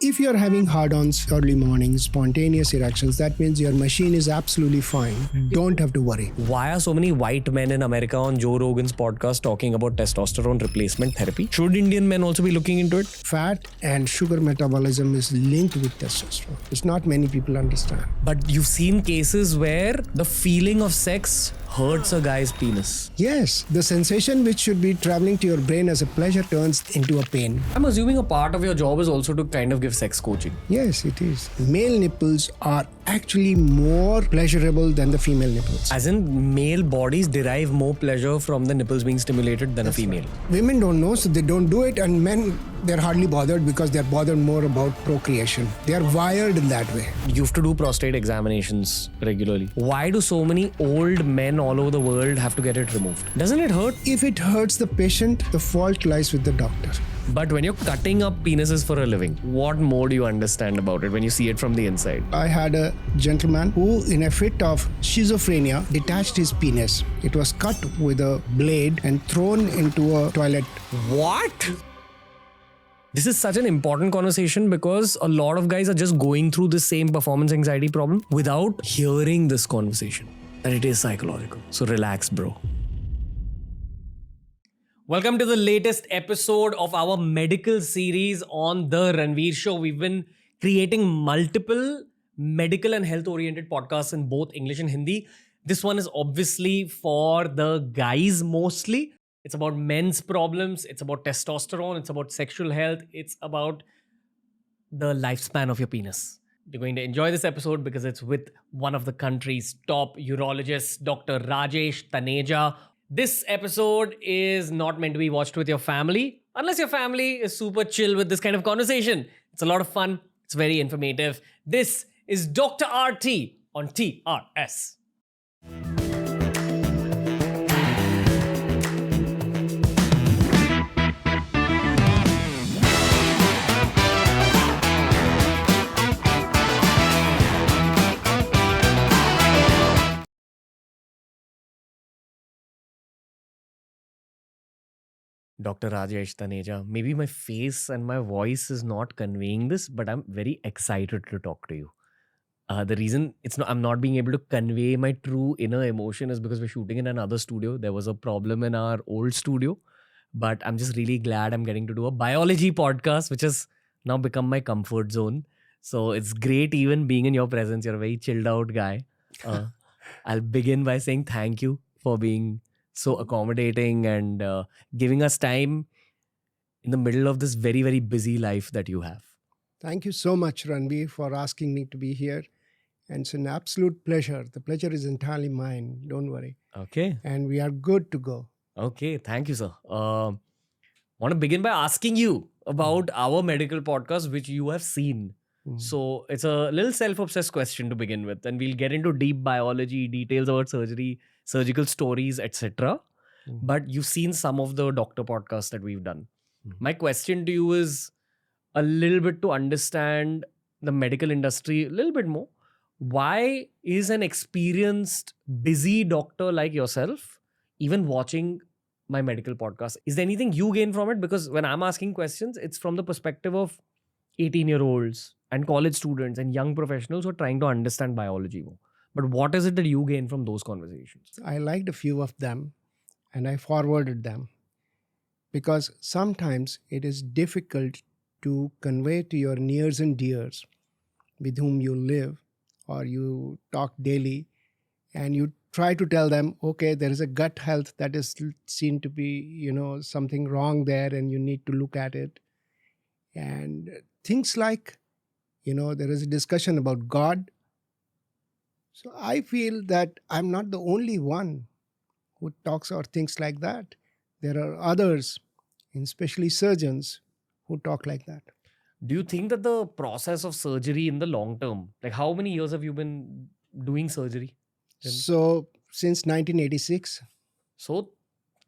if you're having hard-ons early mornings, spontaneous erections, that means your machine is absolutely fine. Don't have to worry. Why are so many white men in America on Joe Rogan's podcast talking about testosterone replacement therapy? Should Indian men also be looking into it? Fat and sugar metabolism is linked with testosterone. It's not many people understand. But you've seen cases where the feeling of sex hurts a guy's penis. Yes, the sensation which should be traveling to your brain as a pleasure turns into a pain. I'm assuming a part of your job is also to kind of give sex coaching. Yes, it is. Male nipples are actually more pleasurable than the female nipples. As in, male bodies derive more pleasure from the nipples being stimulated than a female. Right. Women don't know, so they don't do it, and men, they're hardly bothered because they're bothered more about procreation. They're wired in that way. You have to do prostate examinations regularly. Why do so many old men all over the world have to get it removed? Doesn't it hurt? If it hurts the patient, the fault lies with the doctor. But when you're cutting up penises for a living, what more do you understand about it when you see it from the inside? I had a gentleman who, in a fit of schizophrenia, detached his penis. It was cut with a blade and thrown into a toilet. What? This is such an important conversation because a lot of guys are just going through the same performance anxiety problem without hearing this conversation. And it is psychological. So relax, bro. Welcome to the latest episode of our medical series on the Ranveer Show. We've been creating multiple medical and health-oriented podcasts in both English and Hindi. This one is obviously for the guys mostly. It's about men's problems. It's about testosterone. It's about sexual health. It's about the lifespan of your penis. You're going to enjoy this episode because it's with one of the country's top urologists, Dr. Rajesh Taneja. This episode is not meant to be watched with your family, unless your family is super chill with this kind of conversation. It's a lot of fun. It's very informative. This is Dr. RT on TRS. Dr. Rajesh Taneja, maybe my face and my voice is not conveying this, but I'm very excited to talk to you. The reason I'm not being able to convey my true inner emotion is because we're shooting in another studio. There was a problem in our old studio, but I'm just really glad I'm getting to do a biology podcast, which has now become my comfort zone. So it's great even being in your presence. You're a very chilled out guy. I'll begin by saying thank you for being so accommodating and giving us time in the middle of this very, very busy life that you have. Thank you so much, Ranveer, for asking me to be here. And it's an absolute pleasure. The pleasure is entirely mine. Don't worry. Okay. And we are good to go. Okay. Thank you, sir. I want to begin by asking you about our medical podcast, which you have seen. So it's a little self-obsessed question to begin with. And we'll get into deep biology, details about surgery, surgical stories, etc. But you've seen some of the doctor podcasts that we've done. My question to you is a little bit to understand the medical industry a little bit more. Why is an experienced, busy doctor like yourself even watching my medical podcast? Is there anything you gain from it? Because when I'm asking questions, it's from the perspective of 18-year-olds and college students and young professionals who are trying to understand biology more. But what is it that you gain from those conversations? I liked a few of them and I forwarded them because sometimes it is difficult to convey to your nears and dears with whom you live or you talk daily, and you try to tell them, okay, there is a gut health that is seen to be, something wrong there and you need to look at it. And things like, there is a discussion about God. So I feel that I'm not the only one who talks or thinks like that. There are others, especially surgeons, who talk like that. Do you think that the process of surgery in the long term, like how many years have you been doing surgery? So since 1986. So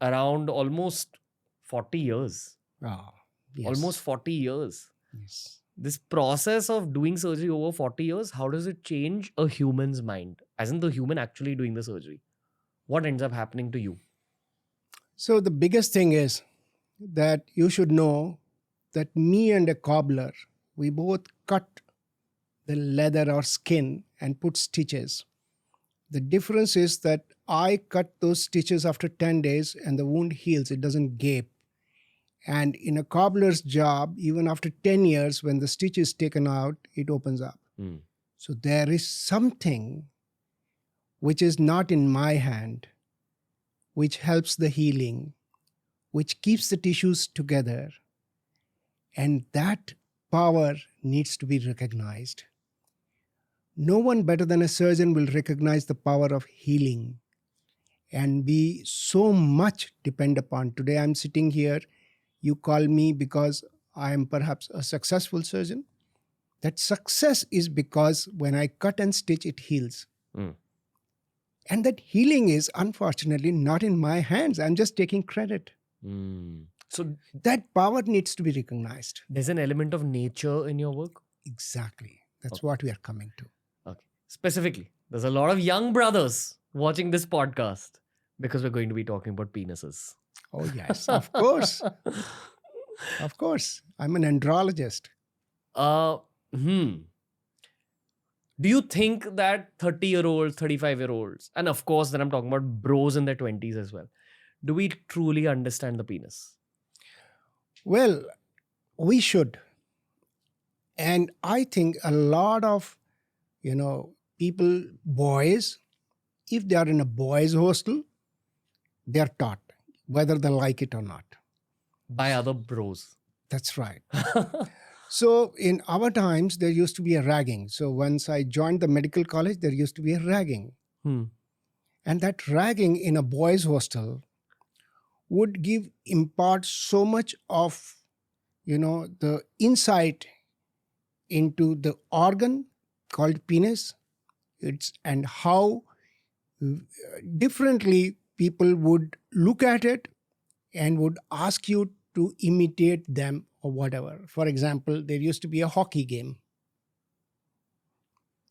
around almost 40 years. Oh, yes. Almost 40 years. Yes. This process of doing surgery over 40 years, how does it change a human's mind? As in the human actually doing the surgery. What ends up happening to you? So the biggest thing is that you should know that me and a cobbler, we both cut the leather or skin and put stitches. The difference is that I cut those stitches after 10 days and the wound heals, it doesn't gape. And in a cobbler's job, even after 10 years, when the stitch is taken out, it opens up. So there is something which is not in my hand, which helps the healing, which keeps the tissues together. And that power needs to be recognized. No one better than a surgeon will recognize the power of healing. And we so much depend upon. Today I'm sitting here, you call me because I am perhaps a successful surgeon. That success is because when I cut and stitch, it heals. And that healing is unfortunately not in my hands. I'm just taking credit. So that power needs to be recognized. There's an element of nature in your work? Exactly. That's what we are coming to. Okay. Specifically, there's a lot of young brothers watching this podcast because we're going to be talking about penises. Oh, yes, of course. Of course. I'm an andrologist. Do you think that 30-year-olds, 35-year-olds, and of course, then I'm talking about bros in their 20s as well, do we truly understand the penis? Well, we should. And I think a lot of, people, boys, if they are in a boys' hostel, they are taught, whether they like it or not. By other bros. That's right. So in our times, there used to be a ragging. So once I joined the medical college, there used to be a ragging. And that ragging in a boys' hostel would impart so much of, the insight into the organ called penis. And how differently people would look at it and would ask you to imitate them or whatever. For example, there used to be a hockey game.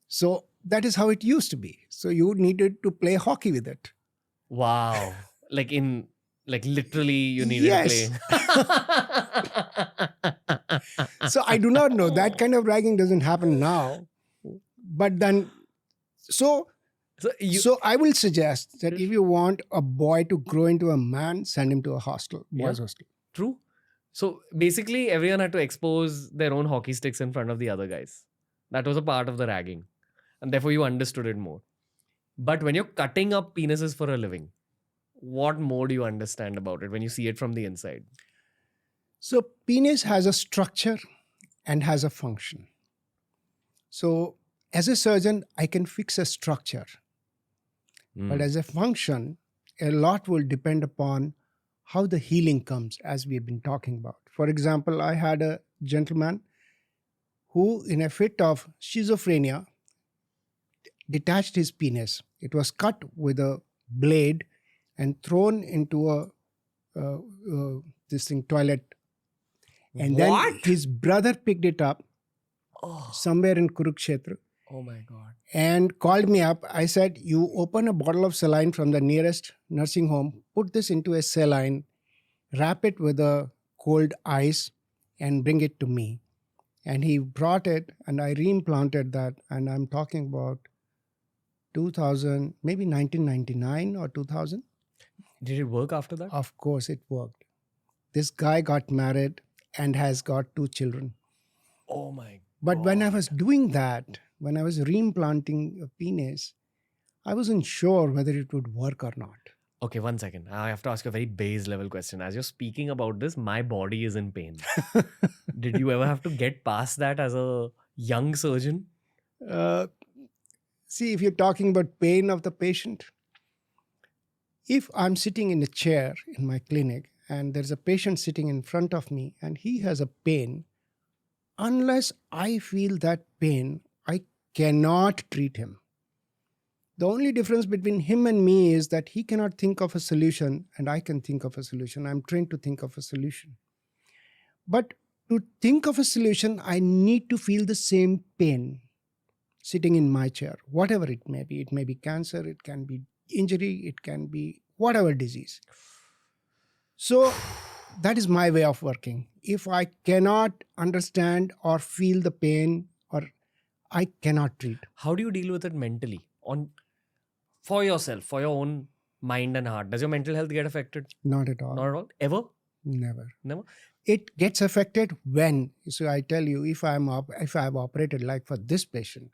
So that is how it used to be. So you needed to play hockey with it. Wow. Like literally you needed to play. So I do not know. That kind of ragging doesn't happen now. But then, so I will suggest that if you want a boy to grow into a man, send him to a hostel, boys' hostel. True. So basically, everyone had to expose their own hockey sticks in front of the other guys. That was a part of the ragging. And therefore, you understood it more. But when you're cutting up penises for a living, what more do you understand about it when you see it from the inside? So penis has a structure and has a function. So as a surgeon, I can fix a structure. But as a function, a lot will depend upon how the healing comes, as we have been talking about. For example, I had a gentleman who, in a fit of schizophrenia, detached his penis. It was cut with a blade and thrown into a toilet. And then his brother picked it up somewhere in Kurukshetra. Oh my God. And called me up. I said, you open a bottle of saline from the nearest nursing home, put this into a saline, wrap it with a cold ice and bring it to me. And he brought it and I reimplanted that. And I'm talking about 2000, maybe 1999 or 2000. Did it work after that? Of course it worked. This guy got married and has got 2 children. Oh my God. But when I was doing that, when I was reimplanting a penis, I wasn't sure whether it would work or not. Okay, 1 second. I have to ask you a very base level question. As you're speaking about this, my body is in pain. Did you ever have to get past that as a young surgeon? See, if you're talking about pain of the patient, if I'm sitting in a chair in my clinic and there's a patient sitting in front of me and he has a pain, unless I feel that pain, I cannot treat him. The only difference between him and me is that he cannot think of a solution and I can think of a solution. I'm trained to think of a solution. But to think of a solution, I need to feel the same pain sitting in my chair, whatever it may be. It may be cancer, it can be injury, it can be whatever disease. So that is my way of working. If I cannot understand or feel the pain, or I cannot treat. How do you deal with it mentally for yourself, for your own mind and heart? Does your mental health get affected? Not at all. Not at all? Ever? Never. Never? It gets affected when, so I tell you, if I've operated like for this patient,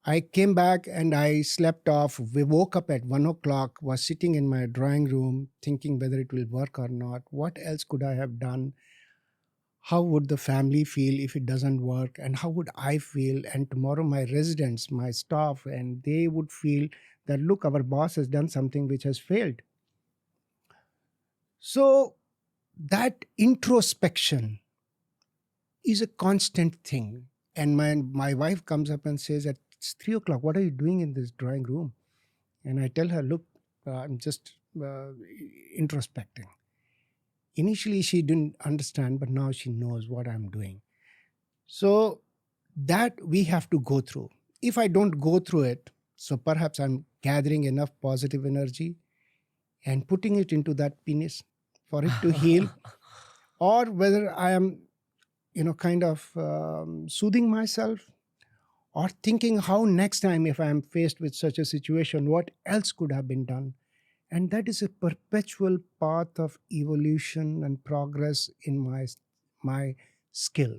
I came back and I slept off. We woke up at 1 o'clock, was sitting in my drawing room thinking whether it will work or not. What else could I have done? How would the family feel if it doesn't work? And how would I feel? And tomorrow my residents, my staff, and they would feel that, look, our boss has done something which has failed. So that introspection is a constant thing. And my wife comes up and says, it's 3 o'clock, what are you doing in this drawing room? And I tell her, look, I'm just introspecting. Initially, she didn't understand, but now she knows what I'm doing. So that we have to go through. If I don't go through it, so perhaps I'm gathering enough positive energy and putting it into that penis for it to heal, or whether I am, kind of soothing myself, or thinking how next time if I am faced with such a situation, what else could have been done. And that is a perpetual path of evolution and progress in my skill.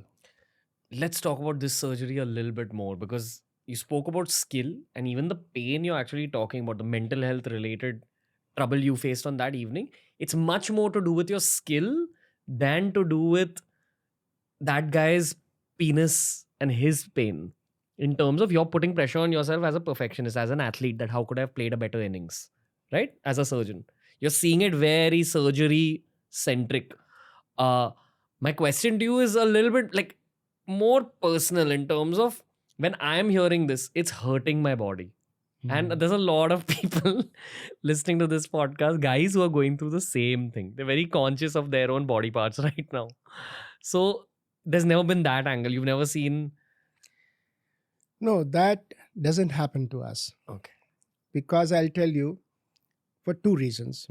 Let's talk about this surgery a little bit more, because you spoke about skill and even the pain you're actually talking about, the mental health related trouble you faced on that evening. It's much more to do with your skill than to do with that guy's penis and his pain. In terms of you're putting pressure on yourself as a perfectionist, as an athlete, that how could I have played a better innings, right? As a surgeon, you're seeing it very surgery centric. My question to you is a little bit like more personal, in terms of when I'm hearing this, it's hurting my body. And there's a lot of people listening to this podcast, guys who are going through the same thing. They're very conscious of their own body parts right now. So there's never been that angle. You've never seen. No, that doesn't happen to us. Okay. Because I'll tell you, for two reasons.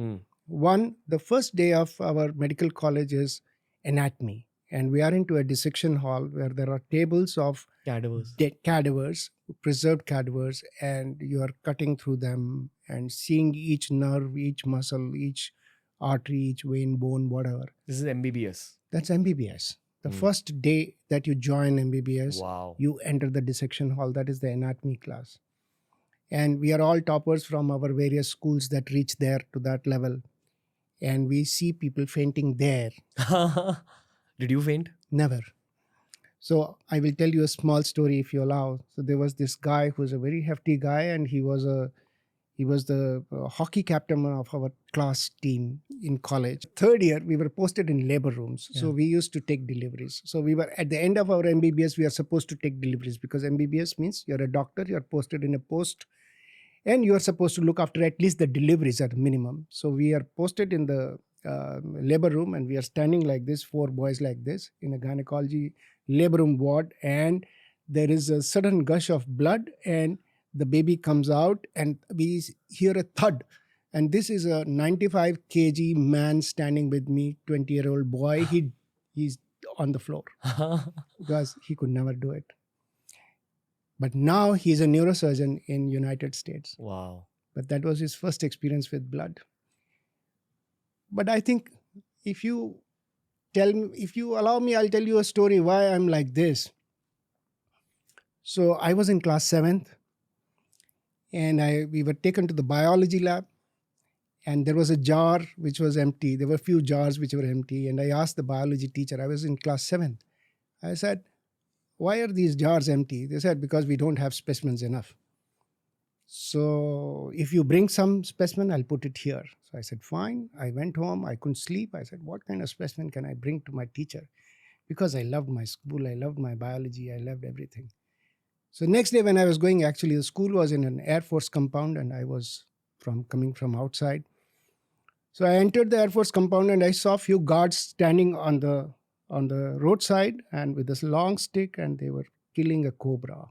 One, the first day of our medical college is anatomy. And we are into a dissection hall where there are tables of cadavers, preserved cadavers, and you are cutting through them and seeing each nerve, each muscle, each artery, each vein, bone, whatever. This is MBBS. That's MBBS. The first day that you join MBBS, wow, you enter the dissection hall. That is the anatomy class. And we are all toppers from our various schools that reach there to that level. And we see people fainting there. Did you faint? Never. So I will tell you a small story if you allow. So there was this guy who was a very hefty guy, and he was the hockey captain of our class team in college. Third year, we were posted in labor rooms. Yeah. So we used to take deliveries. So we were at the end of our MBBS, we are supposed to take deliveries, because MBBS means you're a doctor, you're posted in a post, and you're supposed to look after at least the deliveries at minimum. So we are posted in the labor room, and we are standing like this, 4 boys like this, in a gynecology labor room ward, and there is a sudden gush of blood, and the baby comes out, and we hear a thud. And this is a 95 kg man standing with me, 20-year-old boy. He's on the floor because he could never do it. But now he's a neurosurgeon in United States. Wow. But that was his first experience with blood. But I think if you allow me, I'll tell you a story why I'm like this. So I was in class 7th, and we were taken to the biology lab, and there was a jar which was empty. There were a few jars which were empty, and I asked the biology teacher, I was in class 7th. I said, why are these jars empty? They said, because we don't have specimens enough. So if you bring some specimen, I'll put it here. So I said, fine. I went home. I couldn't sleep. I said, what kind of specimen can I bring to my teacher? Because I loved my school. I loved my biology. I loved everything. So next day when I was going, actually the school was in an Air Force compound, and I was coming from outside. So I entered the Air Force compound, and I saw a few guards standing on the roadside and with this long stick, and they were killing a cobra.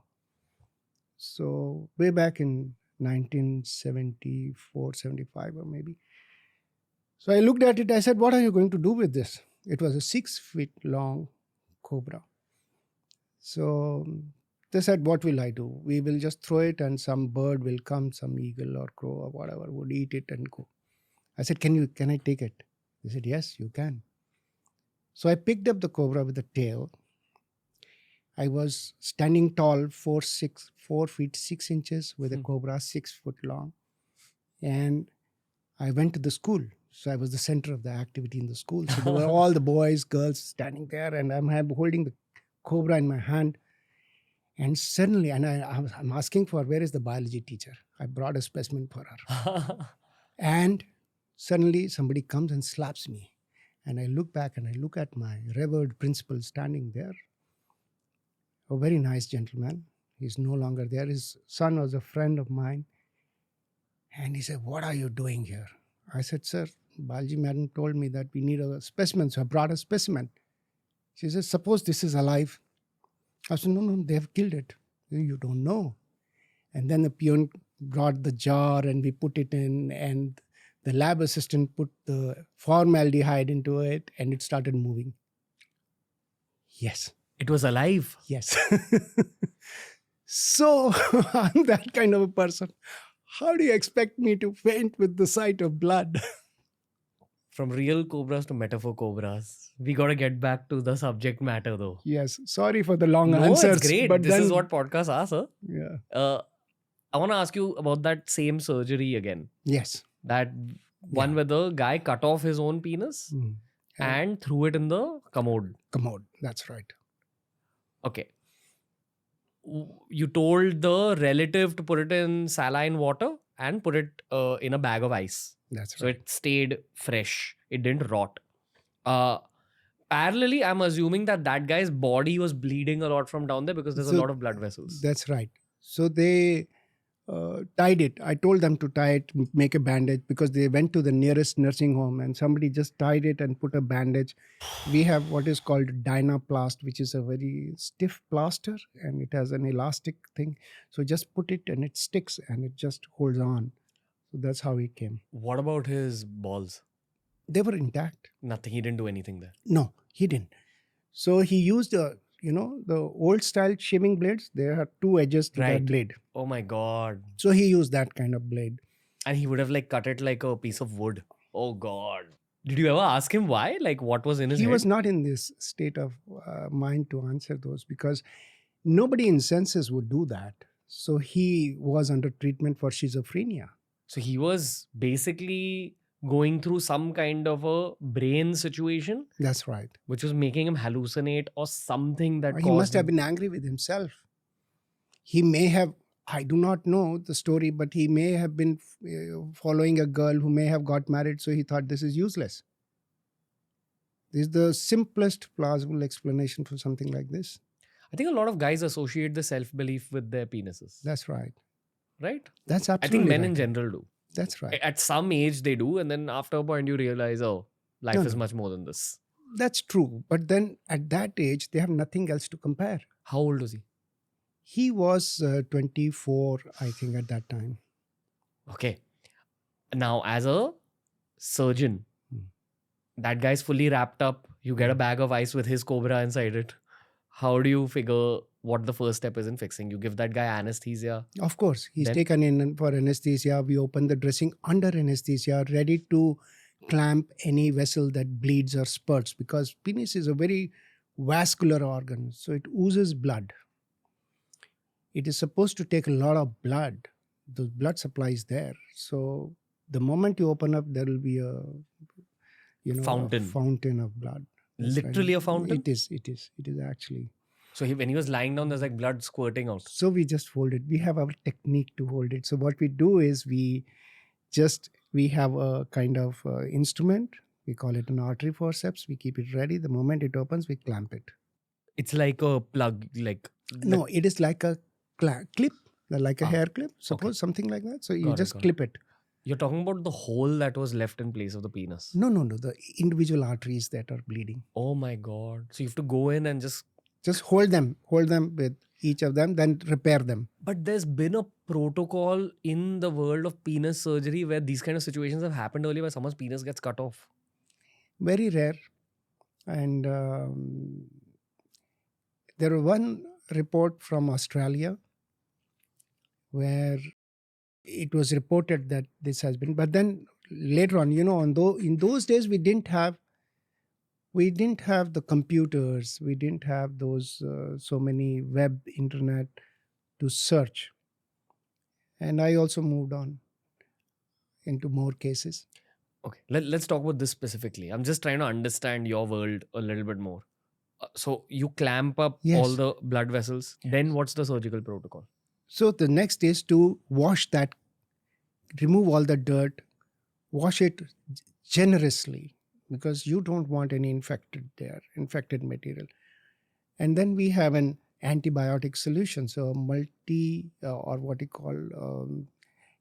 So way back in 1974, 75 or maybe. So I looked at it. I said, what are you going to do with this? It was a 6 feet long cobra. So they said, what will I do? We will just throw it and some bird will come, some eagle or crow or whatever would eat it and go. I said, can I take it? They said, yes, you can. So I picked up the cobra with the tail. I was standing tall, 4 feet 6 inches with a cobra 6 foot long. And I went to the school. So I was the center of the activity in the school. So there were all the boys, girls standing there, and I'm holding the cobra in my hand. And suddenly, I'm asking for, where is the biology teacher? I brought a specimen for her. And suddenly somebody comes and slaps me. And I look back and I look at my revered principal standing there. A very nice gentleman. He's no longer there. His son was a friend of mine. And he said, what are you doing here? I said, sir, biology madam told me that we need a specimen. So I brought a specimen. She said, suppose this is alive. I said, no, they have killed it. You don't know. And then the peon brought the jar and we put it in, and the lab assistant put the formaldehyde into it and it started moving. Yes. It was alive. Yes. So I'm that kind of a person. How do you expect me to faint with the sight of blood? From real cobras to metaphor cobras. We got to get back to the subject matter though. Yes. Sorry for the long No, answers. it's great. But This then, is what podcasts are, sir. Yeah. I want to ask you about that same surgery again. Yes. That one where the guy cut off his own penis and threw it in the commode. Commode. That's right. Okay. You told the relative to put it in saline water and put it in a bag of ice. That's So right. it stayed fresh. It didn't rot. Parallelly, I'm assuming that guy's body was bleeding a lot from down there because there's a lot of blood vessels. That's right. So they tied it. I told them to tie it, make a bandage, because they went to the nearest nursing home and somebody just tied it and put a bandage. We have what is called Dynaplast, which is a very stiff plaster and it has an elastic thing. So just put it and it sticks and it just holds on. So that's how he came. What about his balls? They were intact. Nothing. He didn't do anything there. No, he didn't. So he used the old style shaving blades. There are two edges to that blade. Oh my God. So he used that kind of blade. And he would have like cut it like a piece of wood. Oh God. Did you ever ask him why? Like what was in his head? He was not in this state of mind to answer those, because nobody in senses would do that. So he was under treatment for schizophrenia. So he was basically going through some kind of a brain situation. That's right. Which was making him hallucinate or something that he must have been angry with himself. He may have, I do not know the story, but he may have been following a girl who may have got married. So he thought this is useless. This is the simplest plausible explanation for something like this. I think a lot of guys associate the self-belief with their penises. That's right. Right? That's absolutely I think men right. in general do. That's right. At some age they do, and then after a point you realize, oh, life is much more than this. That's true. But then at that age, they have nothing else to compare. How old was he? He was 24, I think, at that time. Okay. Now, as a surgeon, that guy's fully wrapped up. You get a bag of ice with his cobra inside it. How do you figure what the first step is in fixing? You give that guy anesthesia. Of course. He's taken in for anesthesia. We open the dressing under anesthesia, ready to clamp any vessel that bleeds or spurts, because penis is a very vascular organ. So it oozes blood. It is supposed to take a lot of blood. The blood supply is there. So the moment you open up, there will be a fountain of blood. That's literally right. A fountain? It is actually. So when he was lying down, there's like blood squirting out. So we just hold it. We have our technique to hold it. So what we do is we have a kind of instrument. We call it an artery forceps. We keep it ready. The moment it opens, we clamp it. It's like a plug, No, it is like a clip, like a hair clip. Suppose something like that. So you just clip it. You're talking about the hole that was left in place of the penis. No. The individual arteries that are bleeding. Oh my God. So you have to go in and just Just hold them with each of them, then repair them. But there's been a protocol in the world of penis surgery where these kind of situations have happened earlier, where someone's penis gets cut off. Very rare. And there was one report from Australia where it was reported that this has been, but then later on, in those days we didn't have the computers, we didn't have those so many web internet to search. And I also moved on into more cases. Okay, let's talk about this specifically. I'm just trying to understand your world a little bit more. So you clamp up Yes. all the blood vessels. Then what's the surgical protocol? So the next is to wash that, remove all the dirt, wash it generously, because you don't want any infected material. And then we have an antibiotic solution, so or what you call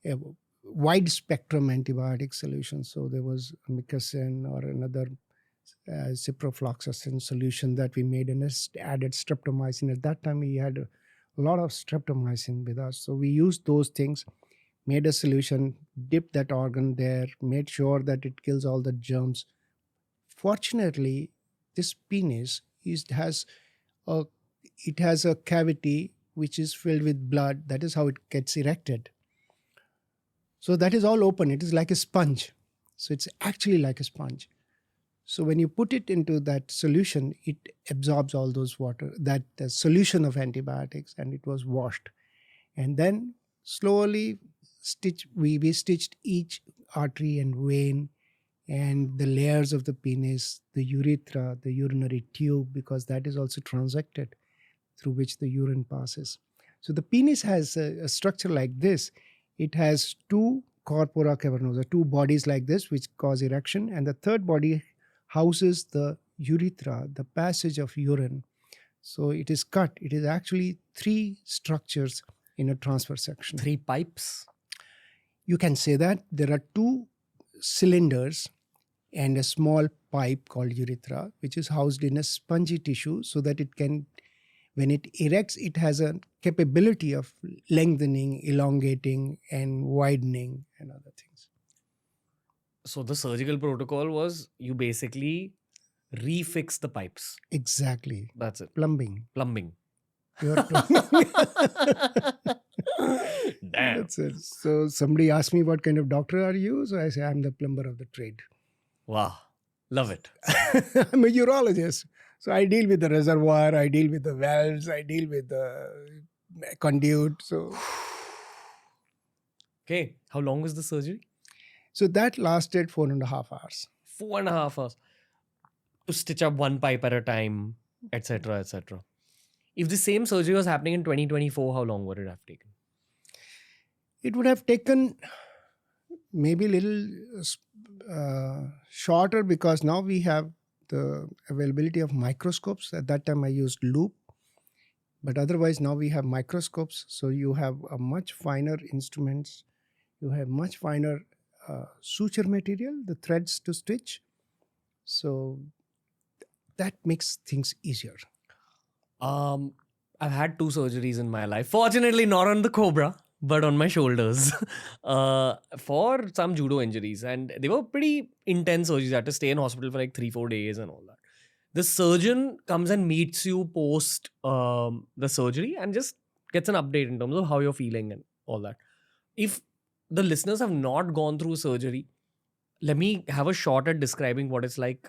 a wide spectrum antibiotic solution. So there was amikacin or another ciprofloxacin solution that we made, and added streptomycin. At that time we had a lot of streptomycin with us, so we used those things, made a solution, dipped that organ there, made sure that it kills all the germs. Fortunately, this penis has a cavity which is filled with blood. That is how it gets erected. So that is all open. It is like a sponge. So it's actually like a sponge. So when you put it into that solution, it absorbs all those water, that the solution of antibiotics, and it was washed. And then slowly we stitched each artery and vein and the layers of the penis, the urethra, the urinary tube, because that is also transected through which the urine passes. So the penis has a structure like this. It has two corpora cavernosa, two bodies like this, which cause erection, and the third body houses the urethra, the passage of urine. So it is cut. It is actually three structures in a transverse section. 3 pipes? You can say that. There are 2 cylinders and a small pipe called urethra, which is housed in a spongy tissue so that it can, when it erects, it has a capability of lengthening, elongating, and widening and other things. So the surgical protocol was you basically refix the pipes. Exactly. That's it. Plumbing. Pure plumbing. Damn. That's it. So somebody asked me, what kind of doctor are you? So I say, I'm the plumber of the trade. Wow. Love it. I'm a urologist. So I deal with the reservoir, I deal with the valves, I deal with the conduit. So Okay. How long was the surgery? So that lasted 4.5 hours. 4.5 hours. To stitch up one pipe at a time, etc., etc. If the same surgery was happening in 2024, how long would it have taken? It would have taken maybe a little shorter, because now we have the availability of microscopes. At that time I used loop, but otherwise now we have microscopes. So you have a much finer instruments, you have much finer suture material, the threads to stitch. So that makes things easier. I've had 2 surgeries in my life. Fortunately, not on the cobra, but on my shoulders for some judo injuries. And they were pretty intense surgeries. I had to stay in hospital for like 3-4 days and all that. The surgeon comes and meets you post the surgery and just gets an update in terms of how you're feeling and all that. If the listeners have not gone through surgery, let me have a shot at describing what it's like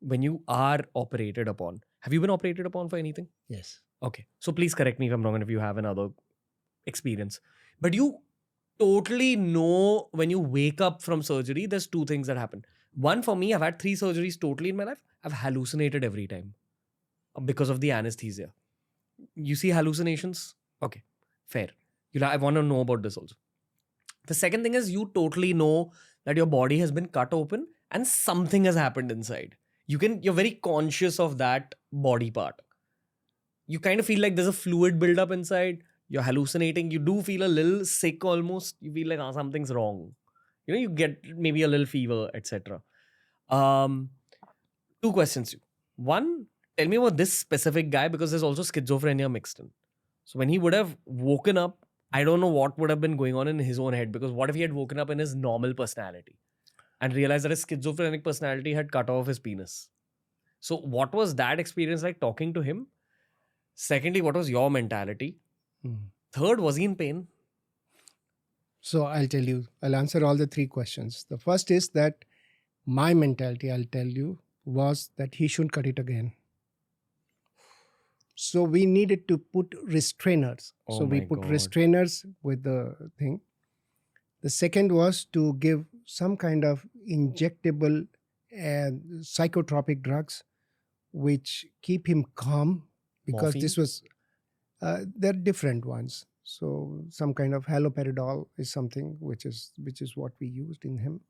when you are operated upon. Have you been operated upon for anything? Yes. Okay. So please correct me if I'm wrong and if you have another experience. But you totally know when you wake up from surgery, there's 2 things that happen. One, for me, I've had 3 surgeries totally in my life. I've hallucinated every time because of the anesthesia. You see hallucinations? Okay, fair. I want to know about this also. The second thing is you totally know that your body has been cut open and something has happened inside. You're very conscious of that body part. You kind of feel like there's a fluid buildup inside. You're hallucinating. You do feel a little sick almost. You feel like something's wrong. You get maybe a little fever, etc. 2 questions. One, tell me about this specific guy, because there's also schizophrenia mixed in. So when he would have woken up, I don't know what would have been going on in his own head, because what if he had woken up in his normal personality and realized that his schizophrenic personality had cut off his penis? So what was that experience like talking to him? Secondly, what was your mentality? Third, was he in pain? So I'll tell you, I'll answer all the three questions. The first is that my mentality, I'll tell you, was that he shouldn't cut it again. So we needed to put restrainers. Oh so we my put God. restrainers with the thing. The second was to give some kind of injectable and psychotropic drugs which keep him calm, because this Morphine? was they're different ones. So some kind of haloperidol is something which is what we used in him.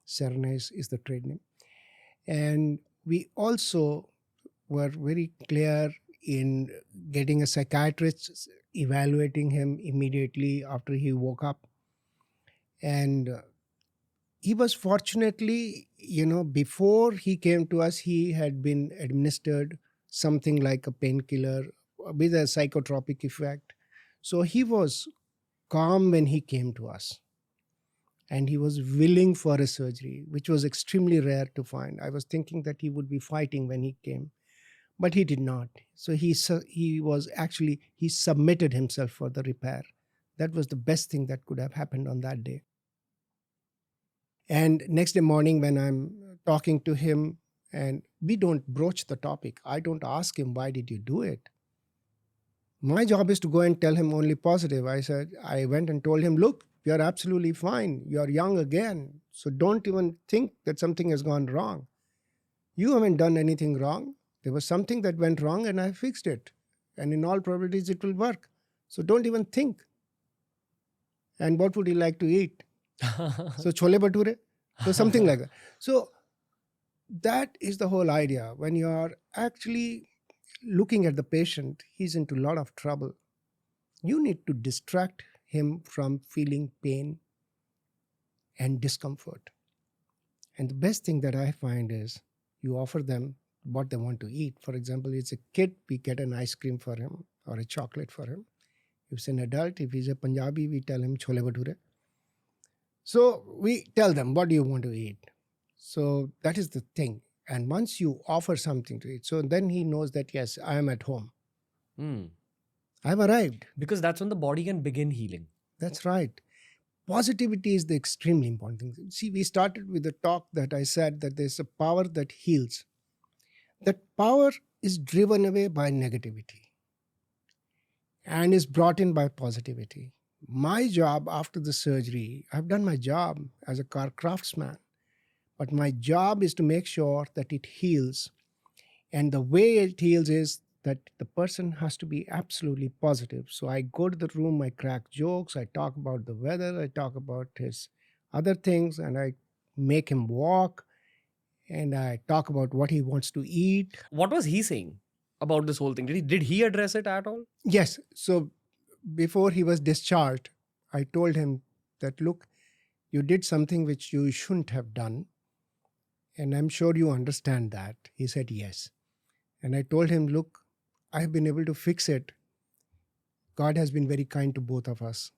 Serenase is the trade name. And we also were very clear in getting a psychiatrist evaluating him immediately after he woke up. And he was fortunately, before he came to us, he had been administered something like a painkiller with a psychotropic effect. So he was calm when he came to us. And he was willing for a surgery, which was extremely rare to find. I was thinking that he would be fighting when he came, but he did not. So he submitted himself for the repair. That was the best thing that could have happened on that day. And next day morning, when I'm talking to him, and we don't broach the topic, I don't ask him, why did you do it? My job is to go and tell him only positive. I went and told him, look, you're absolutely fine. You're young again. So don't even think that something has gone wrong. You haven't done anything wrong. There was something that went wrong and I fixed it. And in all probabilities, it will work. So don't even think. And what would you like to eat? So chole bhature. So something like that. So that is the whole idea. When you are actually looking at the patient, he's into a lot of trouble. You need to distract him from feeling pain and discomfort. And the best thing that I find is you offer them what they want to eat. For example, it's a kid, we get an ice cream for him or a chocolate for him. If it's an adult, if he's a Punjabi, we tell him chole bhature. So we tell them, what do you want to eat? So that is the thing. And once you offer something to eat, so then he knows that, yes, I am at home. I've arrived. Because that's when the body can begin healing. That's right. Positivity is the extremely important thing. See, we started with the talk that I said that there's a power that heals. That power is driven away by negativity and is brought in by positivity. My job after the surgery, I've done my job as a car craftsman, but my job is to make sure that it heals. And the way it heals is that the person has to be absolutely positive. So I go to the room, I crack jokes, I talk about the weather, I talk about his other things, and I make him walk, and I talk about what he wants to eat. What was he saying about this whole thing? Did he address it at all? Yes. So before he was discharged, I told him that, look, you did something which you shouldn't have done. And I'm sure you understand that. He said, yes. And I told him, look, I have been able to fix it. God has been very kind to both of us.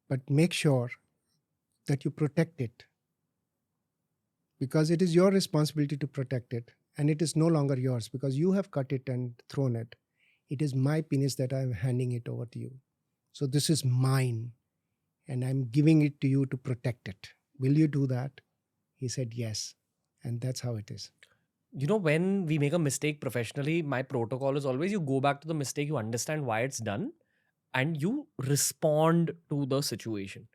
But make sure that you protect it, because it is your responsibility to protect it. And it is no longer yours because you have cut it and thrown it. It is my penis that I'm handing it over to you. So this is mine and I'm giving it to you to protect it. Will you do that? He said, yes. And that's how it is. You know, when we make a mistake professionally, my protocol is always you go back to the mistake, you understand why it's done, and you respond to the situation.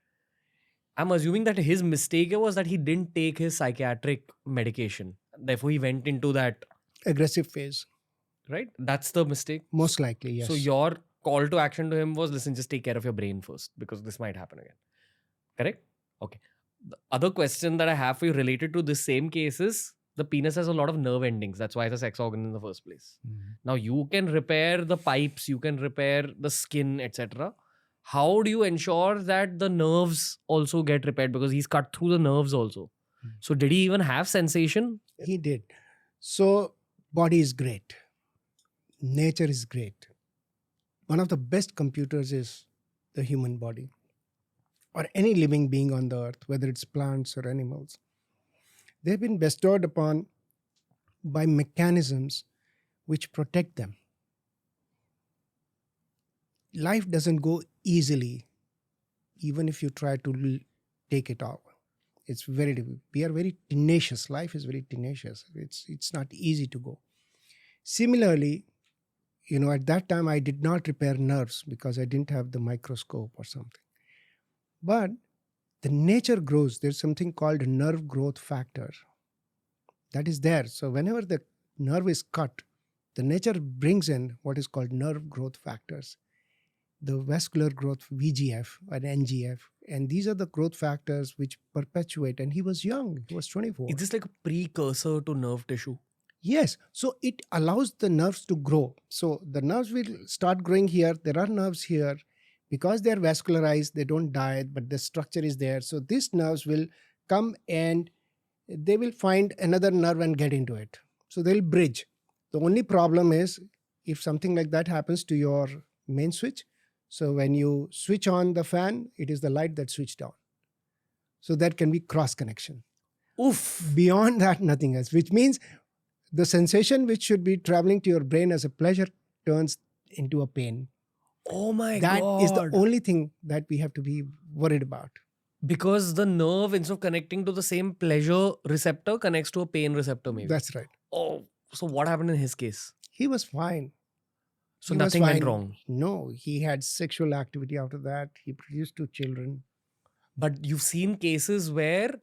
I'm assuming that his mistake was that he didn't take his psychiatric medication. Therefore, he went into that aggressive phase. Right? That's the mistake. Most likely, yes. So your call to action to him was, listen, just take care of your brain first, because this might happen again. Correct? Okay. The other question that I have for you related to this same case is, the penis has a lot of nerve endings. That's why it's a sex organ in the first place. Now you can repair the pipes, you can repair the skin, etc. How do you ensure that the nerves also get repaired? Because he's cut through the nerves also. So did he even have sensation? He did. So body is great. Nature is great. One of the best computers is the human body, or any living being on the earth, whether it's plants or animals. They've been bestowed upon by mechanisms which protect them. Life doesn't go easily, even if you try to take it off. It's very difficult. We are very tenacious. Life is very tenacious. It's not easy to go. Similarly, at that time I did not repair nerves because I didn't have the microscope or something. But the nature grows. There's something called nerve growth factor that is there. So whenever the nerve is cut, the nature brings in what is called nerve growth factors, the vascular growth VGF and NGF. And these are the growth factors which perpetuate. And he was young. He was 24. Is this like a precursor to nerve tissue? Yes. So it allows the nerves to grow. So the nerves will start growing here. There are nerves here. Because they are vascularized, they don't die, but the structure is there. So these nerves will come and they will find another nerve and get into it. So they'll bridge. The only problem is if something like that happens to your main switch. So when you switch on the fan, it is the light that switched on. So that can be cross connection. Oof. Beyond that, nothing else, which means the sensation which should be traveling to your brain as a pleasure turns into a pain. Oh my God. That is the only thing that we have to be worried about. Because the nerve, instead of connecting to the same pleasure receptor, connects to a pain receptor maybe. That's right. Oh, so what happened in his case? He was fine. So He was nothing went fine. wrong. No, he had sexual activity after that. He produced 2 children. But you've seen cases where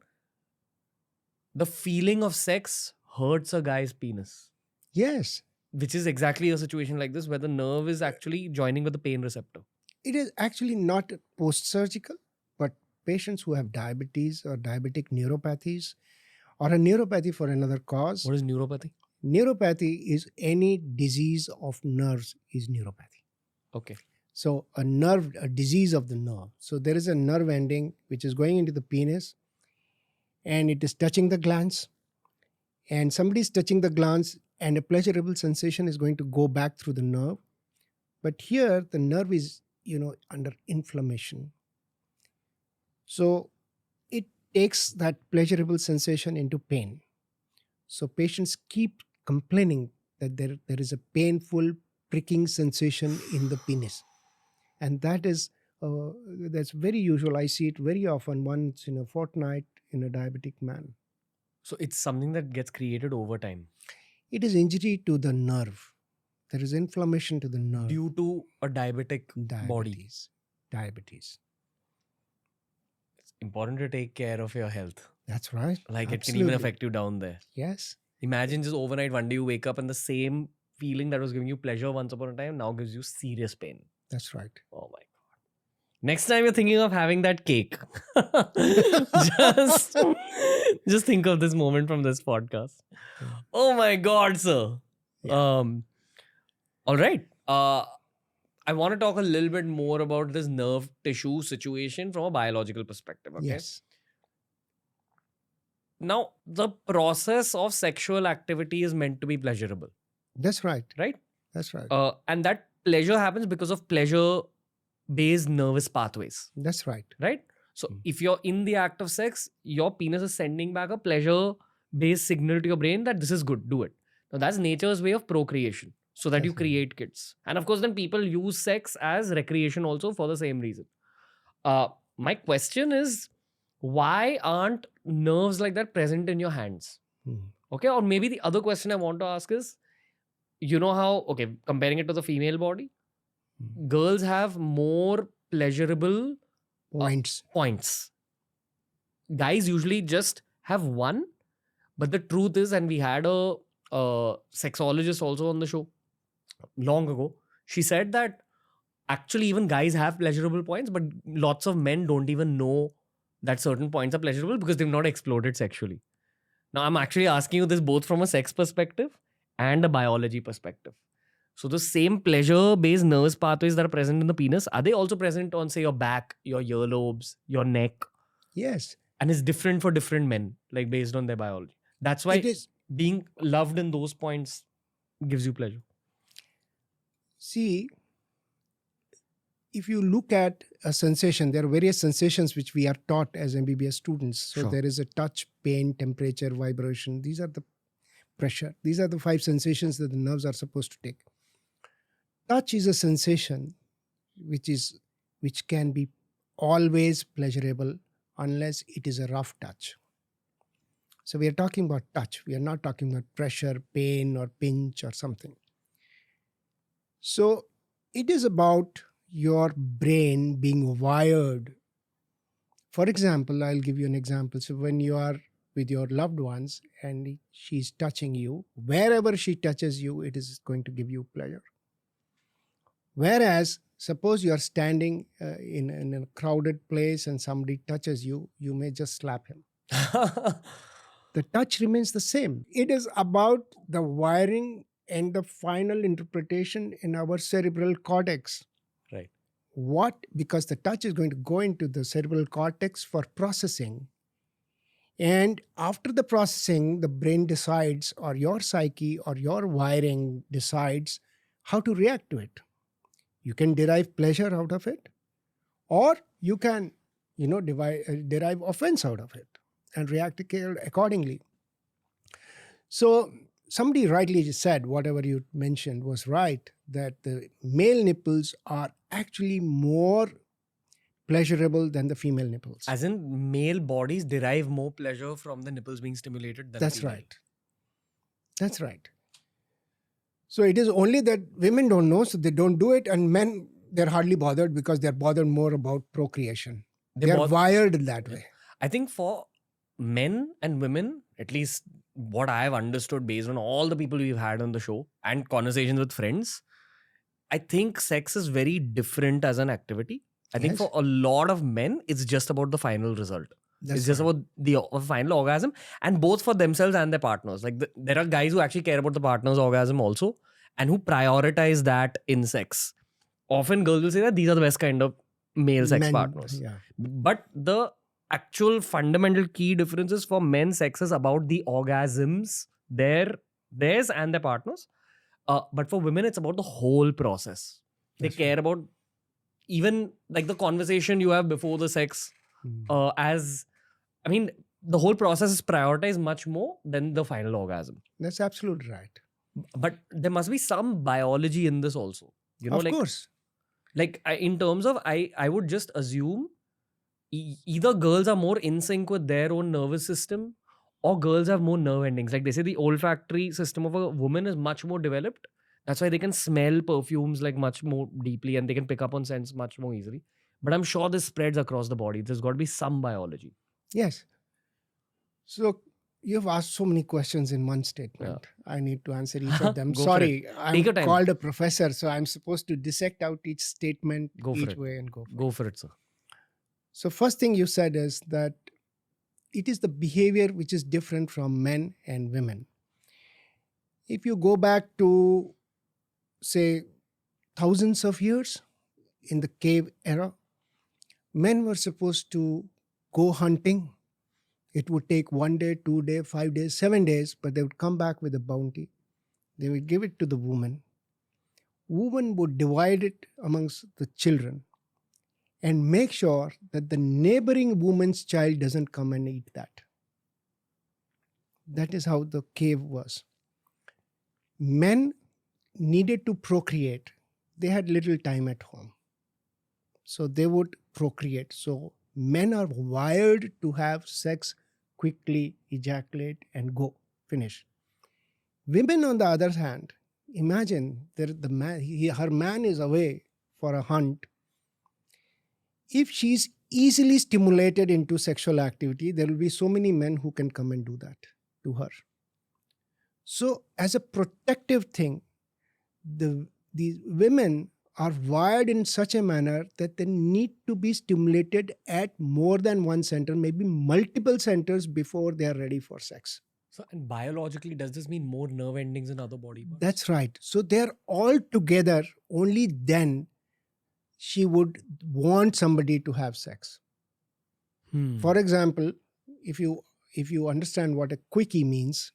the feeling of sex hurts a guy's penis. Yes. Which is exactly a situation like this where the nerve is actually joining with the pain receptor. It is actually not post-surgical, but patients who have diabetes or diabetic neuropathies or a neuropathy for another cause. What is neuropathy? Neuropathy is any disease of nerves is neuropathy. Okay. So a disease of the nerve. So there is a nerve ending which is going into the penis and it is touching the glands. And somebody is touching the glands and a pleasurable sensation is going to go back through the nerve. But here the nerve is, under inflammation. So it takes that pleasurable sensation into pain. So patients keep complaining that there is a painful pricking sensation in the penis. And that's very usual. I see it very often, once in a fortnight in a diabetic man. So it's something that gets created over time. It is injury to the nerve. There is inflammation to the nerve. Due to a diabetic body. Diabetes. It's important to take care of your health. That's right. Like Absolutely. It can even affect you down there. Yes. Imagine just overnight, one day you wake up and the same feeling that was giving you pleasure once upon a time now gives you serious pain. That's right. Oh my God. Next time you're thinking of having that cake, just think of this moment from this podcast. Oh my God, sir. Yeah. All right. I want to talk a little bit more about this nerve tissue situation from a biological perspective. Okay? Yes. Now, the process of sexual activity is meant to be pleasurable. That's right. Right? That's right. And that pleasure happens because of pleasure-based nervous pathways. That's right. Right? So, if you're in the act of sex, your penis is sending back a pleasure-based signal to your brain that this is good, do it. Now, that's nature's way of procreation so that you create kids. And of course, then people use sex as recreation also for the same reason. My question is, why aren't nerves like that present in your hands? Okay, or maybe the other question I want to ask is, you know how, okay, comparing it to the female body, girls have more pleasurable points. Guys usually just have one, but the truth is, and we had a sexologist also on the show long ago, she said that actually even guys have pleasurable points, but lots of men don't even know that certain points are pleasurable because they've not explored it sexually. Now, I'm actually asking you this both from a sex perspective and a biology perspective. So the same pleasure-based nervous pathways that are present in the penis, are they also present on, say, your back, your earlobes, your neck? Yes. And it's different for different men, like based on their biology. That's why it is being loved in those points gives you pleasure? See, if you look at a sensation, there are various sensations which we are taught as MBBS students. So Sure. there is a touch, pain, temperature, vibration. These are the pressure. These are the 5 sensations that the nerves are supposed to take. Touch is a sensation which can be always pleasurable unless it is a rough touch. So we are talking about touch. We are not talking about pressure, pain, or pinch or something. So it is about your brain being wired. For example, I'll give you an example. So when you are with your loved ones and she's touching you, wherever she touches you, it is going to give you pleasure. Whereas, suppose you are standing in a crowded place and somebody touches you, you may just slap him. The touch remains the same. It is about the wiring and the final interpretation in our cerebral cortex. Right. Because the touch is going to go into the cerebral cortex for processing. And after the processing, the brain decides, or your psyche or your wiring decides how to react to it. You can derive pleasure out of it, or you can, derive offense out of it and react accordingly. So somebody rightly said, whatever you mentioned was right, that the male nipples are actually more pleasurable than the female nipples. As in, male bodies derive more pleasure from the nipples being stimulated than That's female. right. That's right. So it is only that women don't know, so they don't do it, and men, they're hardly bothered because they're bothered more about procreation. They're wired that way. I think for men and women, at least what I've understood based on all the people we've had on the show and conversations with friends, I think sex is very different as an activity. I think for a lot of men, it's just about the final result. It's just about the final orgasm, and both for themselves and their partners. Like there are guys who actually care about the partner's orgasm also, and who prioritize that in sex. Often girls will say that these are the best kind of male sex partners. Yeah. But the actual fundamental key difference is for men, sex is about the orgasms, theirs and their partners. But for women, it's about the whole process. They care about even like the conversation you have before the sex. The whole process is prioritized much more than the final orgasm. That's absolutely right. But there must be some biology in this also. Of course. Like in terms of, I would just assume either girls are more in sync with their own nervous system, or girls have more nerve endings. Like they say the olfactory system of a woman is much more developed. That's why they can smell perfumes like much more deeply, and they can pick up on scents much more easily. But I'm sure this spreads across the body. There's got to be some biology. Yes. So you've asked so many questions in one statement. Yeah. I need to answer each of them. Sorry, I'm called a professor, so I'm supposed to dissect out each statement each way and go for it. Go for it, sir. So first thing you said is that it is the behavior which is different from men and women. If you go back to, say, thousands of years in the cave era, men were supposed to go hunting. It would take 1 day, 2 days, 5 days, 7 days, but they would come back with a bounty. They would give it to the woman. Woman would divide it amongst the children and make sure that the neighboring woman's child doesn't come and eat that. That is how the cave was. Men needed to procreate. They had little time at home, so they would procreate. So men are wired to have sex quickly, ejaculate, and go, finish. Women, on the other hand, imagine her man is away for a hunt. If she's easily stimulated into sexual activity, there will be so many men who can come and do that to her. So as a protective thing, these women are wired in such a manner that they need to be stimulated at more than one center, maybe multiple centers before they are ready for sex. So, and biologically, does this mean more nerve endings in other body parts? That's right. So they're all together. Only then she would want somebody to have sex. For example, if you understand what a quickie means,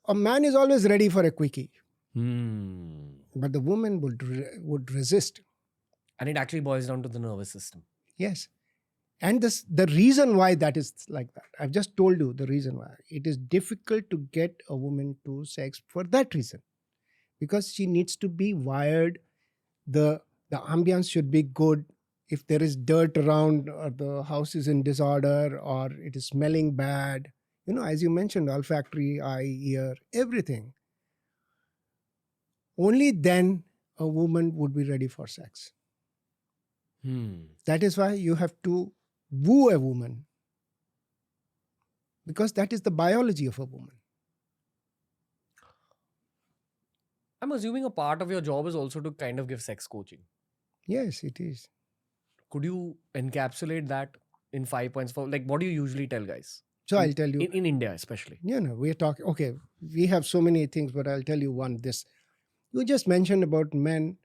a man is always ready for a quickie, But the woman would resist. And it actually boils down to the nervous system. Yes. And the reason why that is like that, I've just told you the reason why. It is difficult to get a woman to sex for that reason. Because she needs to be wired. The ambience should be good. If there is dirt around, or the house is in disorder, or it is smelling bad, as you mentioned, olfactory, eye, ear, everything. Only then a woman would be ready for sex. That is why you have to woo a woman. Because that is the biology of a woman. I'm assuming a part of your job is also to kind of give sex coaching. Yes, it is. Could you encapsulate that in 5 points? What do you usually tell guys? So I'll tell you. In India especially. We're talking, okay, we have so many things, but I'll tell you one, this. You just mentioned about men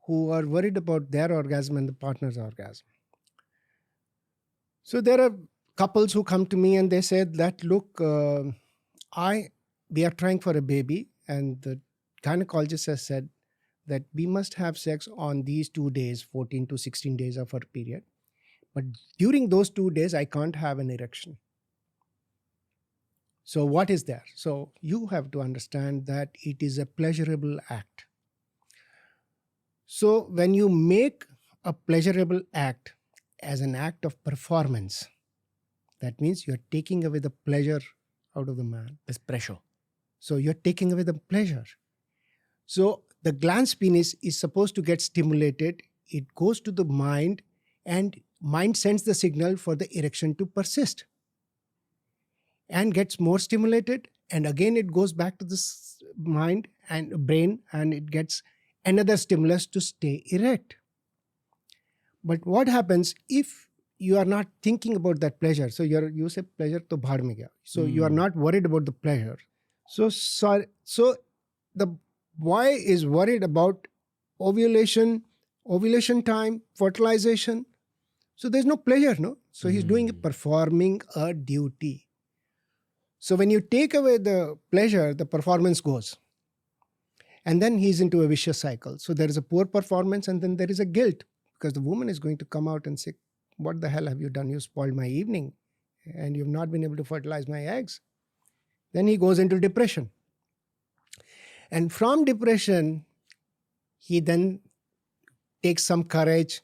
who are worried about their orgasm and the partner's orgasm. So there are couples who come to me and they said that, look, we are trying for a baby, and the gynecologist has said that we must have sex on these 2 days, 14 to 16 days of our period. But during those 2 days, I can't have an erection. So what is there? So you have to understand that it is a pleasurable act. So when you make a pleasurable act as an act of performance, that means you're taking away the pleasure out of the man. There's pressure. So you're taking away the pleasure. So the glans penis is supposed to get stimulated. It goes to the mind, and mind sends the signal for the erection to persist and gets more stimulated. And again, it goes back to the mind and brain, and it gets another stimulus to stay erect. But what happens if you are not thinking about that pleasure? So you say pleasure to bhaad mein gaya. So you are not worried about the pleasure. So the boy is worried about ovulation time, fertilization. So there's no pleasure, no? So he's performing a duty. So when you take away the pleasure, the performance goes. And then he's into a vicious cycle. So there is a poor performance, and then there is a guilt, because the woman is going to come out and say, what the hell have you done? You spoiled my evening, and you've not been able to fertilize my eggs. Then he goes into depression. And from depression, he then takes some courage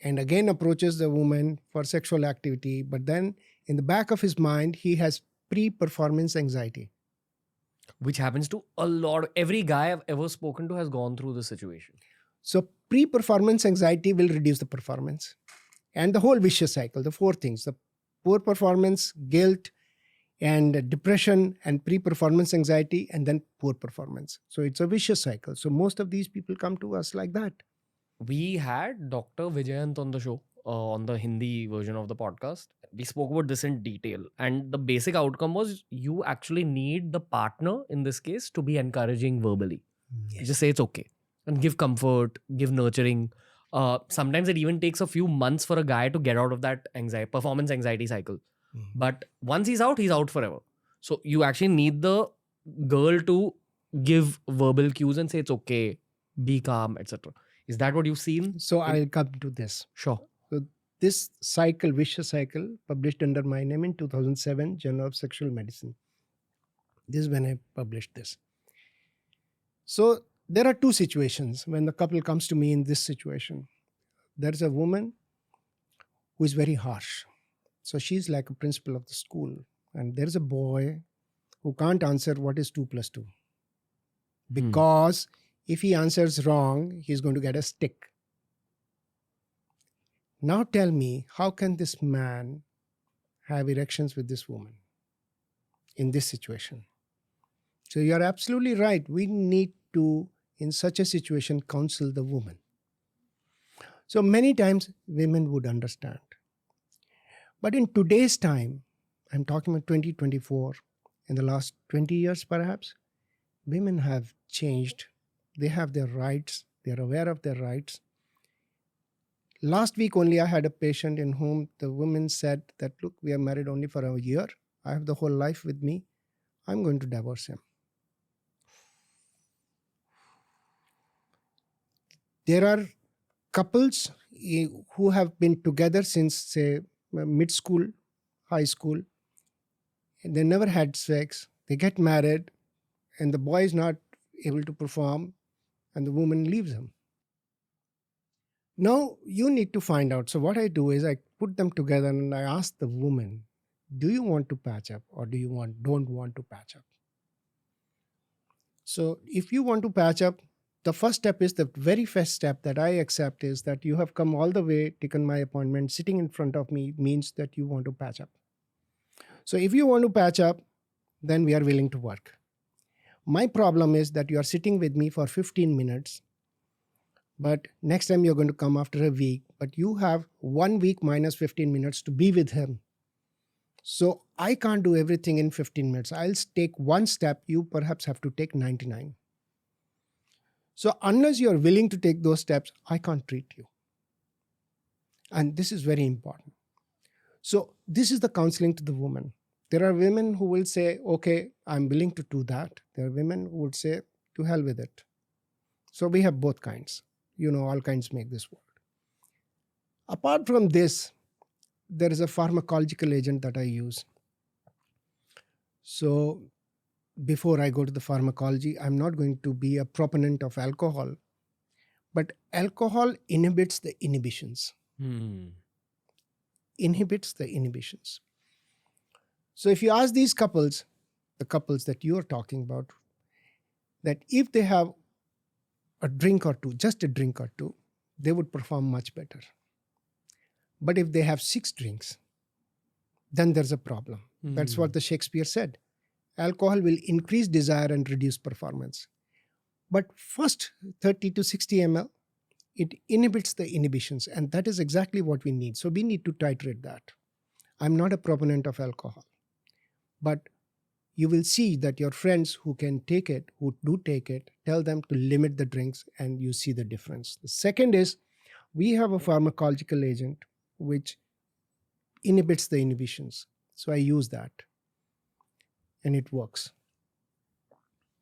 and again approaches the woman for sexual activity. But then in the back of his mind, he has pre-performance anxiety. Which happens to a lot. Every guy I've ever spoken to has gone through this situation. So pre-performance anxiety will reduce the performance. And the whole vicious cycle, the 4 things, the poor performance, guilt, and depression, and pre-performance anxiety, and then poor performance. So it's a vicious cycle. So most of these people come to us like that. We had Dr. Vijayant on the show, on the Hindi version of the podcast. We spoke about this in detail. And the basic outcome was you actually need the partner, in this case, to be encouraging verbally. Yes. Just say it's okay. And give comfort, give nurturing. Sometimes it even takes a few months for a guy to get out of that performance anxiety cycle. But once he's out forever. So you actually need the girl to give verbal cues and say it's okay, be calm, etc. Is that what you've seen? So I'll come to this. Sure. So this cycle, vicious cycle, published under my name in 2007, Journal of Sexual Medicine. This is when I published this. So there are 2 situations when the couple comes to me in this situation. There's a woman who is very harsh. So she's like a principal of the school. And there's a boy who can't answer what is 2 plus 2. Because if he answers wrong, he's going to get a stick. Now tell me, how can this man have erections with this woman in this situation? So you're absolutely right. We need to, in such a situation, counsel the woman. So many times women would understand. But in today's time, I'm talking about 2024, in the last 20 years perhaps, women have changed. They have their rights. They're aware of their rights. Last week only, I had a patient in whom the woman said that, look, we are married only for a year. I have the whole life with me. I'm going to divorce him. There are couples who have been together since, say, mid-school, high school, and they never had sex. They get married, and the boy is not able to perform, and the woman leaves him. Now, you need to find out. So what I do is I put them together and I ask the woman, do you want to patch up or don't want to patch up? So if you want to patch up, the first step is the very first step that I accept is that you have come all the way, taken my appointment, sitting in front of me means that you want to patch up. So if you want to patch up, then we are willing to work. My problem is that you are sitting with me for 15 minutes, but next time you're going to come after a week, but you have 1 week minus 15 minutes to be with him. So I can't do everything in 15 minutes. I'll take one step. You perhaps have to take 99. So unless you're willing to take those steps, I can't treat you. And this is very important. So this is the counseling to the woman. There are women who will say, okay, I'm willing to do that. There are women who would say, to hell with it. So we have both kinds. All kinds make this work. Apart from this, there is a pharmacological agent that I use. So before I go to the pharmacology, I'm not going to be a proponent of alcohol, but alcohol inhibits the inhibitions. Inhibits the inhibitions. So if you ask these couples, the couples that you are talking about, that if they have a drink or two, just a drink or two, they would perform much better. But if they have 6 drinks, then there's a problem. That's what the Shakespeare said. Alcohol will increase desire and reduce performance. But first 30 to 60 ml, it inhibits the inhibitions. And that is exactly what we need. So we need to titrate that. I'm not a proponent of alcohol. But you will see that your friends who can take it, who do take it, tell them to limit the drinks and you see the difference. The second is we have a pharmacological agent which inhibits the inhibitions. So I use that and it works.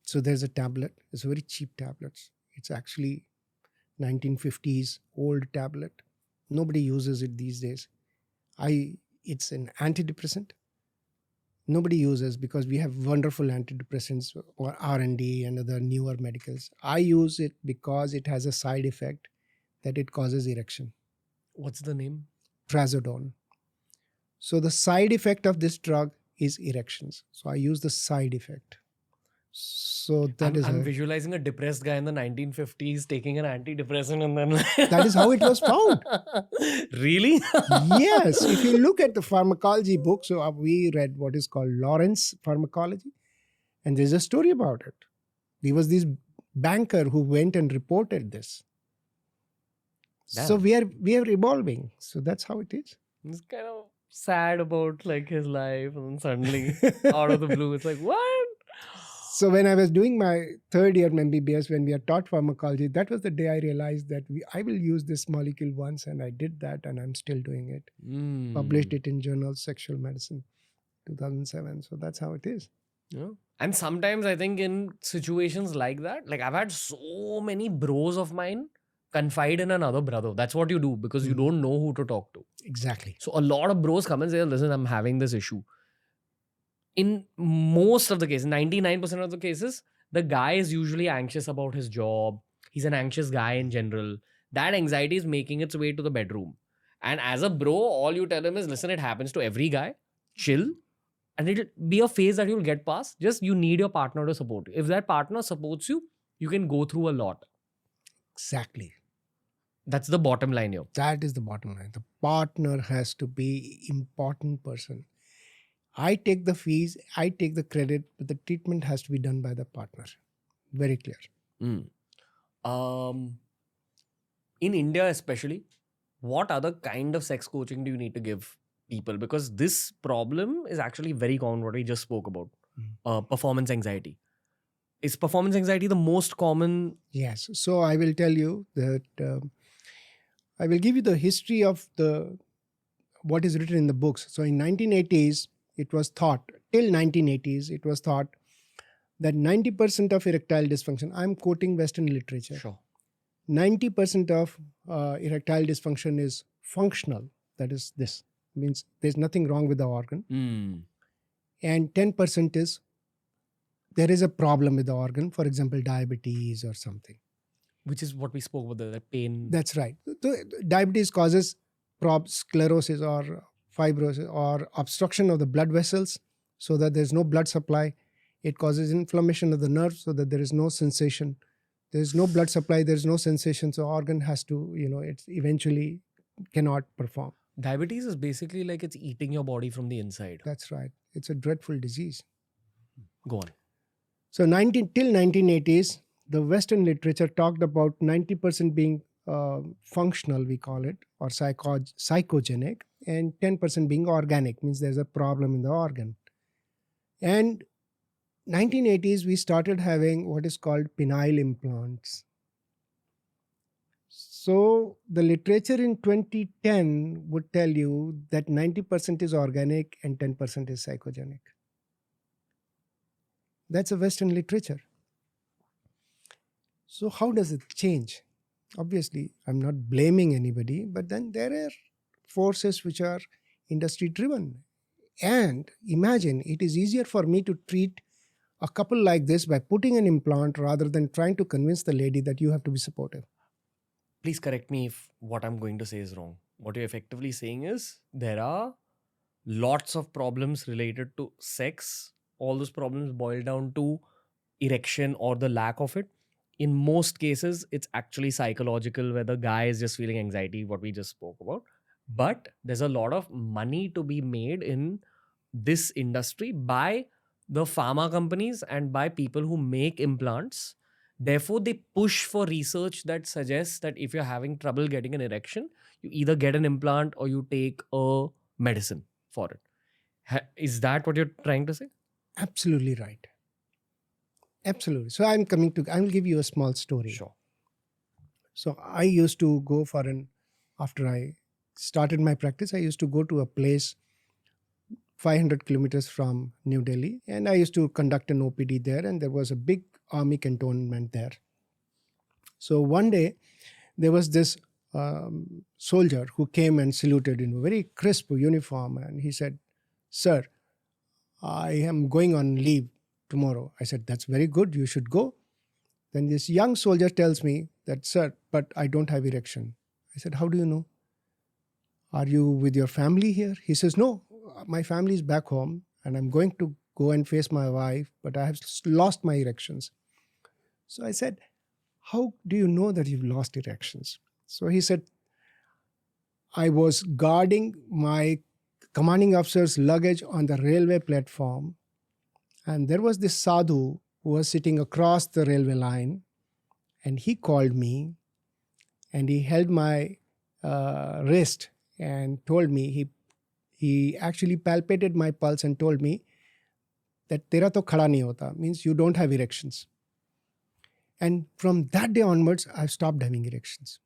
So there's a tablet. It's a very cheap tablet. It's actually 1950s old tablet. Nobody uses it these days. It's an antidepressant. Nobody uses because we have wonderful antidepressants or R&D and other newer medicals. I use it because it has a side effect that it causes erection. What's the name? Trazodone. So the side effect of this drug is erections. So I use the side effect. So I'm visualizing a depressed guy in the 1950s taking an antidepressant and then that is how it was found. Really? Yes. If you look at the pharmacology book, so we read what is called Lawrence pharmacology, and there's a story about it. There was this banker who went and reported this. Damn. So we are evolving. So that's how it is. It's kind of sad about like his life, and then suddenly out of the blue, it's like, what? So when I was doing my third year MBBS, when we are taught pharmacology, that was the day I realized that I will use this molecule once, and I did that, and I'm still doing it. Published it in Journal Sexual Medicine, 2007. So that's how it is. Yeah. And sometimes I think in situations like that, like I've had so many bros of mine confide in another brother. That's what you do because you don't know who to talk to. Exactly. So a lot of bros come and say, listen, I'm having this issue. In most of the cases, 99% of the cases, the guy is usually anxious about his job. He's an anxious guy in general. That anxiety is making its way to the bedroom. And as a bro, all you tell him is, listen, it happens to every guy. Chill. And it'll be a phase that you'll get past. Just you need your partner to support you. If that partner supports you, you can go through a lot. Exactly. That's the bottom line here. That is the bottom line. The partner has to be important person. I take the fees, I take the credit, but the treatment has to be done by the partner. Very clear. In India especially, what other kind of sex coaching do you need to give people? Because this problem is actually very common, what we just spoke about. Performance anxiety. Is performance anxiety the most common? Yes. So I will tell you that I will give you the history of what is written in the books. So in 1980s, it was thought, till 1980s, it was thought that 90% of erectile dysfunction, I'm quoting Western literature. Sure. 90% of erectile dysfunction is functional. That is, this means there's nothing wrong with the organ. And 10% is there is a problem with the organ, for example, diabetes or something. Which is what we spoke about, the pain. That's right. So diabetes causes sclerosis or fibrosis or obstruction of the blood vessels, so that there's no blood supply. It causes inflammation of the nerves, so that there is no sensation. There's no blood supply, there's no sensation, so organ has to, it eventually cannot perform. Diabetes is basically like it's eating your body from the inside. That's right. It's a dreadful disease. Go on. So till 1980s, the Western literature talked about 90% being functional, we call it, or psychogenic, and 10% being organic, means there's a problem in the organ. And 1980s, we started having what is called penile implants. So the literature in 2010 would tell you that 90% is organic and 10% is psychogenic. That's a Western literature. So how does it change? Obviously, I'm not blaming anybody, but then there are forces which are industry driven. And imagine, it is easier for me to treat a couple like this by putting an implant rather than trying to convince the lady that you have to be supportive. Please correct me if what I'm going to say is wrong. What you're effectively saying is there are lots of problems related to sex. All those problems boil down to erection or the lack of it. In most cases, it's actually psychological, where the guy is just feeling anxiety, what we just spoke about. But there's a lot of money to be made in this industry by the pharma companies and by people who make implants. Therefore, they push for research that suggests that if you're having trouble getting an erection, you either get an implant or you take a medicine for it. Is that what you're trying to say? Absolutely right. Absolutely. So I will give you a small story. Sure. So I used to go after I started my practice, I used to go to a place 500 kilometers from New Delhi, and I used to conduct an OPD there, and there was a big army cantonment there. So one day there was this soldier who came and saluted in a very crisp uniform, and he said, "Sir, I am going on leave tomorrow." I said, "That's very good, you should go." Then this young soldier tells me that, "Sir, but I don't have erection." I said, "How do you know? Are you with your family here?" He says, "No, my family is back home and I'm going to go and face my wife, but I have lost my erections." So I said, "How do you know that you've lost erections?" So he said, "I was guarding my commanding officer's luggage on the railway platform, and there was this sadhu who was sitting across the railway line, and he called me and he held my wrist and told me, he actually palpated my pulse and told me that tera to khada nahi hota, means you don't have erections." And from that day onwards, I've stopped having erections.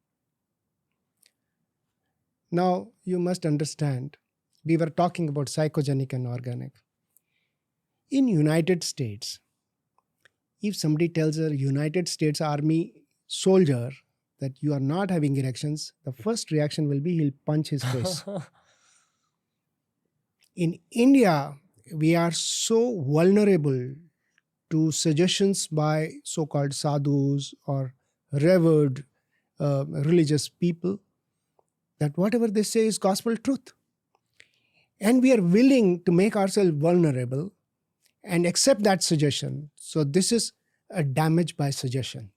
Now, you must understand, we were talking about psychogenic and organic. In United States, if somebody tells a United States Army soldier that you are not having erections, the first reaction will be he'll punch his face. In India, we are so vulnerable to suggestions by so-called sadhus or revered religious people that whatever they say is gospel truth. And we are willing to make ourselves vulnerable and accept that suggestion. So this is a damage by suggestion,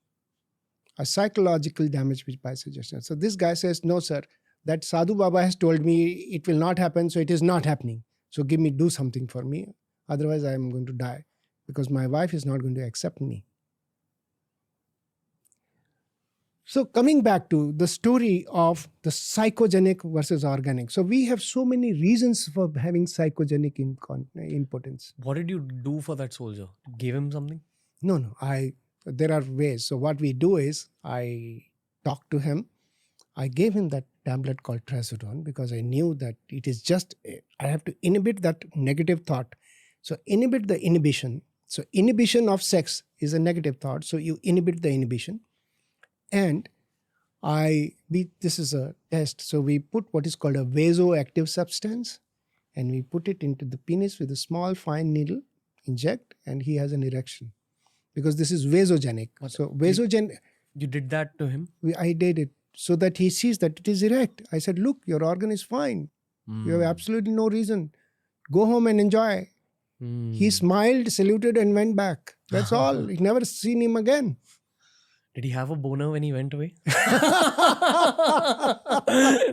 a psychological damage by suggestion. So this guy says, "No, sir, that Sadhu Baba has told me it will not happen, so it is not happening. So do something for me. Otherwise, I am going to die because my wife is not going to accept me." So coming back to the story of the psychogenic versus organic. So we have so many reasons for having psychogenic impotence. What did you do for that soldier? Gave him something? No. There are ways. So what we do is I talked to him. I gave him that tablet called Testosterone because I knew that it is just, I have to inhibit that negative thought. So inhibit the inhibition. So inhibition of sex is a negative thought. So you inhibit the inhibition. And This is a test. So we put what is called a vasoactive substance, and we put it into the penis with a small fine needle, inject, and he has an erection because this is vasogenic. So You did that to him? I did it so that he sees that it is erect. I said, look, your organ is fine. You have absolutely no reason. Go home and enjoy. He smiled, saluted, and went back. That's all. You never seen him again. Did he have a boner when he went away?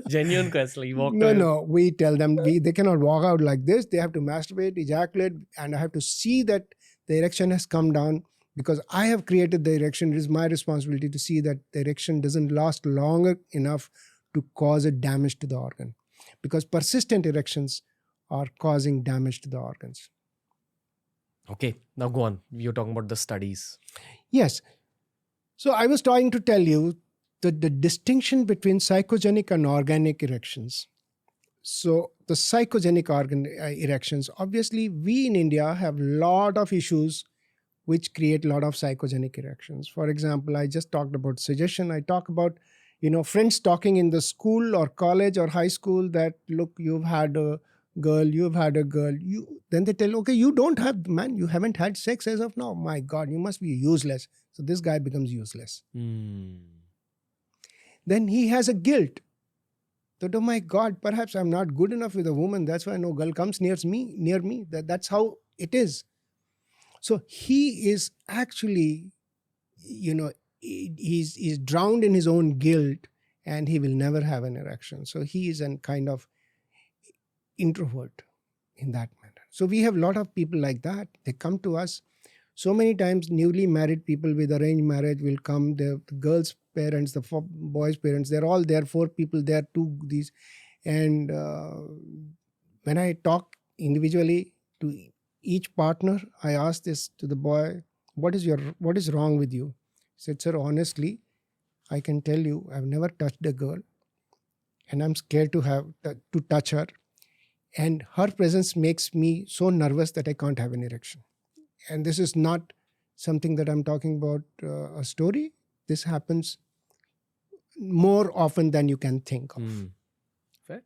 Genuine question. He walked away. No. We tell them they cannot walk out like this. They have to masturbate, ejaculate, and I have to see that the erection has come down because I have created the erection. It is my responsibility to see that the erection doesn't last longer enough to cause a damage to the organ, because persistent erections are causing damage to the organs. Okay, now go on. You're talking about the studies. Yes. So I was trying to tell you that the distinction between psychogenic and organic erections. So the psychogenic organ erections, obviously we in India have a lot of issues which create a lot of psychogenic erections. For example, I just talked about suggestion. I talk about, friends talking in the school or college or high school that, look, you've had a girl. Then they tell, okay, you don't have, man, you haven't had sex as of now. My God, you must be useless. So this guy becomes useless. Then he has a guilt that, oh my God, perhaps I'm not good enough with a woman. That's why no girl comes near me. That's how it is. So he is actually, he's drowned in his own guilt, and he will never have an erection. So he is a kind of introvert in that manner. So we have a lot of people like that. They come to us. So many times newly married people with arranged marriage will come. The girl's parents, the boy's parents, they're all there, 4 people there, 2 these. And when I talk individually to each partner, I ask this to the boy, what is wrong with you? He said, sir, honestly, I can tell you, I've never touched a girl, and I'm scared to touch her. And her presence makes me so nervous that I can't have an erection. And this is not something that I'm talking about a story. This happens more often than you can think of. Fair.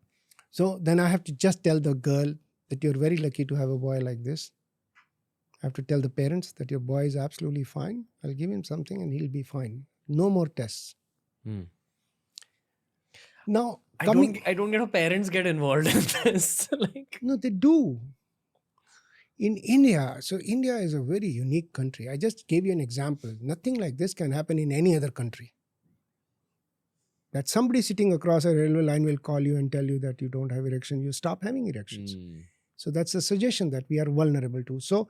So then I have to just tell the girl that you're very lucky to have a boy like this. I have to tell the parents that your boy is absolutely fine. I'll give him something and he'll be fine. No more tests. Now, I don't get how parents get involved in this. No, they do. In India, so India is a very unique country. I just gave you an example. Nothing like this can happen in any other country. That somebody sitting across a railway line will call you and tell you that you don't have erection, you stop having erections. So that's a suggestion that we are vulnerable to. So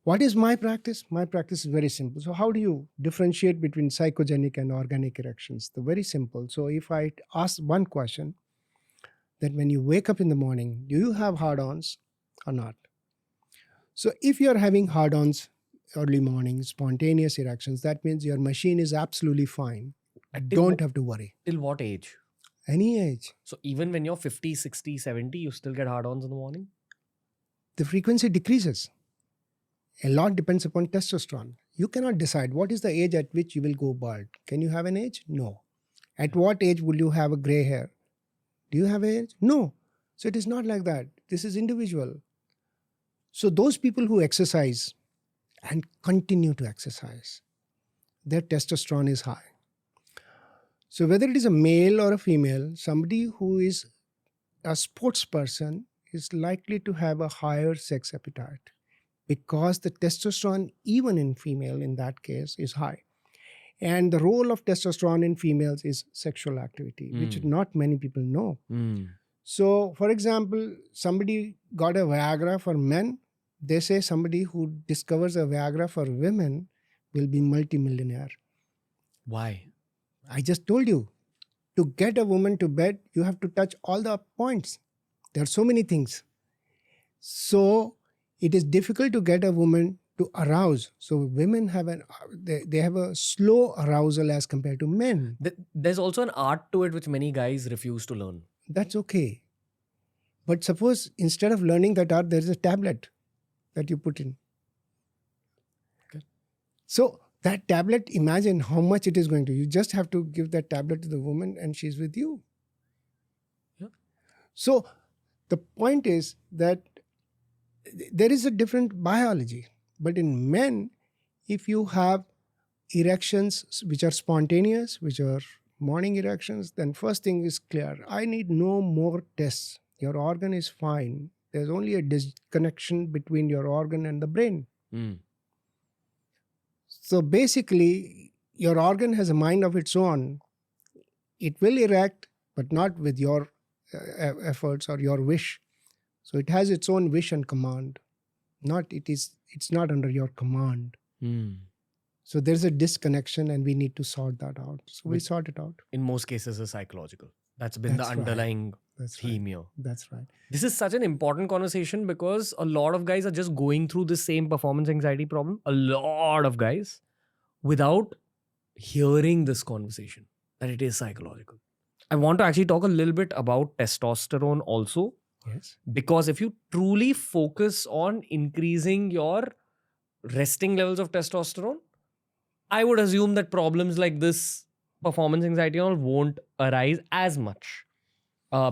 what is my practice? My practice is very simple. So how do you differentiate between psychogenic and organic erections? The very simple. So if I ask one question, that when you wake up in the morning, do you have hard-ons or not? So if you're having hard-ons early morning, spontaneous erections, that means your machine is absolutely fine. Don't have to worry. Till what age? Any age. So even when you're 50, 60, 70, you still get hard-ons in the morning? The frequency decreases. A lot depends upon testosterone. You cannot decide what is the age at which you will go bald. Can you have an age? No. At what age will you have a gray hair? Do you have an age? No. So it is not like that. This is individual. So those people who exercise and continue to exercise, their testosterone is high. So whether it is a male or a female, somebody who is a sports person is likely to have a higher sex appetite because the testosterone, even in female in that case, is high. And the role of testosterone in females is sexual activity, which not many people know. So, for example, somebody got a Viagra for men. They say somebody who discovers a Viagra for women will be multimillionaire. Why? I just told you, to get a woman to bed, you have to touch all the points. There are so many things. So it is difficult to get a woman to arouse. So women have they have a slow arousal as compared to men. There's also an art to it which many guys refuse to learn. That's okay. But suppose instead of learning that art, there is a tablet that you put in. Okay. So That tablet, imagine how much it is going to. You just have to give that tablet to the woman and she's with you. Yeah. So the point is that there is a different biology. But in men, if you have erections which are spontaneous, which are morning erections, then first thing is clear. I need no more tests. Your organ is fine. There's only a disconnection between your organ and the brain. So basically, your organ has a mind of its own. It will erect, but not with your efforts or your wish. So it has its own wish and command. It's not under your command. So there's a disconnection and we need to sort that out. So we sort it out. In most cases, is psychological. That's been the underlying theme here. That's right. This is such an important conversation because a lot of guys are just going through the same performance anxiety problem. A lot of guys without hearing this conversation that it is psychological. I want to actually talk a little bit about testosterone also. Yes. Because if you truly focus on increasing your resting levels of testosterone, I would assume that problems like this, performance anxiety, and all won't arise as much.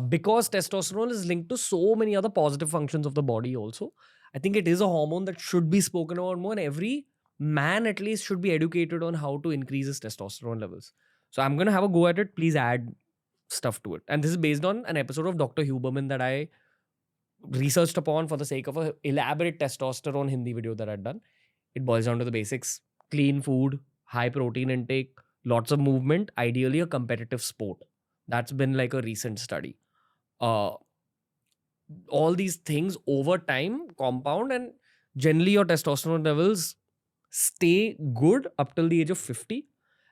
Because testosterone is linked to so many other positive functions of the body also. I think it is a hormone that should be spoken about more, and every man at least should be educated on how to increase his testosterone levels. So I'm going to have a go at it. Please add stuff to it. And this is based on an episode of Dr. Huberman that I researched upon for the sake of an elaborate testosterone Hindi video that I'd done. It boils down to the basics: clean food, high protein intake, lots of movement, ideally a competitive sport. That's been like a recent study. All these things over time compound, and generally your testosterone levels stay good up till the age of 50.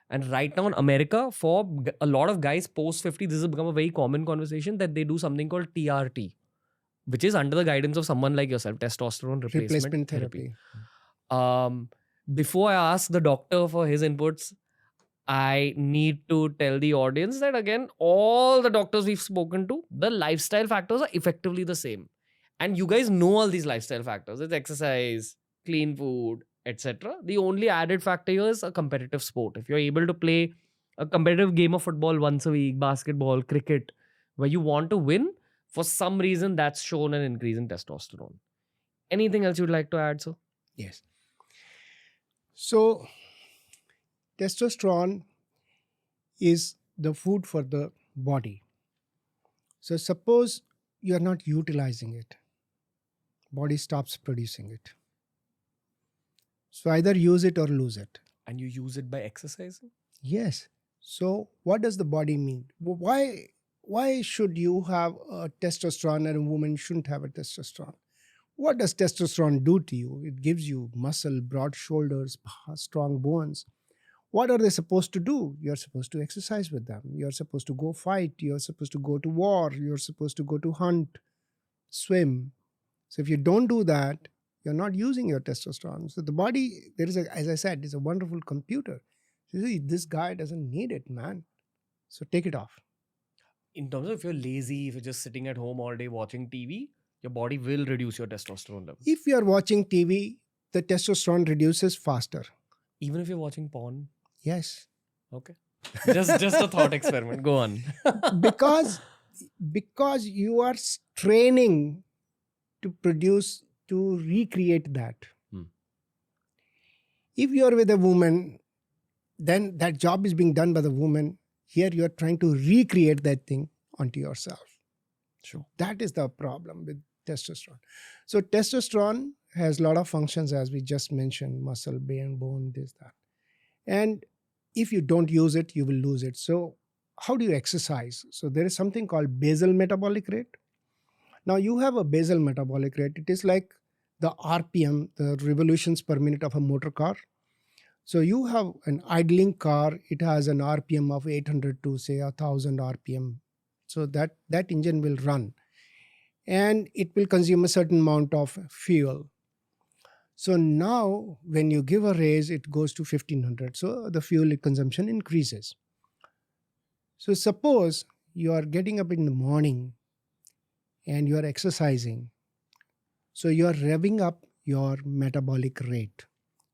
And right now in America, for a lot of guys post 50, this has become a very common conversation that they do something called TRT, which is under the guidance of someone like yourself, testosterone replacement therapy. Before I ask the doctor for his inputs, I need to tell the audience that again, all the doctors we've spoken to, the lifestyle factors are effectively the same. And you guys know all these lifestyle factors. It's exercise, clean food, etc. The only added factor here is a competitive sport. If you're able to play a competitive game of football once a week, basketball, cricket, where you want to win, for some reason that's shown an increase in testosterone. Anything else you'd like to add, sir? Yes. So testosterone is the food for the body. So suppose you're not utilizing it, body stops producing it. So either use it or lose it. And you use it by exercising? Yes. So what does the body mean? Why should you have a testosterone and a woman shouldn't have a testosterone? What does testosterone do to you? It gives you muscle, broad shoulders, strong bones. What are they supposed to do? You're supposed to exercise with them. You're supposed to go fight. You're supposed to go to war. You're supposed to go to hunt, swim. So if you don't do that, you're not using your testosterone. So the body, as I said, is a wonderful computer. So see, this guy doesn't need it, man. So take it off. In terms of if you're lazy, if you're just sitting at home all day watching TV, your body will reduce your testosterone level. If you're watching TV, the testosterone reduces faster. Even if you're watching porn? Yes. Okay. Just a thought experiment. Go on. because you are straining to recreate that. If you're with a woman, then that job is being done by the woman. Here you're trying to recreate that thing onto yourself. Sure. That is the problem with testosterone. So testosterone has a lot of functions, as we just mentioned: muscle, bone, this, that. And if you don't use it, you will lose it. So how do you exercise? So there is something called basal metabolic rate. Now you have a basal metabolic rate. It is like the RPM, the revolutions per minute of a motor car. So you have an idling car. It has an RPM of 800 to say 1000 RPM. So that engine will run. And it will consume a certain amount of fuel. So now when you give a raise, it goes to 1500. So the fuel consumption increases. So suppose you are getting up in the morning and you are exercising. So you are revving up your metabolic rate.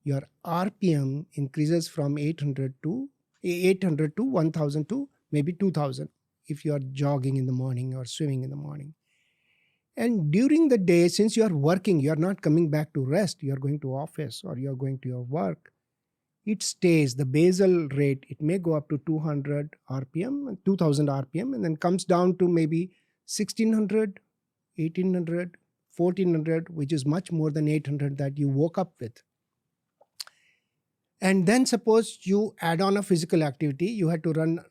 your RPM increases from 800 to 1000 to maybe 2000 if you are jogging in the morning or swimming in the morning. And during the day, since you are working, you are not coming back to rest, you are going to office or you are going to your work, it stays, the basal rate, it may go up to 200 RPM, 2000 RPM, and then comes down to maybe 1600, 1800, 1400, which is much more than 800 that you woke up with. And then suppose you add on a physical activity, you had to run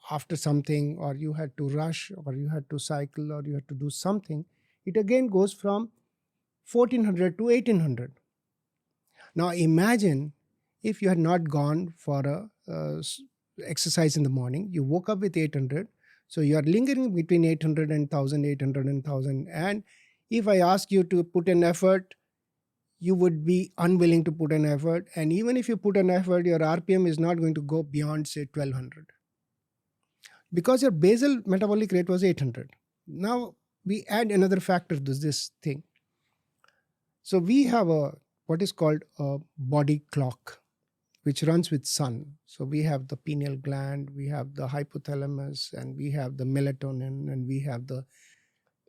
after something, or you had to rush, or you had to cycle, or you had to do something, it again goes from 1400 to 1800. Now imagine if you had not gone for a exercise in the morning, you woke up with 800, so you are lingering between 800 and 1000, 800 and 1000. And if I ask you to put an effort, you would be unwilling to put an effort. And even if you put an effort, your RPM is not going to go beyond, say, 1200. Because your basal metabolic rate was 800. Now, we add another factor to this thing. So we have what is called a body clock, which runs with sun. So we have the pineal gland, we have the hypothalamus, and we have the melatonin, and we have the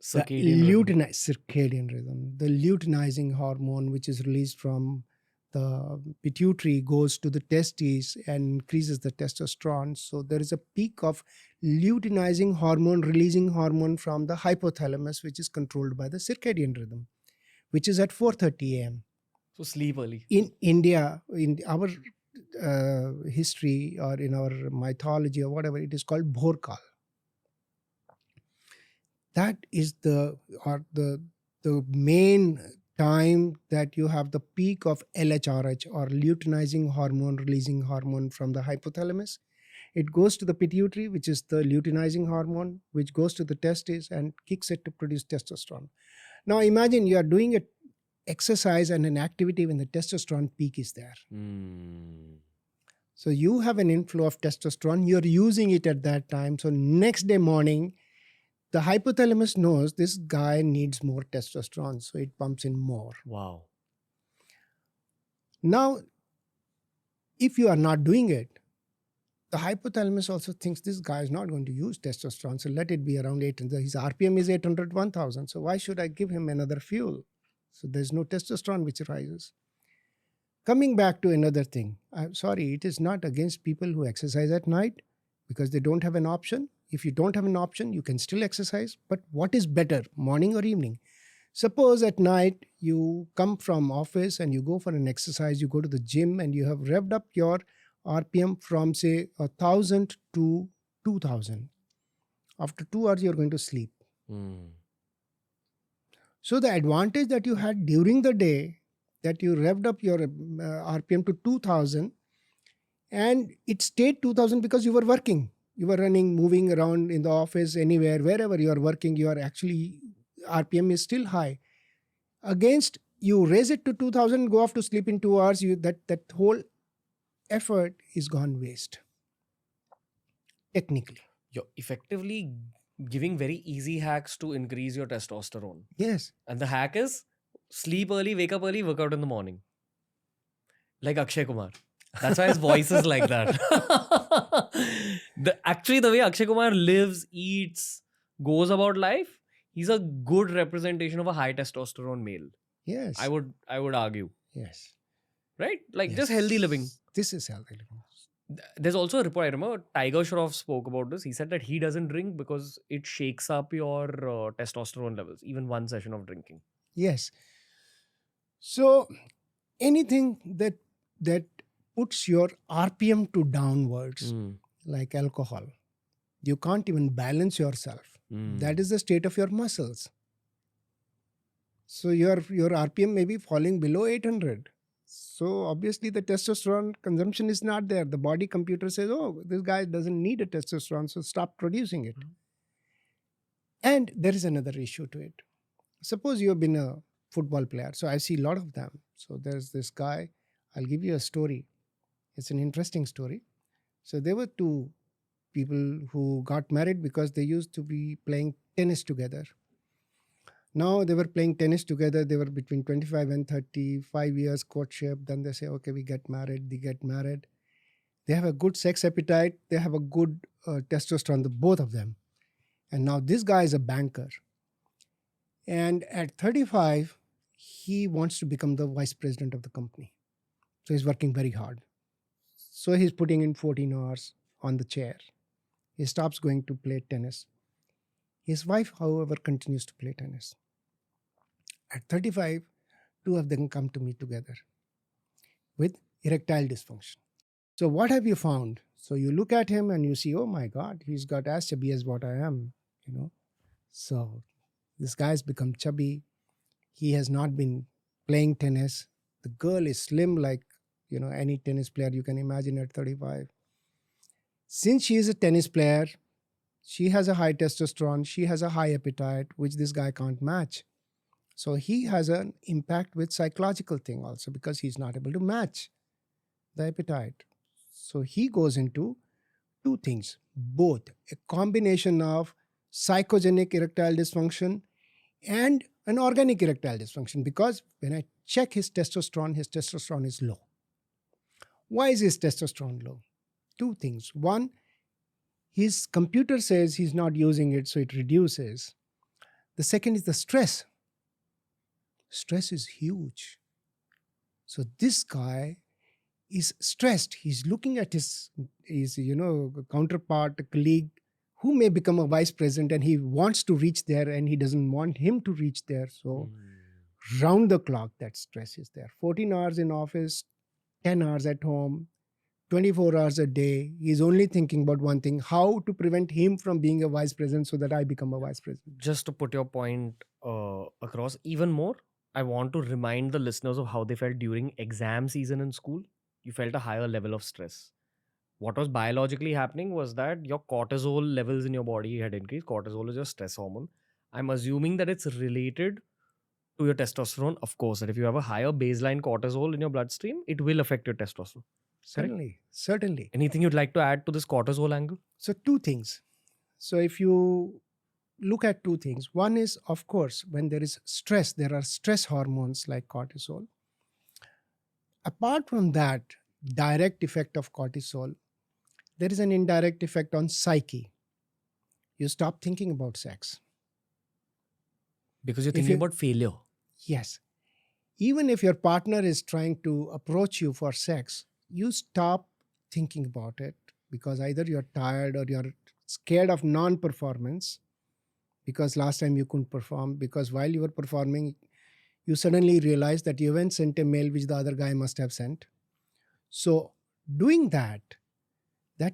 circadian rhythm. The luteinizing hormone, which is released from the pituitary, goes to the testes and increases the testosterone. So there is a peak of luteinizing hormone, releasing hormone from the hypothalamus, which is controlled by the circadian rhythm, which is at 4:30 a.m. So sleep early. In India, in our history or in our mythology or whatever, it is called Bhorkal. That is the main time that you have the peak of LHRH, or luteinizing hormone, releasing hormone from the hypothalamus. It goes to the pituitary, which is the luteinizing hormone, which goes to the testes and kicks it to produce testosterone. Now imagine you are doing an exercise and an activity when the testosterone peak is there. So you have an inflow of testosterone, you're using it at that time. So next day morning, the hypothalamus knows this guy needs more testosterone, so it pumps in more. Wow. Now, if you are not doing it, the hypothalamus also thinks this guy is not going to use testosterone, so let it be around 800. His RPM is 800, 1000, so why should I give him another fuel? So there's no testosterone which rises. Coming back to another thing, I'm sorry, it is not against people who exercise at night because they don't have an option. If you don't have an option, you can still exercise. But what is better, morning or evening? Suppose at night you come from office and you go for an exercise, you go to the gym and you have revved up your RPM from, say, 1000 to 2000. After 2 hours, you're going to sleep. So the advantage that you had during the day, that you revved up your RPM to 2000, and it stayed 2000 because you were working. You were running, moving around in the office, anywhere, wherever you are working, you are actually, RPM is still high. Against, you raise it to 2000, go off to sleep in 2 hours, that whole effort is gone waste. Technically. You're effectively giving very easy hacks to increase your testosterone. Yes. And the hack is sleep early, wake up early, work out in the morning. Like Akshay Kumar. That's why his voice is like that. Actually, the way Akshay Kumar lives, eats, goes about life, he's a good representation of a high testosterone male. Yes. I would argue. Yes. Right? Like Yes. just healthy living. This is healthy living. There's also a report, I remember Tiger Shroff spoke about this. He said that he doesn't drink because it shakes up your testosterone levels, even one session of drinking. Yes. So anything that puts your RPM to downwards, like alcohol, you can't even balance yourself. That is the state of your muscles. So your RPM may be falling below 800. So obviously the testosterone consumption is not there. The body computer says, oh, this guy doesn't need a testosterone, so stop producing it. And there is another issue to it. Suppose you have been a football player. So I see a lot of them. So there's this guy. I'll give you a story. It's an interesting story. So there were two people who got married because they used to be playing tennis together. Now they were playing tennis together. They were between 25 and 35 years courtship. Then they say, okay, we get married. They get married. They have a good sex appetite. They have a good testosterone, both of them. And now this guy is a banker. And at 35, he wants to become the vice president of the company. So he's working very hard. So he's putting in 14 hours on the chair. He stops going to play tennis. His wife, however, continues to play tennis. At 35, two of them come to me together with erectile dysfunction. So what have you found? So you look at him and you see, oh my God, he's got as chubby as what I am, you know. So this guy's become chubby. He has not been playing tennis. The girl is slim like, any tennis player you can imagine at 35. Since she is a tennis player, she has a high testosterone, she has a high appetite, which this guy can't match. So he has an impact with psychological thing also because he's not able to match the appetite. So he goes into two things, both a combination of psychogenic erectile dysfunction and an organic erectile dysfunction, because when I check his testosterone is low. Why is his testosterone low? Two things. One, his computer says he's not using it, so it reduces. The second is the stress. Stress is huge. So this guy is stressed. He's looking at his counterpart, a colleague who may become a vice president, and he wants to reach there and he doesn't want him to reach there. So round the clock, that stress is there. 14 hours in office, 10 hours at home, 24 hours a day. He's only thinking about one thing, how to prevent him from being a vice president so that I become a vice president. Just to put your point across even more, I want to remind the listeners of how they felt during exam season in school. You felt a higher level of stress. What was biologically happening was that your cortisol levels in your body had increased. Cortisol is your stress hormone. I'm assuming that it's related to your testosterone. Of course, that if you have a higher baseline cortisol in your bloodstream, it will affect your testosterone. Certainly. Anything you'd like to add to this cortisol angle? So two things. So if you look at two things, one is, of course, when there is stress, there are stress hormones like cortisol. Apart from that direct effect of cortisol, there is an indirect effect on psyche. You stop thinking about sex. Because you're thinking about failure. Yes. Even if your partner is trying to approach you for sex, you stop thinking about it because either you're tired or you're scared of non-performance because last time you couldn't perform, because while you were performing, you suddenly realize that you haven't sent a mail which the other guy must have sent. So doing that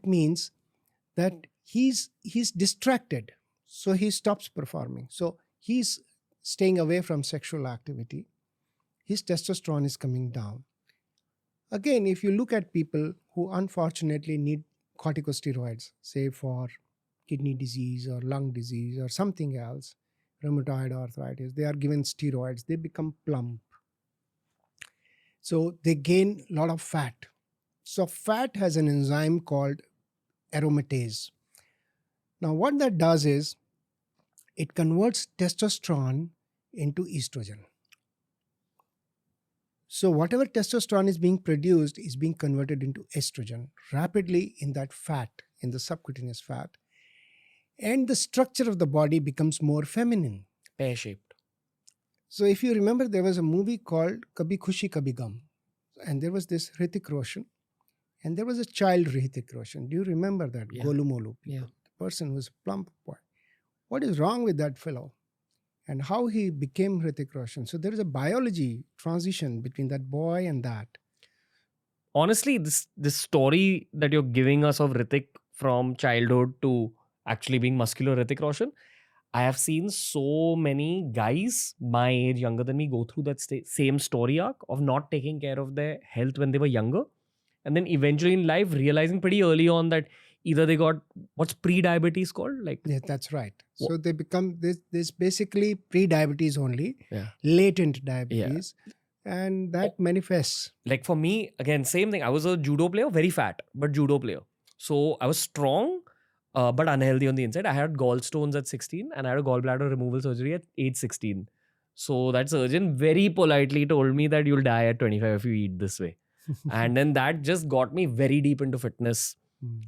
means that he's distracted. So he stops performing. So he's staying away from sexual activity. His testosterone is coming down. Again, if you look at people who unfortunately need corticosteroids, say for kidney disease or lung disease or something else, rheumatoid arthritis, they are given steroids, they become plump. So they gain a lot of fat. So fat has an enzyme called aromatase. Now what that does is it converts testosterone into estrogen. So whatever testosterone is being produced is being converted into estrogen rapidly in that fat, in the subcutaneous fat. And the structure of the body becomes more feminine. Pear-shaped. So if you remember, there was a movie called Kabhi Khushi Kabhi Gum. And there was this Hrithik Roshan. And there was a child Hrithik Roshan. Do you remember that? Yeah. Golu Molu. Yeah. The person was a plump boy. What is wrong with that fellow? And how he became Hrithik Roshan. So there is a biology transition between that boy and that. Honestly, this story that you're giving us of Hrithik from childhood to actually being muscular Hrithik Roshan, I have seen so many guys my age, younger than me, go through that same story arc of not taking care of their health when they were younger. And then eventually in life, realizing pretty early on that either they got, what's pre-diabetes called? Yeah, that's right. So they become this basically pre-diabetes only, Yeah. latent diabetes, and that manifests. Like for me, again, same thing. I was a judo player, very fat, but judo player. So I was strong, but unhealthy on the inside. I had gallstones at 16 and I had a gallbladder removal surgery at age 16. So that surgeon very politely told me that you'll die at 25 if you eat this way. And then that just got me very deep into fitness.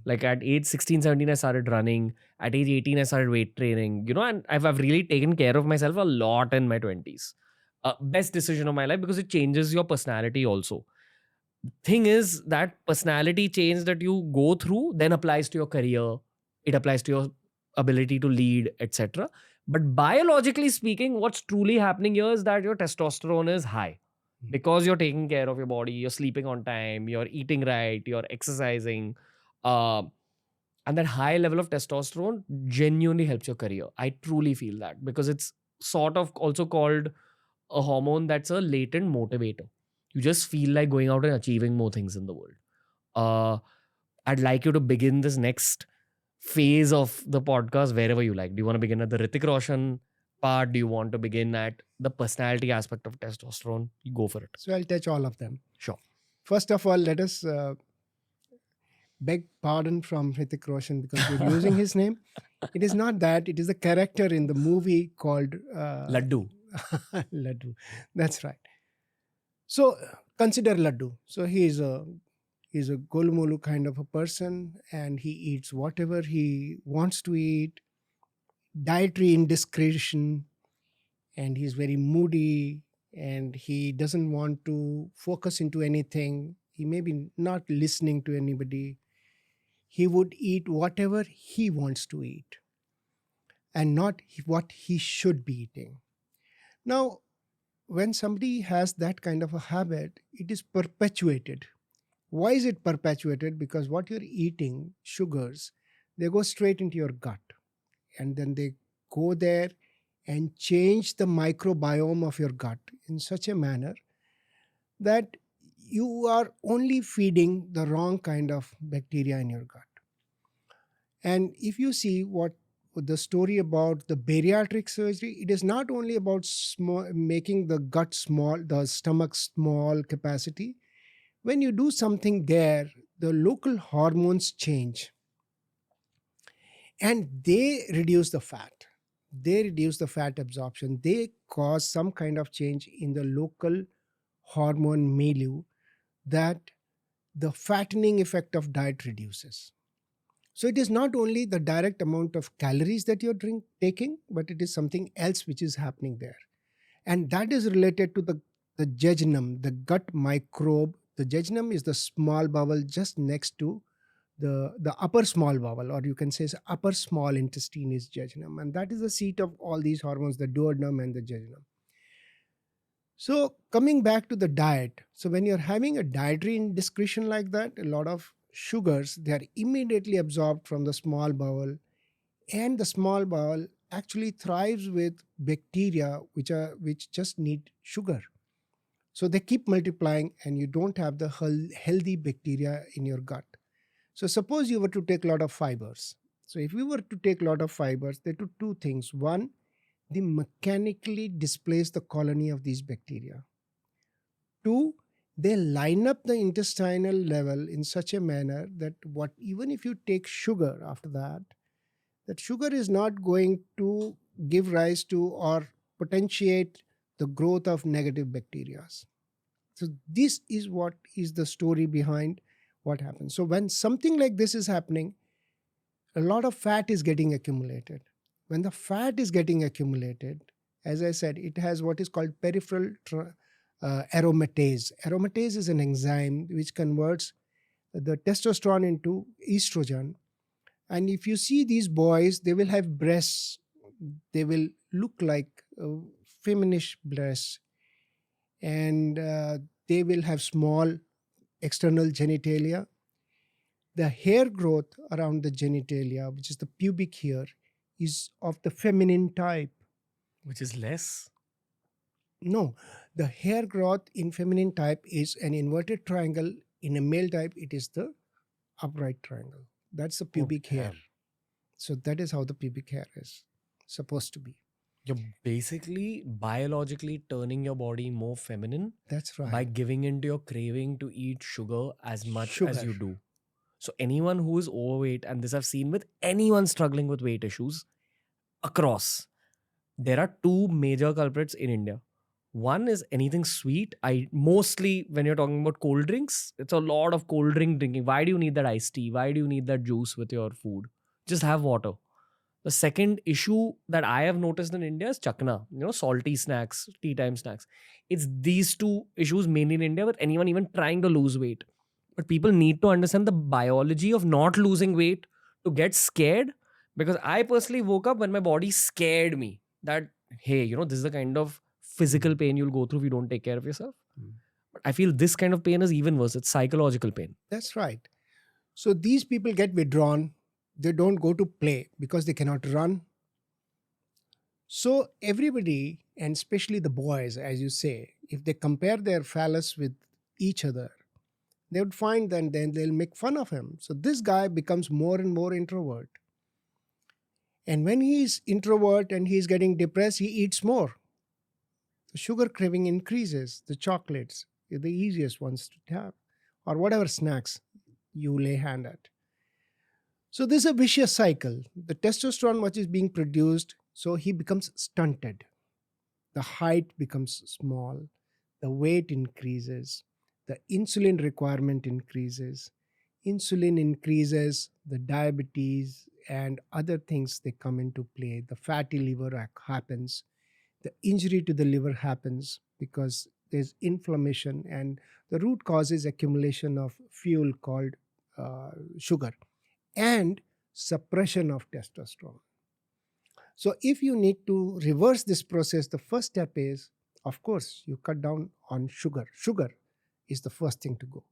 Like at age 16, 17, I started running. At age 18, I started weight training, and I've really taken care of myself a lot in my 20s. Best decision of my life because it changes your personality also. Thing is that personality change that you go through then applies to your career, it applies to your ability to lead, etc. But biologically speaking, what's truly happening here is that your testosterone is high because you're taking care of your body, you're sleeping on time, you're eating right, you're exercising, uh, and that high level of testosterone genuinely helps your career. I truly feel that because it's sort of also called a hormone that's a latent motivator. You just feel like going out and achieving more things in the world. Uh, I'd like you to begin this next phase of the podcast wherever you like. Do you want to begin at the Hrithik Roshan part? Do you want to begin at the personality aspect of testosterone? You go for it. So I'll touch all of them. Sure. First of all, let us beg pardon from Hrithik Roshan because we're using his name. It is not that. It is a character in the movie called Laddu. Laddu. That's right. So consider Laddu. So he's a golumolu kind of a person, and he eats whatever he wants to eat, dietary indiscretion, and he's very moody, and he doesn't want to focus into anything. He may be not listening to anybody. He would eat whatever he wants to eat and not what he should be eating. Now, when somebody has that kind of a habit, it is perpetuated. Why is it perpetuated? Because what you're eating, sugars, they go straight into your gut, and then they go there and change the microbiome of your gut in such a manner that you are only feeding the wrong kind of bacteria in your gut. And if you see what the story about the bariatric surgery, it is not only about making the gut small, the stomach small capacity. When you do something there, the local hormones change and they reduce the fat. They reduce the fat absorption. They cause some kind of change in the local hormone milieu that the fattening effect of diet reduces. So it is not only the direct amount of calories that you're taking, but it is something else which is happening there. And that is related to the jejunum, the gut microbe. The jejunum is the small bowel just next to the upper small bowel, or you can say upper small intestine is jejunum. And that is the seat of all these hormones, the duodenum and the jejunum. So coming back to the diet. So when you're having a dietary indiscretion like that, a lot of sugars, they are immediately absorbed from the small bowel, and the small bowel actually thrives with bacteria which just need sugar. So they keep multiplying and you don't have the healthy bacteria in your gut. So suppose you were to take a lot of fibers. So if we were to take a lot of fibers, they do two things. One, they mechanically displace the colony of these bacteria. Two, they line up the intestinal level in such a manner that even if you take sugar after that sugar is not going to give rise to or potentiate the growth of negative bacteria. So this is what is the story behind what happens. So when something like this is happening, a lot of fat is getting accumulated. When the fat is getting accumulated, as I said, it has what is called peripheral aromatase. Aromatase is an enzyme which converts the testosterone into estrogen. And if you see these boys, they will have breasts. They will look like feminish breasts. And they will have small external genitalia. The hair growth around the genitalia, which is the pubic hair, is of the feminine type. Which is less? No, the hair growth in feminine type is an inverted triangle. In a male type, it is the upright triangle. That's the pubic hair. So that is how the pubic hair is supposed to be. You're basically biologically turning your body more feminine. That's right. By giving into your craving to eat sugar as much as you do. So anyone who is overweight, and this I've seen with anyone struggling with weight issues across, there are two major culprits in India. One is anything sweet. I mostly, when you're talking about cold drinks, it's a lot of cold drink drinking. Why do you need that iced tea? Why do you need that juice with your food? Just have water. The second issue that I have noticed in India is chakna, salty snacks, tea time snacks. It's these two issues mainly in India with anyone even trying to lose weight. But people need to understand the biology of not losing weight to get scared. Because I personally woke up when my body scared me that, hey, this is the kind of physical pain you'll go through if you don't take care of yourself. But I feel this kind of pain is even worse. It's psychological pain. That's right. So these people get withdrawn. They don't go to play because they cannot run. So everybody, and especially the boys, as you say, if they compare their phallus with each other, they would find that then they'll make fun of him. So this guy becomes more and more introvert. And when he's introvert and he's getting depressed, he eats more. The sugar craving increases. The chocolates are the easiest ones to have, or whatever snacks you lay hand at. So this is a vicious cycle. The testosterone which is being produced, so he becomes stunted. The height becomes small. The weight increases. The insulin requirement increases. Insulin increases, the diabetes and other things, they come into play. The fatty liver happens. The injury to the liver happens because there's inflammation, and the root cause is accumulation of fuel called sugar and suppression of testosterone. So if you need to reverse this process, the first step is, of course, you cut down on sugar. Sugar is the first thing to go.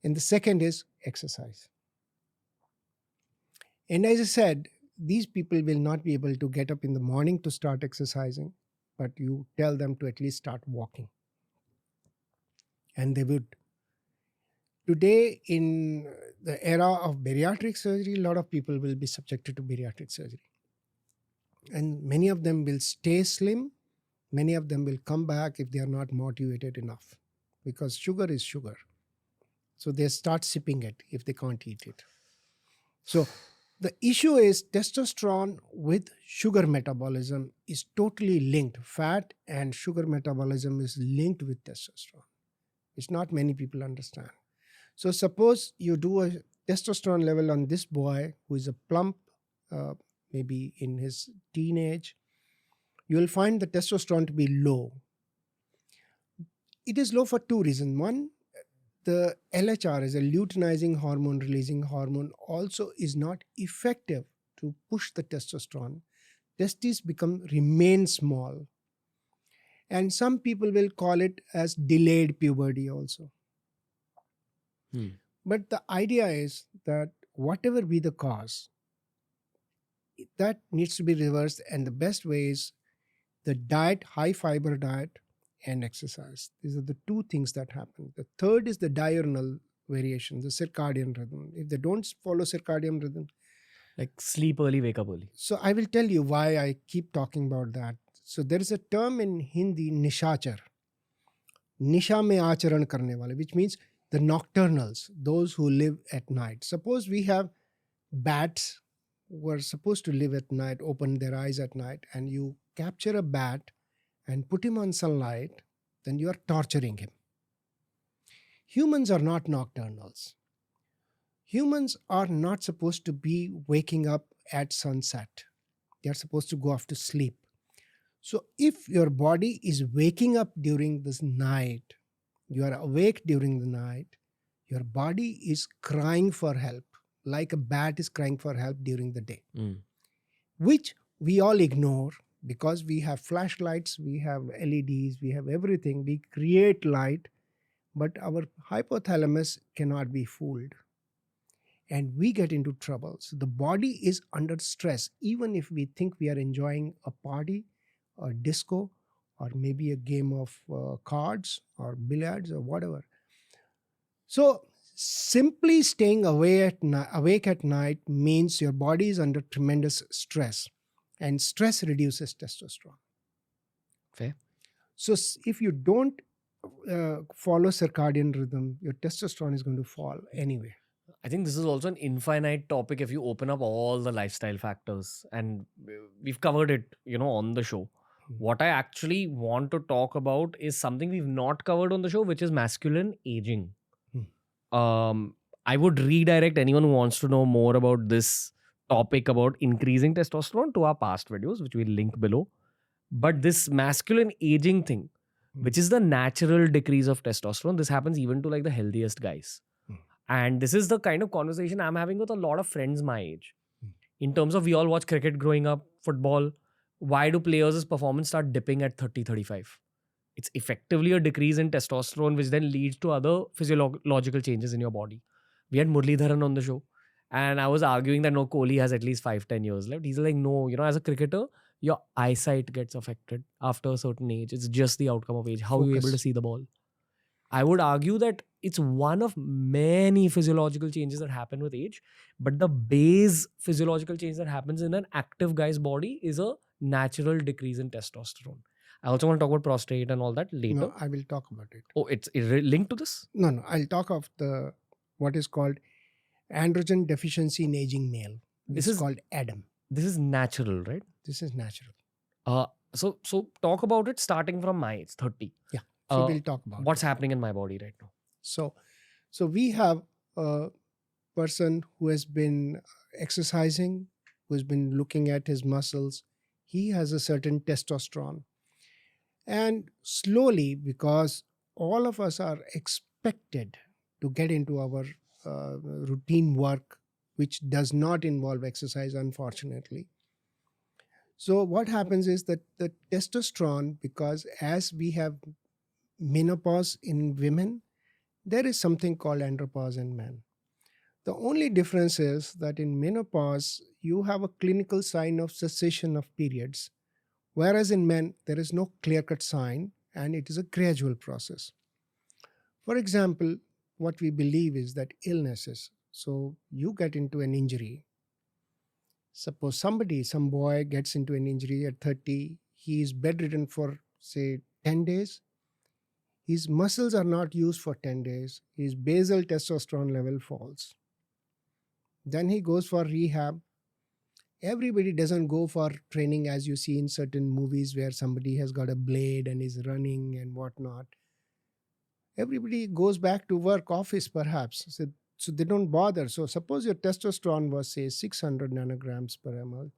And the second is exercise. And as I said, these people will not be able to get up in the morning to start exercising, but you tell them to at least start walking. And they would. Today, in the era of bariatric surgery, a lot of people will be subjected to bariatric surgery. And many of them will stay slim. Many of them will come back if they are not motivated enough, because sugar is sugar. So they start sipping it if they can't eat it. So the issue is testosterone with sugar metabolism is totally linked. Fat and sugar metabolism is linked with testosterone. It's not many people understand. So suppose you do a testosterone level on this boy who is a plump, maybe in his teenage, you will find the testosterone to be low. It is low for two reasons. One, the LHR is a luteinizing hormone releasing hormone, also is not effective to push the testosterone. Testes remain small. And some people will call it as delayed puberty also. But the idea is that whatever be the cause, that needs to be reversed. And the best way is the diet, high fiber diet, and exercise. These are the two things that happen. The third is the diurnal variation, the circadian rhythm. If they don't follow circadian rhythm, like sleep early, wake up early. So I will tell you why I keep talking about that. So there is a term in Hindi, nishachar. Nisha mein acharan karne wale, which means the nocturnals, those who live at night. Suppose we have bats who are supposed to live at night, open their eyes at night, and you capture a bat and put him on sunlight, then you are torturing him. Humans are not nocturnals. Humans are not supposed to be waking up at sunset. They are supposed to go off to sleep. So if your body is waking up during this night, you are awake during the night, your body is crying for help, like a bat is crying for help during the day, which we all ignore. Because we have flashlights, we have LEDs, we have everything, we create light, but our hypothalamus cannot be fooled. And we get into trouble. So the body is under stress, even if we think we are enjoying a party or disco or maybe a game of cards or billiards or whatever. So simply staying awake at night means your body is under tremendous stress. And stress reduces testosterone. Fair. So if you don't follow circadian rhythm, your testosterone is going to fall anyway. I think this is also an infinite topic if you open up all the lifestyle factors, and we've covered it, on the show. What I actually want to talk about is something we've not covered on the show, which is masculine aging. Um, I would redirect anyone who wants to know more about this topic about increasing testosterone to our past videos, which we'll link below. But this masculine aging thing, which is the natural decrease of testosterone, this happens even to like the healthiest guys. And this is the kind of conversation I'm having with a lot of friends my age. In terms of, we all watch cricket growing up, football. Why do players' performance start dipping at 30, 35? It's effectively a decrease in testosterone, which then leads to other physiological changes in your body. We had Muralidharan on the show, and I was arguing that no, Kohli has at least 5-10 years left. He's like, no, as a cricketer, your eyesight gets affected after a certain age. It's just the outcome of age. How are you able to see the ball? I would argue that it's one of many physiological changes that happen with age, but the base physiological change that happens in an active guy's body is a natural decrease in testosterone. I also want to talk about prostate and all that later. No, I will talk about it. Oh, it's linked to this? No, I'll talk of what is called androgen deficiency in aging male. This is called ADAM. This is natural, right? This is natural. So talk about it starting from my age, 30. Yeah. So we'll talk about what's happening in my body right now. So we have a person who has been exercising, who's been looking at his muscles. He has a certain testosterone. And slowly, because all of us are expected to get into our routine work, which does not involve exercise, unfortunately. So what happens is that the testosterone, because as we have menopause in women, there is something called andropause in men. The only difference is that in menopause, you have a clinical sign of cessation of periods, whereas in men, there is no clear-cut sign and it is a gradual process. For example, what we believe is that illnesses, so you get into an injury. Suppose some boy gets into an injury at 30, he is bedridden for say 10 days. His muscles are not used for 10 days. His basal testosterone level falls. Then he goes for rehab. Everybody doesn't go for training as you see in certain movies where somebody has got a blade and is running and whatnot. Everybody goes back to work, office perhaps. So they don't bother. So suppose your testosterone was say 600 nanograms per ml.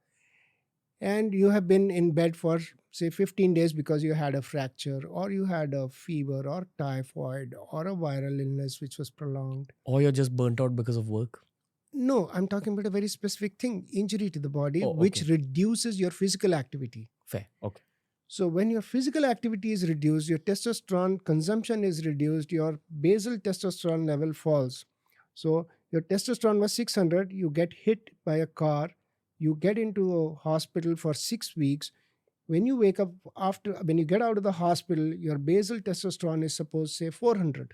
And you have been in bed for say 15 days because you had a fracture or you had a fever or typhoid or a viral illness which was prolonged. Or you're just burnt out because of work. No, I'm talking about a very specific thing, injury to the body, which reduces your physical activity. Fair, okay. So when your physical activity is reduced, your testosterone consumption is reduced, your basal testosterone level falls. So your testosterone was 600, you get hit by a car, you get into a hospital for 6 weeks. When you wake up when you get out of the hospital, your basal testosterone is supposed say 400.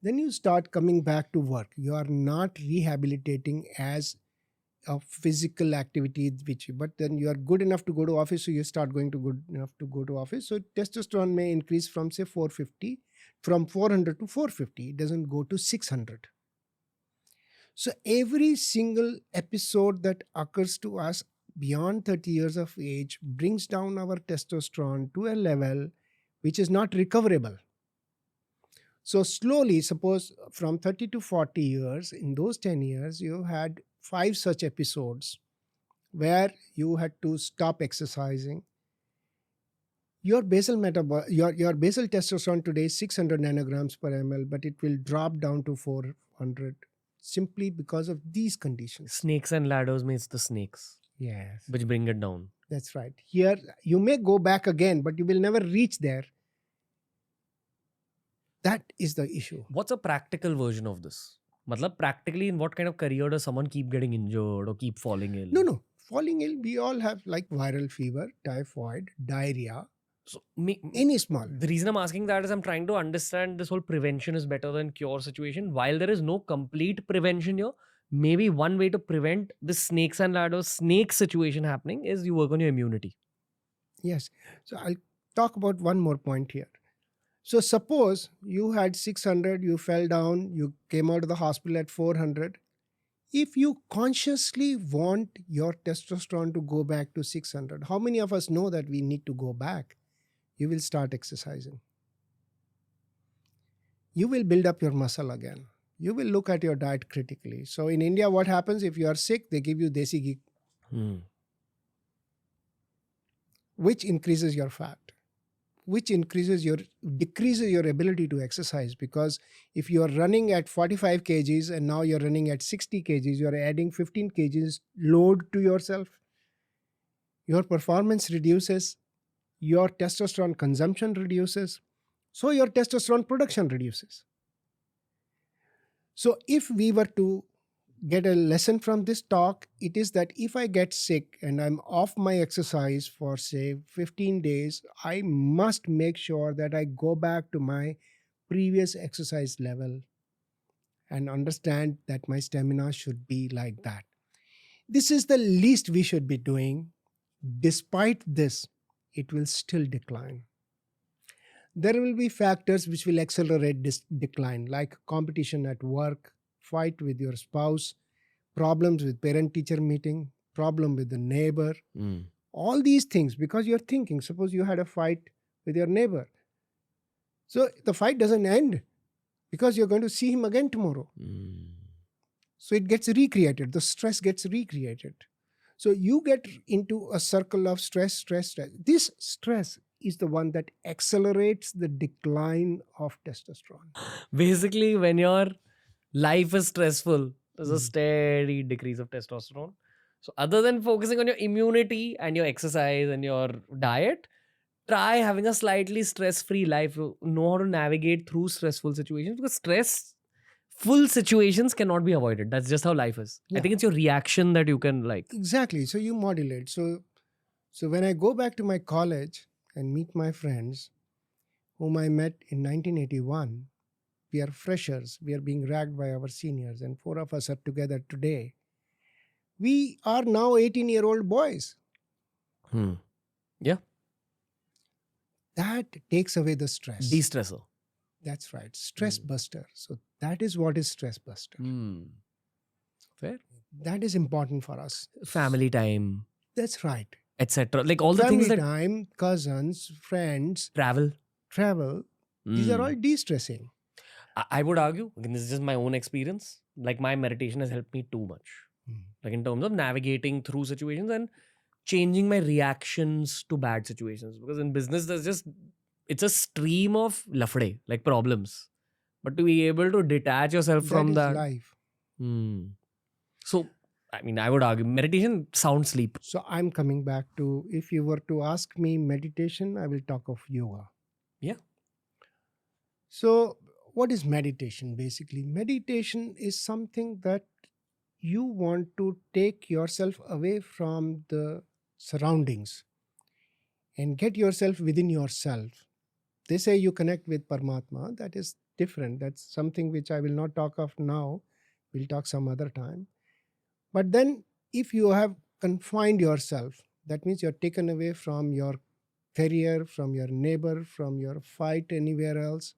Then you start coming back to work. You are not rehabilitating as a physical activity, but then you are good enough to go to office, so you start going to good enough to go to office. So testosterone may increase from say 450, from 400 to 450. It doesn't go to 600. So every single episode that occurs to us beyond 30 years of age brings down our testosterone to a level which is not recoverable. So slowly, suppose from 30 to 40 years, in those 10 years, you had 5 such episodes where you had to stop exercising. Your basal your basal testosterone today is 600 nanograms per ml, but it will drop down to 400 simply because of these conditions. Snakes and ladders means the snakes. Yes. Which bring it down. That's right. Here, you may go back again, but you will never reach there. That is the issue. What's a practical version of this? Matlab, practically, in what kind of career does someone keep getting injured or keep falling ill? No. Falling ill, we all have like viral fever, typhoid, diarrhea. So, any small. The reason I'm asking that is I'm trying to understand this whole prevention is better than cure situation. While there is no complete prevention here, maybe one way to prevent this snakes and ladders, snake situation happening is you work on your immunity. Yes. So I'll talk about one more point here. So suppose you had 600, you fell down, you came out of the hospital at 400. If you consciously want your testosterone to go back to 600, how many of us know that we need to go back? You will start exercising. You will build up your muscle again. You will look at your diet critically. So in India, what happens if you are sick? They give you desi ghee, which increases your fat, which decreases your ability to exercise, because if you are running at 45 kgs and now you're running at 60 kgs, you are adding 15 kgs load to yourself. Your performance reduces, your testosterone consumption reduces, so your testosterone production reduces. So if we were to get a lesson from this talk, it is that if I get sick and I'm off my exercise for say 15 days, I must make sure that I go back to my previous exercise level and understand that my stamina should be like that. This is the least we should be doing. Despite this, it will still decline. There will be factors which will accelerate this decline, like competition at work, fight with your spouse, problems with parent-teacher meeting, problem with the neighbor, all these things, because you're thinking, suppose you had a fight with your neighbor. So the fight doesn't end because you're going to see him again tomorrow. So it gets recreated. The stress gets recreated. So you get into a circle of stress. This stress is the one that accelerates the decline of testosterone. Basically, when your life is stressful, there's a steady decrease of testosterone. So other than focusing on your immunity and your exercise and your diet, try having a slightly stress-free life. You know how to navigate through stressful situations, because stressful situations cannot be avoided. That's just how life is. I Yeah. think it's your reaction that you can like. Exactly. So you modulate. So when I go back to my college and meet my friends whom I met in 1981, we are freshers. We are being ragged by our seniors, and 4 of us are together today. We are now 18-year-old boys. Yeah. That takes away the stress. De-stressor. That's right. Stress buster. So that is what is stress buster. Fair. That is important for us. Family time, That's right. etc. Like all the Family things that time, cousins, friends, travel. these are all de-stressing. I would argue, again, this is just my own experience. Like my meditation has helped me too much. Like in terms of navigating through situations and changing my reactions to bad situations. Because in business, it's a stream of lafde, like problems. But to be able to detach yourself from That that. is life. So, I mean, I would argue meditation, sound sleep. So I'm coming back to, if you were to ask me meditation, I will talk of yoga. Yeah. So what is meditation? Basically, meditation is something that you want to take yourself away from the surroundings and get yourself within yourself. They say you connect with Paramatma. That is different. That's something which I will not talk of now. We'll talk some other time. But then if you have confined yourself, that means you're taken away from your career, from your neighbor, from your fight anywhere else,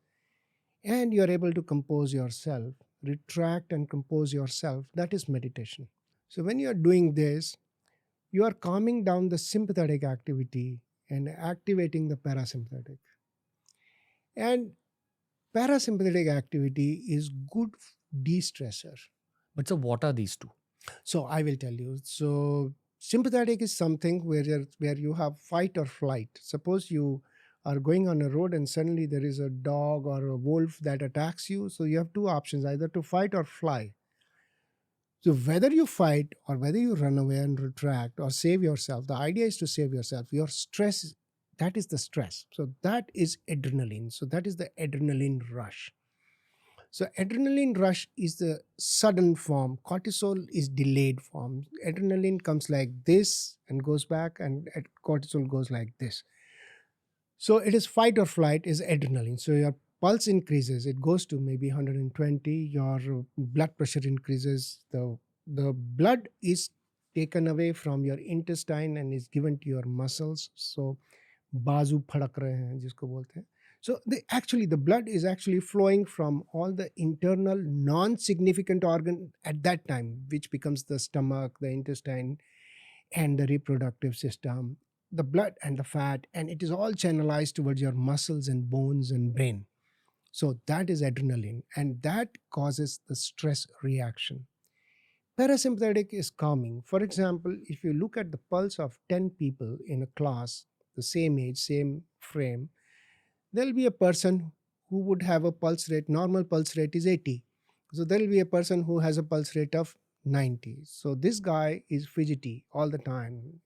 and you're able to compose yourself, retract and compose yourself. That is meditation. So when you're doing this, you are calming down the sympathetic activity and activating the parasympathetic. And parasympathetic activity is good de-stressor. But so what are these two? So I will tell you. So sympathetic is something where you have fight or flight. Suppose you are going on a road and suddenly there is a dog or a wolf that attacks you. So you have two options, either to fight or fly. So whether you fight or whether you run away and retract or save yourself, the idea is to save yourself. Your stress, that is the stress. So that is adrenaline. So that is the adrenaline rush. So adrenaline rush is the sudden form. Cortisol is delayed form. Adrenaline comes like this and goes back, and cortisol goes like this. So it is fight or flight is adrenaline. So your pulse increases. It goes to maybe 120. Your blood pressure increases. The blood is taken away from your intestine and is given to your muscles. So बाजू फड़क रहे हैं जिसको बोलते हैं. So the blood is actually flowing from all the internal non-significant organ at that time, which becomes the stomach, the intestine, and the reproductive system, the blood and the fat, and it is all channelized towards your muscles and bones and brain. So that is adrenaline, and that causes the stress reaction. Parasympathetic is calming. For example, if you look at the pulse of 10 people in a class, the same age, same frame, there'll be a person who would have a pulse rate, normal pulse rate is 80. So there'll be a person who has a pulse rate of 90. So this guy is fidgety all the time,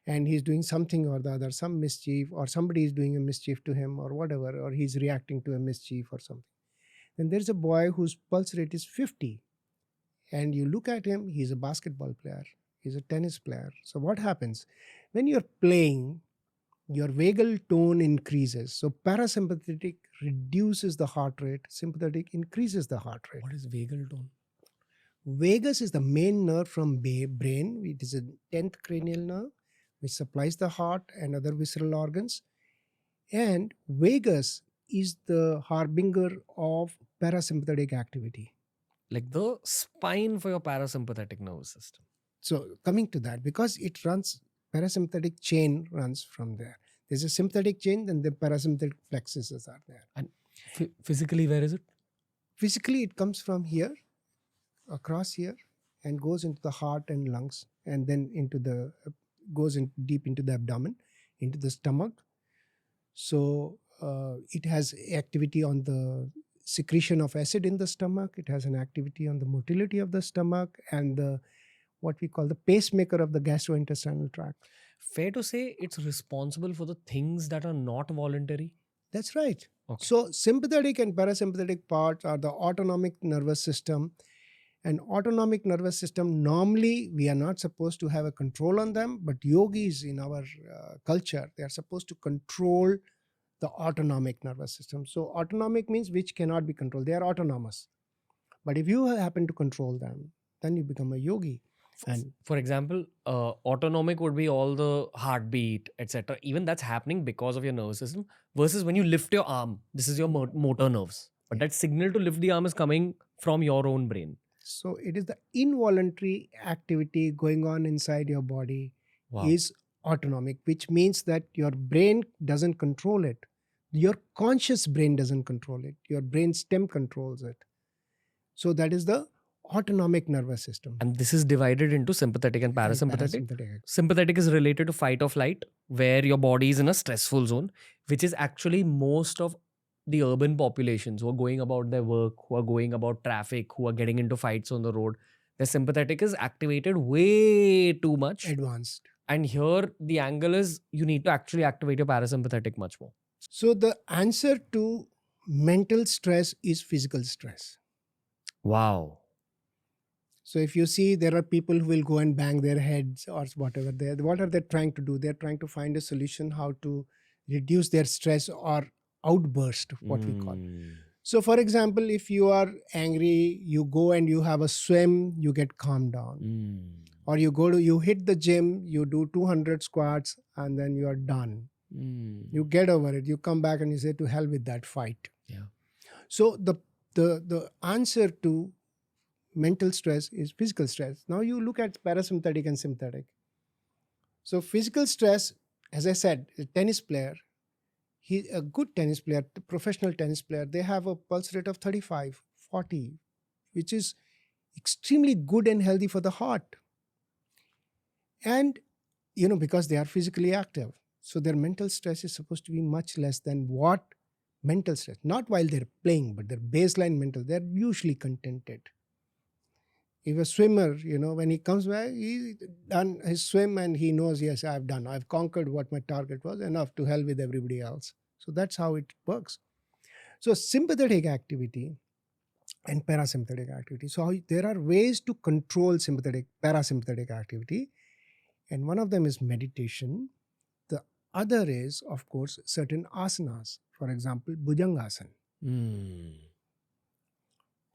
and he's doing something or the other, some mischief, or somebody is doing a mischief to him or whatever, or he's reacting to a mischief or something. Then there's a boy whose pulse rate is 50, and you look at him, he's a basketball player, he's a tennis player. So what happens? When you're playing, your vagal tone increases. So parasympathetic reduces the heart rate, sympathetic increases the heart rate. What is vagal tone? Vagus is the main nerve from brain. It is a 10th cranial nerve which supplies the heart and other visceral organs. And vagus is the harbinger of parasympathetic activity. Like the spine for your parasympathetic nervous system. So coming to that, because it runs, parasympathetic chain runs from there. There's a sympathetic chain, then the parasympathetic plexuses are there. And physically, where is it? Physically, it comes from here, across here, and goes into the heart and lungs, and then goes in deep into the abdomen, into the stomach. So it has activity on the secretion of acid in the stomach. It has an activity on the motility of the stomach and what we call the pacemaker of the gastrointestinal tract. Fair to say it's responsible for the things that are not voluntary? That's right. Okay. So sympathetic and parasympathetic parts are the autonomic nervous system. And autonomic nervous system, normally we are not supposed to have a control on them, but yogis in our culture, they are supposed to control the autonomic nervous system. So autonomic means which cannot be controlled. They are autonomous. But if you happen to control them, then you become a yogi. And for example, autonomic would be all the heartbeat, etc. Even that's happening because of your nervous system. Versus when you lift your arm, this is your motor nerves. But that signal to lift the arm is coming from your own brain. So it is the involuntary activity going on inside your body is autonomic, which means that your brain doesn't control it. Your conscious brain doesn't control it. Your brain stem controls it. So that is the autonomic nervous system. And this is divided into sympathetic and parasympathetic. Sympathetic is related to fight or flight, where your body is in a stressful zone, which is actually most of the urban populations who are going about their work, who are going about traffic, who are getting into fights on the road. Their sympathetic is activated way too much. Advanced. And here the angle is you need to actually activate your parasympathetic much more. So the answer to mental stress is physical stress. Wow. So if you see, there are people who will go and bang their heads or whatever. What are they trying to do? They're trying to find a solution how to reduce their stress or outburst, what we call. So for example, if you are angry, you go and you have a swim, you get calmed down. Or you hit the gym, you do 200 squats, and then you are done. You get over it. You come back and you say, to hell with that fight. Yeah. So the answer to mental stress is physical stress. Now you look at parasympathetic and sympathetic. So physical stress, as I said, a tennis player, a good tennis player, professional tennis player, they have a pulse rate of 35, 40, which is extremely good and healthy for the heart. And, because they are physically active. So their mental stress is supposed to be much less than what mental stress, not while they're playing, but their baseline mental, they're usually contented. If a swimmer, when he comes back, he's done his swim and he knows, yes, I've conquered what my target was, enough, to hell with everybody else. So that's how it works. So sympathetic activity and parasympathetic activity. So there are ways to control parasympathetic activity. And one of them is meditation. The other is, of course, certain asanas. For example, Bhujangasana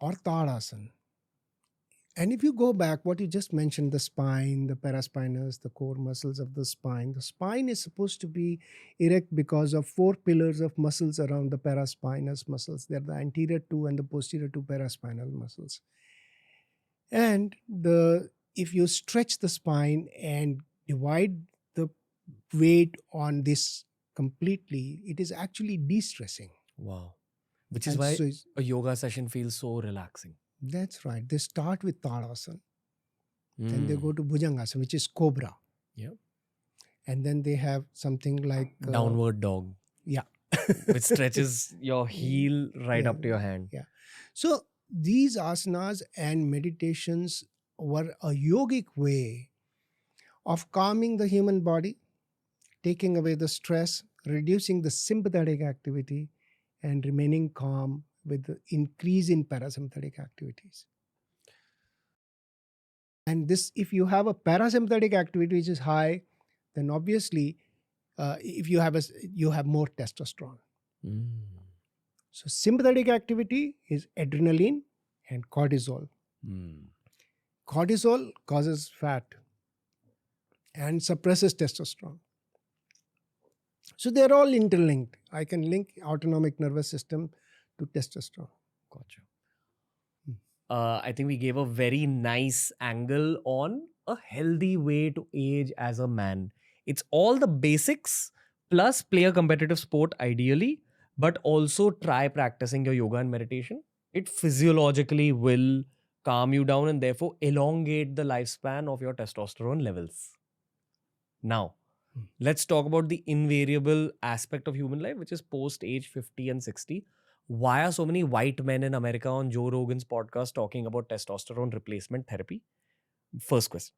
or Tadasana. And if you go back, what you just mentioned, the spine, the paraspinous, the core muscles of the spine is supposed to be erect because of four pillars of muscles around the paraspinous muscles. They're the anterior two and the posterior two paraspinal muscles. And if you stretch the spine and divide the weight on this completely, it is actually de-stressing. Wow. Which is And why so a yoga session feels so relaxing. that's right. They start with Tadasana. Then they Mm. go to Bhujangasana, which is Cobra. Yeah. And then they have something like Downward dog. Yeah. Which stretches your heel right up to your hand. Yeah. So these asanas and meditations were a yogic way of calming the human body, taking away the stress, reducing the sympathetic activity, and remaining calm with the increase in parasympathetic activities. And this, if you have a parasympathetic activity which is high, then obviously, if you have more testosterone. Mm. So sympathetic activity is adrenaline and cortisol. Mm. Cortisol causes fat and suppresses testosterone. So they're all interlinked. I can link autonomic nervous system to testosterone. Gotcha. I think we gave a very nice angle on a healthy way to age as a man. It's all the basics plus play a competitive sport ideally, but also try practicing your yoga and meditation. It physiologically will calm you down and therefore elongate the lifespan of your testosterone levels. Now, let's talk about the invariable aspect of human life, which is post age 50 and 60. Why are so many white men in America on Joe Rogan's podcast talking about testosterone replacement therapy? First question.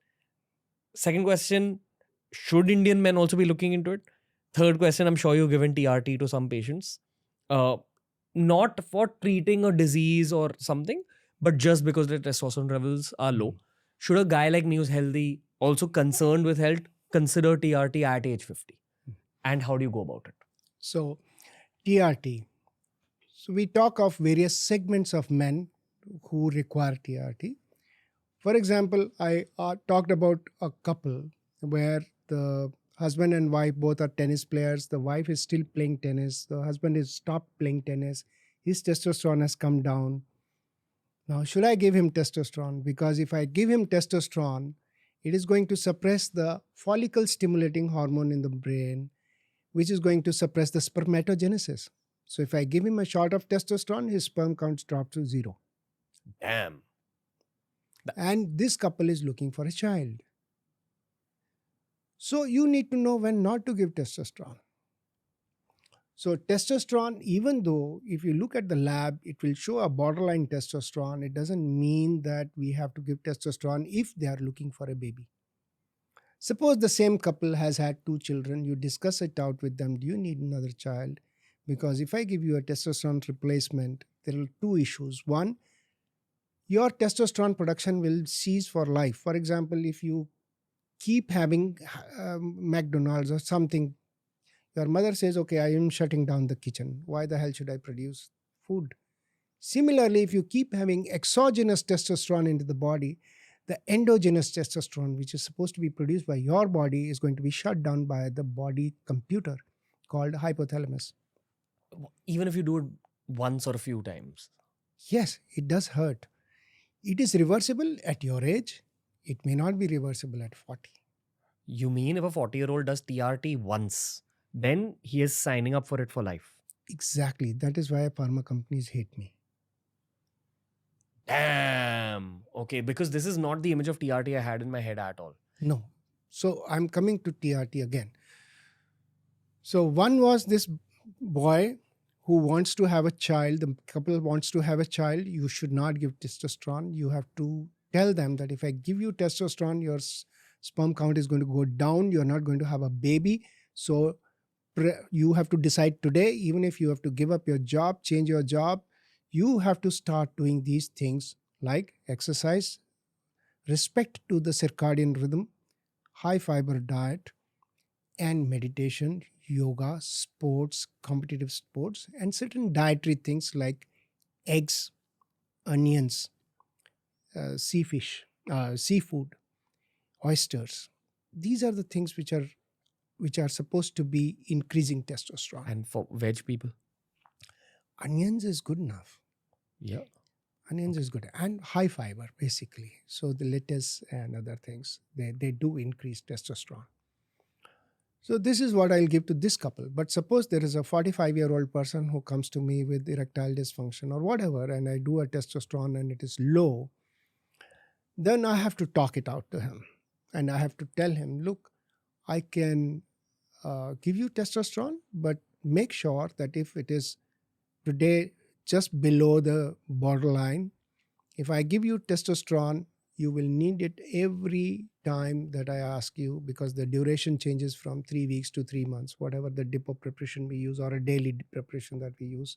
Second question, should Indian men also be looking into it? Third question, I'm sure you've given TRT to some patients. Not for treating a disease or something, but just because their testosterone levels are low. Should a guy like me who's healthy, also concerned with health, consider TRT at age 50? And how do you go about it? So TRT. So we talk of various segments of men who require TRT. For example, I talked about a couple where the husband and wife both are tennis players. The wife is still playing tennis. The husband has stopped playing tennis. His testosterone has come down. Now, should I give him testosterone? Because if I give him testosterone, it is going to suppress the follicle stimulating hormone in the brain, which is going to suppress the spermatogenesis. So if I give him a shot of testosterone, his sperm count drops to 0. Damn. And this couple is looking for a child. So you need to know when not to give testosterone. So testosterone, even though if you look at the lab, it will show a borderline testosterone, it doesn't mean that we have to give testosterone if they are looking for a baby. Suppose the same couple has had 2 children, you discuss it out with them, do you need another child? Because if I give you a testosterone replacement, there are 2 issues. One, your testosterone production will cease for life. For example, if you keep having McDonald's or something, your mother says, okay, I am shutting down the kitchen. Why the hell should I produce food? Similarly, if you keep having exogenous testosterone into the body, the endogenous testosterone, which is supposed to be produced by your body, is going to be shut down by the body computer called hypothalamus. Even if you do it once or a few times? Yes, it does hurt. It is reversible at your age. It may not be reversible at 40. You mean if a 40-year-old does TRT once, then he is signing up for it for life? Exactly. That is why pharma companies hate me. Damn. Okay, because this is not the image of TRT I had in my head at all. No. So I'm coming to TRT again. So one was this boy who wants to have a child. The couple wants to have a child. You should not give testosterone. You have to tell them that if I give you testosterone, your sperm count is going to go down. You're not going to have a baby. So you have to decide today, even if you have to give up your job, change your job, you have to start doing these things like exercise, respect to the circadian rhythm, high fiber diet, and meditation, yoga, sports, competitive sports, and certain dietary things like eggs, onions, seafood, oysters. These are the things which are supposed to be increasing testosterone. And for veg people? Onions is good enough. Yeah. Onions is good, and high fiber basically. So the lettuce and other things, they do increase testosterone. So this is what I'll give to this couple. But suppose there is a 45-year-old person who comes to me with erectile dysfunction or whatever, and I do a testosterone and it is low, then I have to talk it out to him. And I have to tell him, look, I can give you testosterone, but make sure that if it is today just below the borderline, if I give you testosterone, you will need it every time that I ask you, because the duration changes from 3 weeks to 3 months, whatever the depot preparation we use or a daily preparation that we use.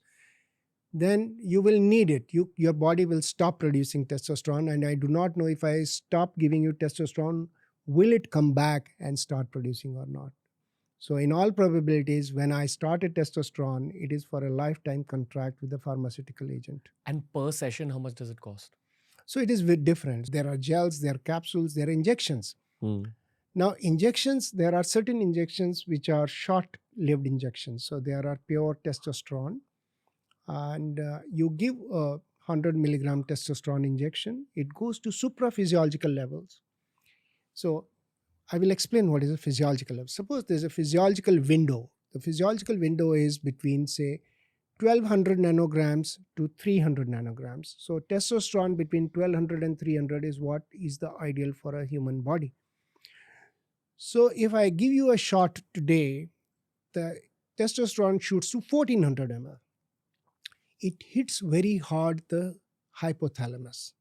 Then you will need it. Your body will stop producing testosterone, and I do not know if I stop giving you testosterone, will it come back and start producing or not. So in all probabilities, when I started testosterone, it is for a lifetime contract with the pharmaceutical agent. And per session, how much does it cost? So it is very different. There are gels, there are capsules, there are injections. Now, injections, there are certain injections which are short-lived injections. So there are pure testosterone. And you give a 100 milligram testosterone injection. It goes to supraphysiological levels. So I will explain what is a physiological level. Suppose there's a physiological window. The physiological window is between, say, 1200 nanograms to 300 nanograms. So testosterone between 1200 and 300 is what is the ideal for a human body. So if I give you a shot today, the testosterone shoots to 1400 ml. It hits very hard the hypothalamus.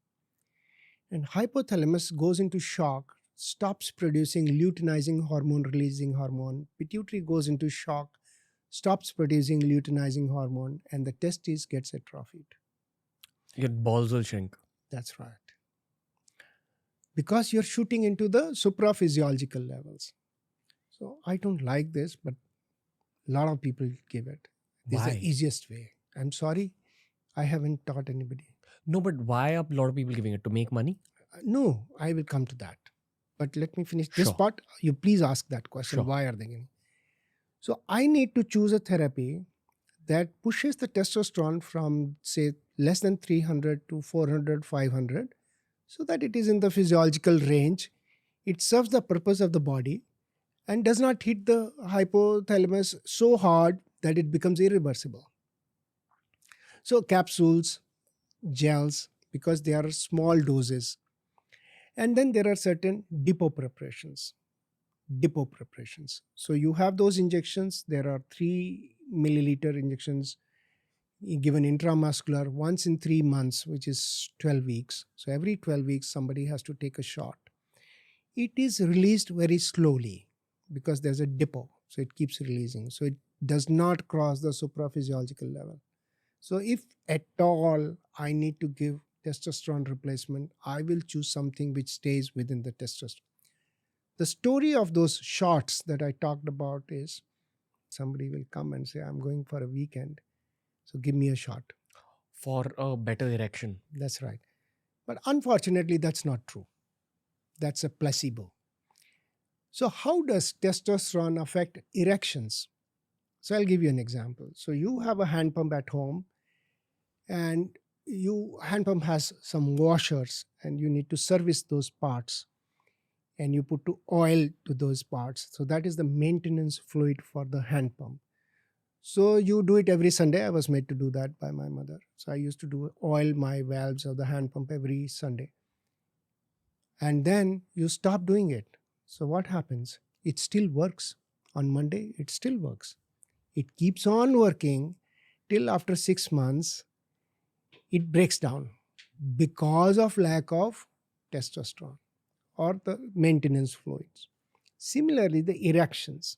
And hypothalamus goes into shock, stops producing luteinizing hormone, releasing hormone. Pituitary goes into shock, stops producing luteinizing hormone, and the testes gets atrophied. Your balls will shrink. That's right. Because you're shooting into the supraphysiological levels. So I don't like this, but a lot of people give it. This Why? is the easiest way. I'm sorry, I haven't taught anybody. No, but why are a lot of people giving it? To make money? No, I will come to that. But let me finish this Sure. part. You please ask that question. Sure. Why are they giving? So I need to choose a therapy that pushes the testosterone from, say, less than 300 to 400, 500, so that it is in the physiological range. It serves the purpose of the body and does not hit the hypothalamus so hard that it becomes irreversible. So capsules, gels, because they are small doses. And then there are certain depot preparations. So you have those injections. There are 3 milliliter injections given intramuscular once in 3 months, which is 12 weeks. So every 12 weeks, somebody has to take a shot. It is released very slowly because there's a depot. So it keeps releasing. So it does not cross the supraphysiological level. So if at all I need to give testosterone replacement, I will choose something which stays within the testosterone. The story of those shots that I talked about is somebody will come and say, I'm going for a weekend, so give me a shot. For a better erection. That's right. But unfortunately, that's not true. That's a placebo. So how does testosterone affect erections? So I'll give you an example. So you have a hand pump at home, and hand pump has some washers, and you need to service those parts, and you put oil to those parts. So that is the maintenance fluid for the hand pump. So you do it every Sunday. I was made to do that by my mother. So I used to oil my valves of the hand pump every Sunday. And then you stop doing it. So what happens? It still works. On Monday, it still works. It keeps on working till after 6 months, it breaks down because of lack of testosterone or the maintenance fluids. Similarly, the erections.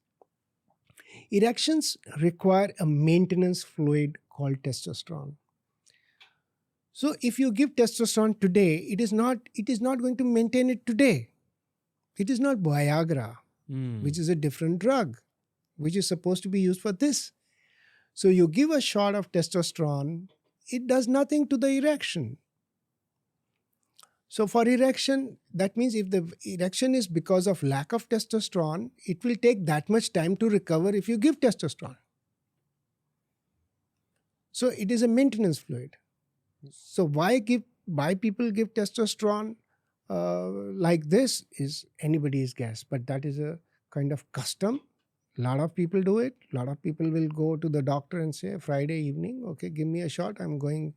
Erections require a maintenance fluid called testosterone. So if you give testosterone today, it is not going to maintain it today. It is not Viagra, which is a different drug, which is supposed to be used for this. So you give a shot of testosterone, it does nothing to the erection. So for erection, that means if the erection is because of lack of testosterone, it will take that much time to recover if you give testosterone. So it is a maintenance fluid. So why people give testosterone like this is anybody's guess, but that is a kind of custom. A lot of people do it. A lot of people will go to the doctor and say, Friday evening, okay, give me a shot. I'm going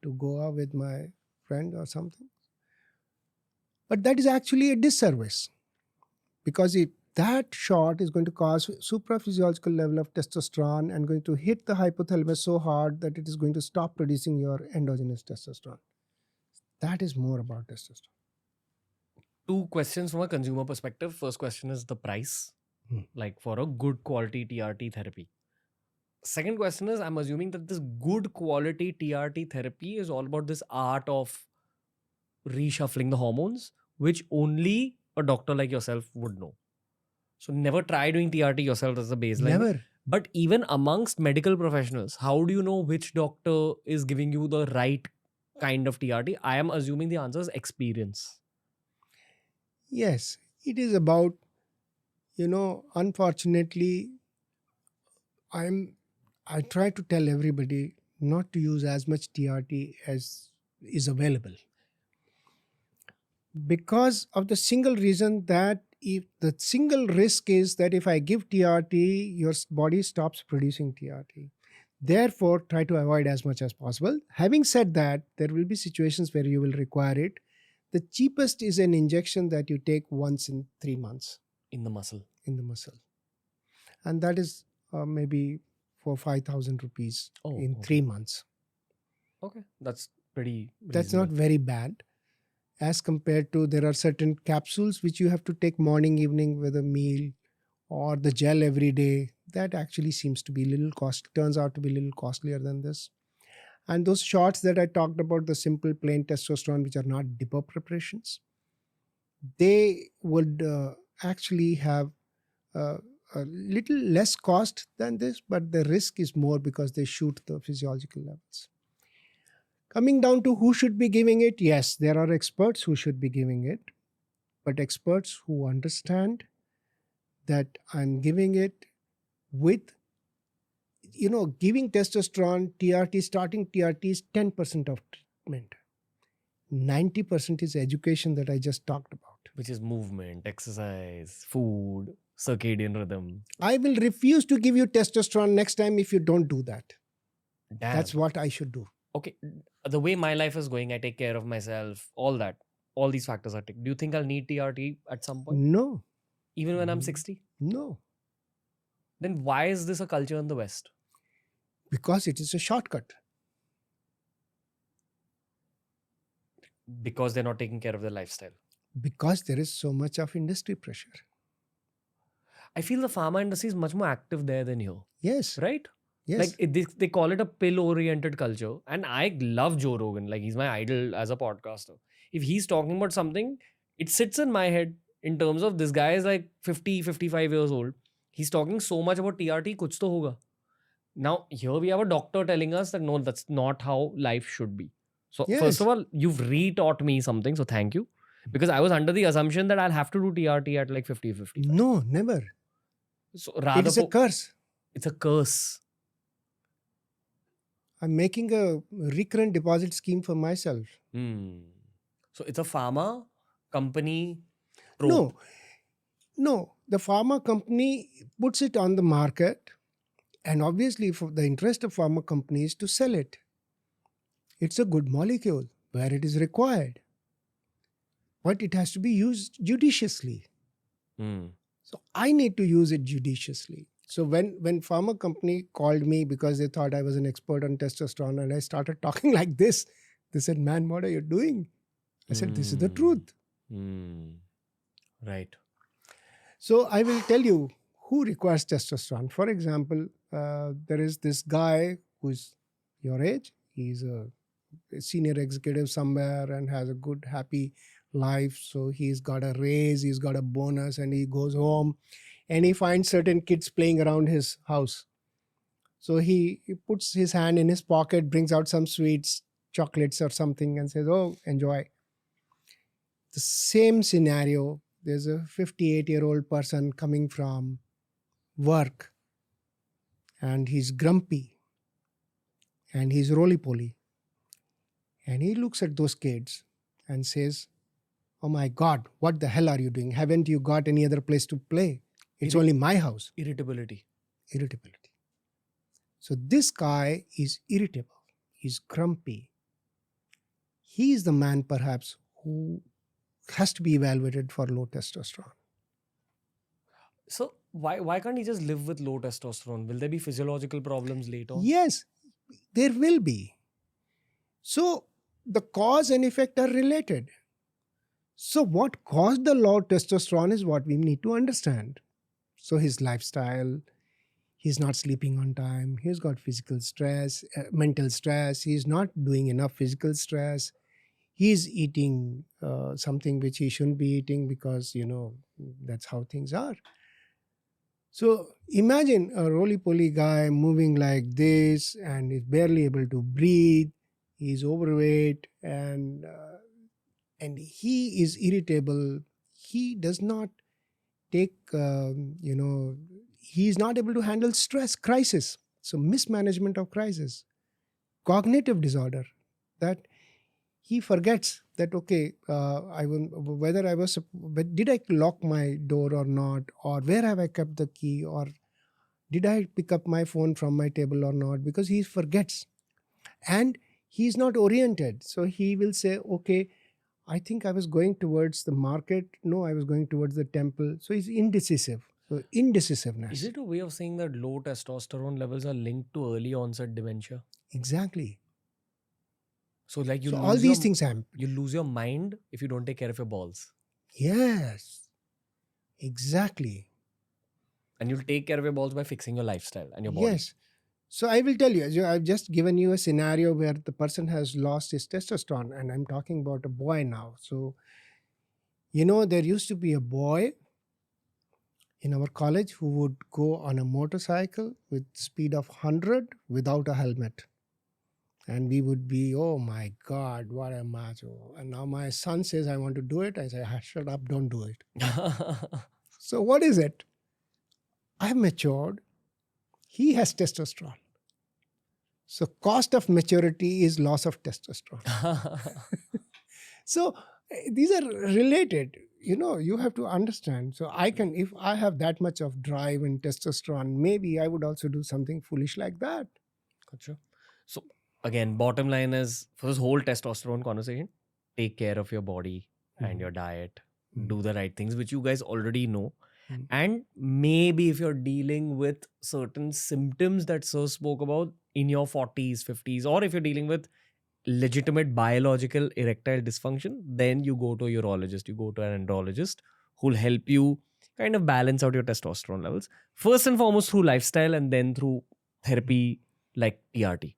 to go out with my friend or something. But that is actually a disservice, because that shot is going to cause supraphysiological level of testosterone and going to hit the hypothalamus so hard that it is going to stop producing your endogenous testosterone. That is more about testosterone. Two questions from a consumer perspective. First question is the price, like for a good quality TRT therapy. Second question is, I'm assuming that this good quality TRT therapy is all about this art of reshuffling the hormones, which only a doctor like yourself would know. So never try doing TRT yourself as a baseline. Never. But even amongst medical professionals, how do you know which doctor is giving you the right kind of TRT? I am assuming the answer is experience. Yes, it is about, unfortunately, I try to tell everybody not to use as much TRT as is available, because of the single reason that if the single risk is that if I give TRT, your body stops producing TRT. Therefore, try to avoid as much as possible. Having said that, there will be situations where you will require it. The cheapest is an injection that you take once in 3 months. In the muscle. And that is maybe for 5,000 rupees in 3 months. Okay, that's pretty reasonable. That's not very bad. As compared to, there are certain capsules which you have to take morning, evening with a meal, or the gel every day. That actually seems to be turns out to be a little costlier than this. And those shots that I talked about, the simple plain testosterone, which are not dipper preparations, they would actually have a little less cost than this, but the risk is more because they shoot the physiological levels. Coming down to who should be giving it, yes, there are experts who should be giving it, but experts who understand that I'm giving it with, giving testosterone, TRT, starting TRT is 10% of treatment. 90% is education that I just talked about. Which is movement, exercise, food, circadian rhythm. I will refuse to give you testosterone next time if you don't do that. Damn. That's what I should do. Okay, the way my life is going, I take care of myself, all that. All these factors are taken. Do you think I'll need TRT at some point? No. Even when I'm 60? No. Then why is this a culture in the West? Because it is a shortcut. Because they're not taking care of their lifestyle. Because there is so much of industry pressure. I feel the pharma industry is much more active there than here. Yes. Right? Yes. Like they call it a pill-oriented culture. And I love Joe Rogan. Like he's my idol as a podcaster. If he's talking about something, it sits in my head in terms of this guy is like 50, 55 years old. He's talking so much about TRT, kuch to hoga. Now, here we have a doctor telling us that no, that's not how life should be. So, first of all, you've re-taught me something. So, thank you. Because I was under the assumption that I'll have to do TRT at like 50, 50. No, never. So, rather, it's a curse. It's a curse. I'm making a recurrent deposit scheme for myself. So, it's a pharma company. No. The pharma company puts it on the market. And obviously, for the interest of pharma companies to sell it. It's a good molecule where it is required. But it has to be used judiciously. So I need to use it judiciously. So when pharma company called me because they thought I was an expert on testosterone and I started talking like this, they said, man, what are you doing? I said, this is the truth. Right. So I will tell you who requires testosterone. For example, there is this guy who's your age. He's a senior executive somewhere and has a good, happy life. So he's got a raise, he's got a bonus, and he goes home and he finds certain kids playing around his house. So he puts his hand in his pocket, brings out some sweets, chocolates or something and says, oh, enjoy. The same scenario, there's a 58-year-old person coming from work and he's grumpy and he's roly-poly. And he looks at those kids and says, "Oh my God, what the hell are you doing? Haven't you got any other place to play? It's only my house." Irritability. Irritability. So this guy is irritable. He's grumpy. He is the man perhaps who has to be evaluated for low testosterone. So why can't he just live with low testosterone? Will there be physiological problems later? Yes, there will be. So the cause and effect are related. So what caused the low testosterone is what we need to understand. So his lifestyle, he's not sleeping on time, he's got physical stress, mental stress, he's not doing enough physical stress, he's eating something which he shouldn't be eating because, that's how things are. So imagine a roly-poly guy moving like this and is barely able to breathe, he's overweight and he is irritable, he does not take, he is not able to handle stress, crisis. So mismanagement of crisis, cognitive disorder, that he forgets that, okay, did I lock my door or not, or where have I kept the key, or did I pick up my phone from my table or not, because he forgets. And he's not oriented. So he will say, okay, I think I was going towards the market. No, I was going towards the temple. So he's indecisive. So indecisiveness. Is it a way of saying that low testosterone levels are linked to early onset dementia? Exactly. So like So all these things happen. You lose your mind if you don't take care of your balls. Yes, exactly. And you'll take care of your balls by fixing your lifestyle and your body. Yes. So I will tell you, I've just given you a scenario where the person has lost his testosterone, and I'm talking about a boy now. So, there used to be a boy in our college who would go on a motorcycle with speed of 100 without a helmet. And we would be, oh my God, what a macho. And now my son says, I want to do it. I say, shut up, don't do it. So what is it? I've matured. He has testosterone. So cost of maturity is loss of testosterone. So these are related. You have to understand. So if I have that much of drive and testosterone, maybe I would also do something foolish like that. Gotcha. So again, bottom line is, for this whole testosterone conversation, take care of your body and your diet. Do the right things, which you guys already know. And maybe if you're dealing with certain symptoms that Sir spoke about in your 40s, 50s, or if you're dealing with legitimate biological erectile dysfunction, then you go to a urologist, you go to an andrologist who'll help you kind of balance out your testosterone levels. First and foremost through lifestyle, and then through therapy like TRT.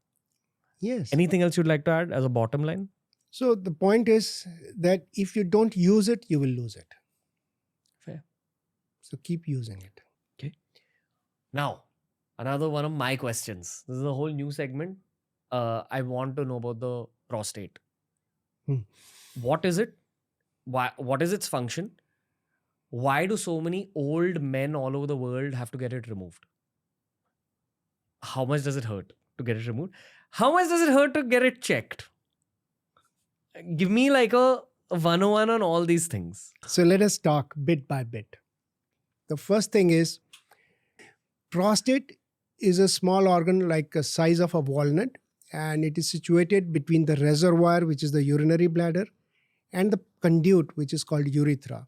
Yes. Anything else you'd like to add as a bottom line? So the point is that if you don't use it, you will lose it. Fair. So keep using it. Okay. Now, another one of my questions. This is a whole new segment. I want to know about the prostate. What is it? What is its function? Why do so many old men all over the world have to get it removed? How much does it hurt to get it removed? How much does it hurt to get it checked? Give me like a 101 on all these things. So let us talk bit by bit. The first thing is, prostate is a small organ like the size of a walnut, and it is situated between the reservoir, which is the urinary bladder, and the conduit, which is called urethra.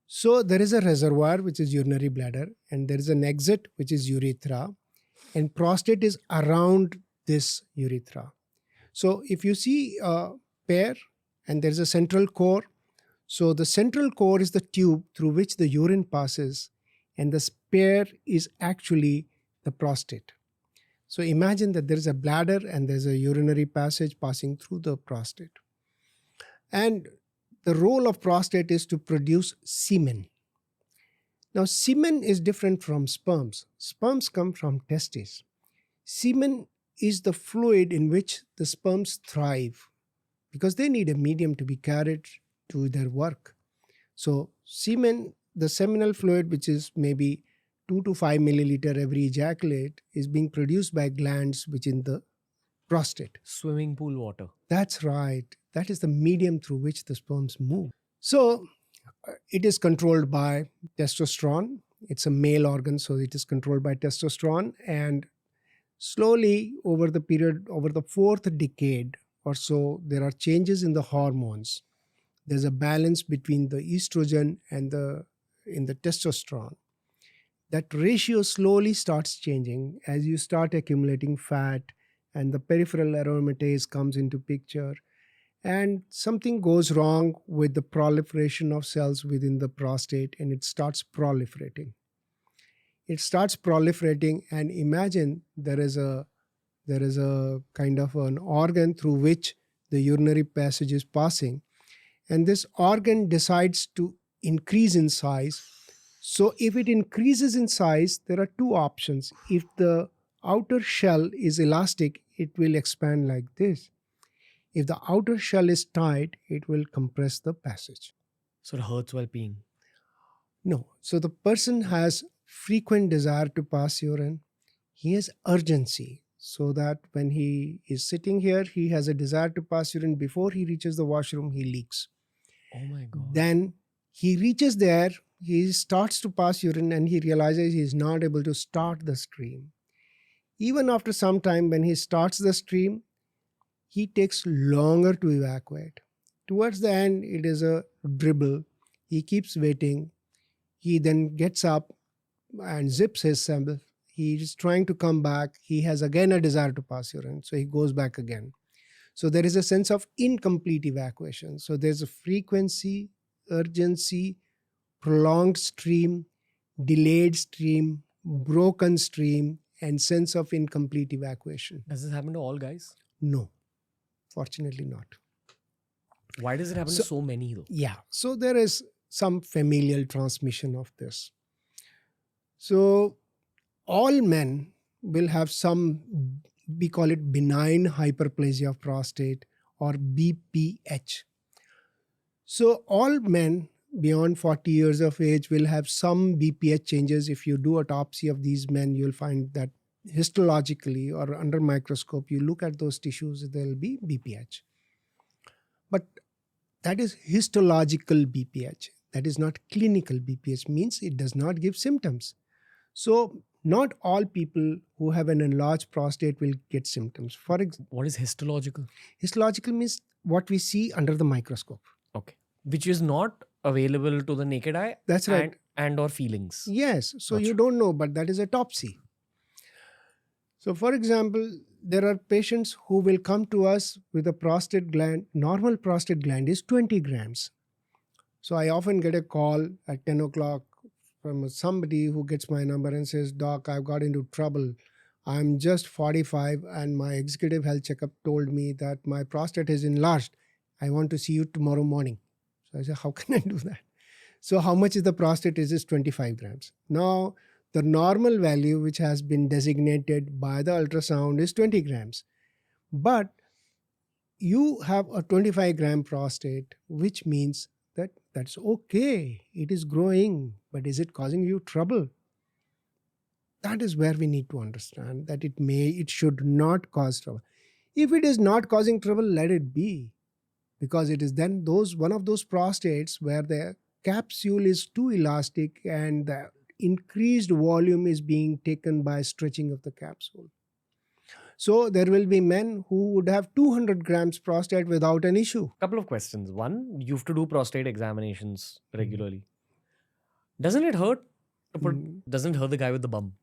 So there is a reservoir, which is urinary bladder, and there is an exit, which is urethra, and prostate is around this urethra. So if you see a pear and there's a central core, so the central core is the tube through which the urine passes, and the spear is actually the prostate. So imagine that there is a bladder and there's a urinary passage passing through the prostate. And the role of prostate is to produce semen. Now, semen is different from sperms. Sperms come from testes. Semen is the fluid in which the sperms thrive, because they need a medium to be carried do their work. So semen, the seminal fluid, which is maybe 2 to 5 milliliter every ejaculate, is being produced by glands within the prostate. Swimming pool water. That's right. That is the medium through which the sperms move. So it is controlled by testosterone. It's a male organ, so it is controlled by testosterone. And slowly over the period, over the fourth decade or so, there are changes in the hormones. There's a balance between the estrogen and in the testosterone. That ratio slowly starts changing as you start accumulating fat and the peripheral aromatase comes into picture, and something goes wrong with the proliferation of cells within the prostate, and it starts proliferating. And imagine there is a kind of an organ through which the urinary passage is passing, and this organ decides to increase in size. So if it increases in size, there are two options. If the outer shell is elastic, it will expand like this. If the outer shell is tight, it will compress the passage. So it hurts while peeing. No. So the person has frequent desire to pass urine. He has urgency, so that when he is sitting here, he has a desire to pass urine. Before he reaches the washroom, he leaks. Oh my God. Then he reaches there, he starts to pass urine, and he realizes he is not able to start the stream. Even after some time, when he starts the stream, he takes longer to evacuate. Towards the end, it is a dribble. He keeps waiting. He then gets up and zips his sample. He is trying to come back. He has again a desire to pass urine, so he goes back again. So there is a sense of incomplete evacuation. So there's a frequency, urgency, prolonged stream, delayed stream, broken stream, and sense of incomplete evacuation. Does this happen to all guys? No, fortunately not. Why does it happen to so many though? Yeah, so there is some familial transmission of this. So all men will have some, we call it benign hyperplasia of prostate, or BPH. So all men beyond 40 years of age will have some BPH changes. If you do autopsy of these men, you'll find that histologically or under microscope, you look at those tissues, there will be BPH. But that is histological BPH. That is not clinical BPH, means it does not give symptoms. So not all people who have an enlarged prostate will get symptoms. For example, what is histological? Histological means what we see under the microscope. Okay. Which is not available to the naked eye. That's right. And or feelings. Yes. So That's you don't know, but that is autopsy. So for example, there are patients who will come to us with a prostate gland. Normal prostate gland is 20 grams. So I often get a call at 10 o'clock from somebody who gets my number and says, "Doc, I've got into trouble. I'm just 45 and my executive health checkup told me that my prostate is enlarged. I want to see you tomorrow morning." So I said, "How can I do that?" So how much is the prostate? It is 25 grams. Now, the normal value which has been designated by the ultrasound is 20 grams. But you have a 25 gram prostate, which means that that's okay. It is growing, but is it causing you trouble? That is where we need to understand that it should not cause trouble. If it is not causing trouble, let it be. Because it is then one of those prostates where the capsule is too elastic and the increased volume is being taken by stretching of the capsule. So there will be men who would have 200 grams prostate without an issue. Couple of questions. One, you have to do prostate examinations regularly. Doesn't it hurt? Doesn't it hurt the guy with the bum?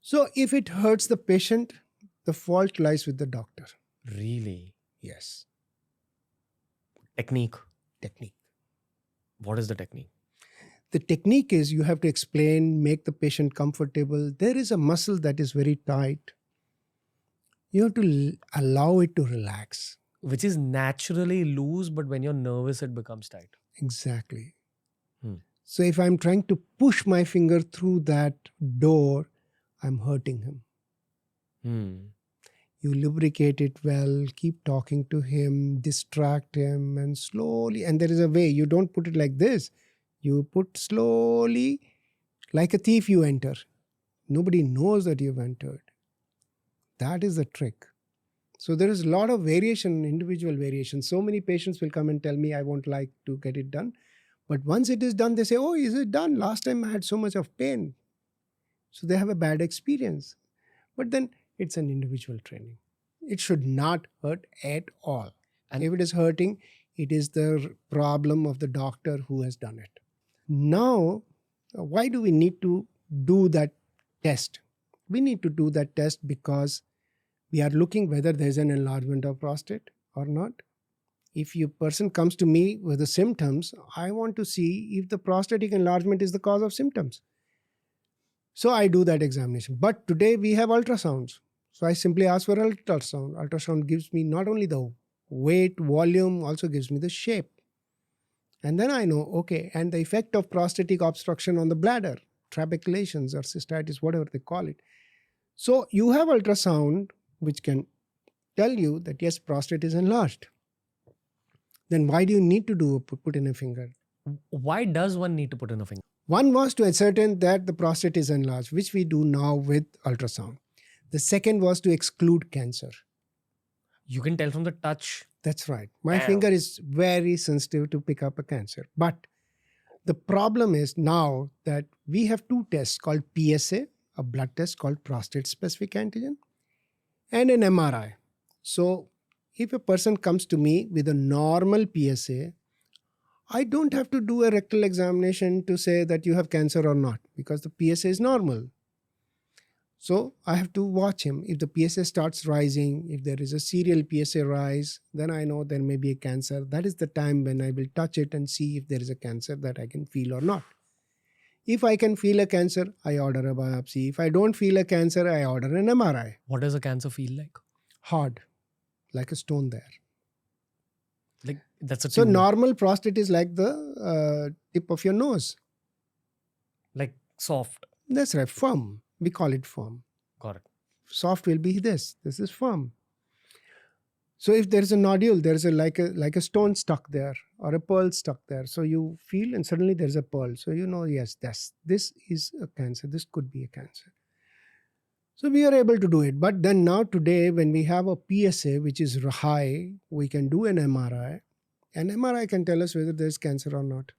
So if it hurts the patient, the fault lies with the doctor. Really? Yes. Technique. What is the technique? The technique is you have to explain, make the patient comfortable. There is a muscle that is very tight. You have to allow it to relax. Which is naturally loose, but when you're nervous, it becomes tight. Exactly. So if I'm trying to push my finger through that door, I'm hurting him. You lubricate it well, keep talking to him, distract him, and slowly. And there is a way. You don't put it like this. You put slowly, like a thief you enter. Nobody knows that you've entered. That is the trick. So there is a lot of variation, individual variation. So many patients will come and tell me, I won't like to get it done. But once it is done, they say, oh, is it done? Last time I had so much of pain. So they have a bad experience. But then it's an individual training. It should not hurt at all. And if it is hurting, it is the problem of the doctor who has done it. Now, why do we need to do that test? We need to do that test because we are looking whether there is an enlargement of prostate or not. If a person comes to me with the symptoms, I want to see if the prostatic enlargement is the cause of symptoms. So I do that examination. But today we have ultrasounds. So I simply ask for ultrasound. Ultrasound gives me not only the weight, volume, also gives me the shape. And then I know, okay, and the effect of prostatic obstruction on the bladder, trabeculations or cystitis, whatever they call it. So you have ultrasound which can tell you that yes, prostate is enlarged. Then why do you need to put in a finger? Why does one need to put in a finger? One was to ascertain that the prostate is enlarged, which we do now with ultrasound. The second was to exclude cancer. You can tell from the touch. That's right. My finger is very sensitive to pick up a cancer. But the problem is now that we have two tests called PSA, a blood test called prostate specific antigen, and an MRI. So if a person comes to me with a normal PSA, I don't have to do a rectal examination to say that you have cancer or not because the PSA is normal. So I have to watch him. If the PSA starts rising, if there is a serial PSA rise, then I know there may be a cancer. That is the time when I will touch it and see if there is a cancer that I can feel or not. If I can feel a cancer, I order a biopsy. If I don't feel a cancer, I order an MRI. What does a cancer feel like? Hard, like a stone there. Like that's a so tumor. Normal prostate is like the tip of your nose. Like soft. That's right, firm. We call it firm. Got it. Soft will be this. This is firm. So if there is a nodule, there is like a stone stuck there or a pearl stuck there. So you feel and suddenly there is a pearl. So you know, yes, this is a cancer. This could be a cancer. So we are able to do it. But then now today, when we have a PSA, which is high, we can do an MRI. An MRI can tell us whether there is cancer or not.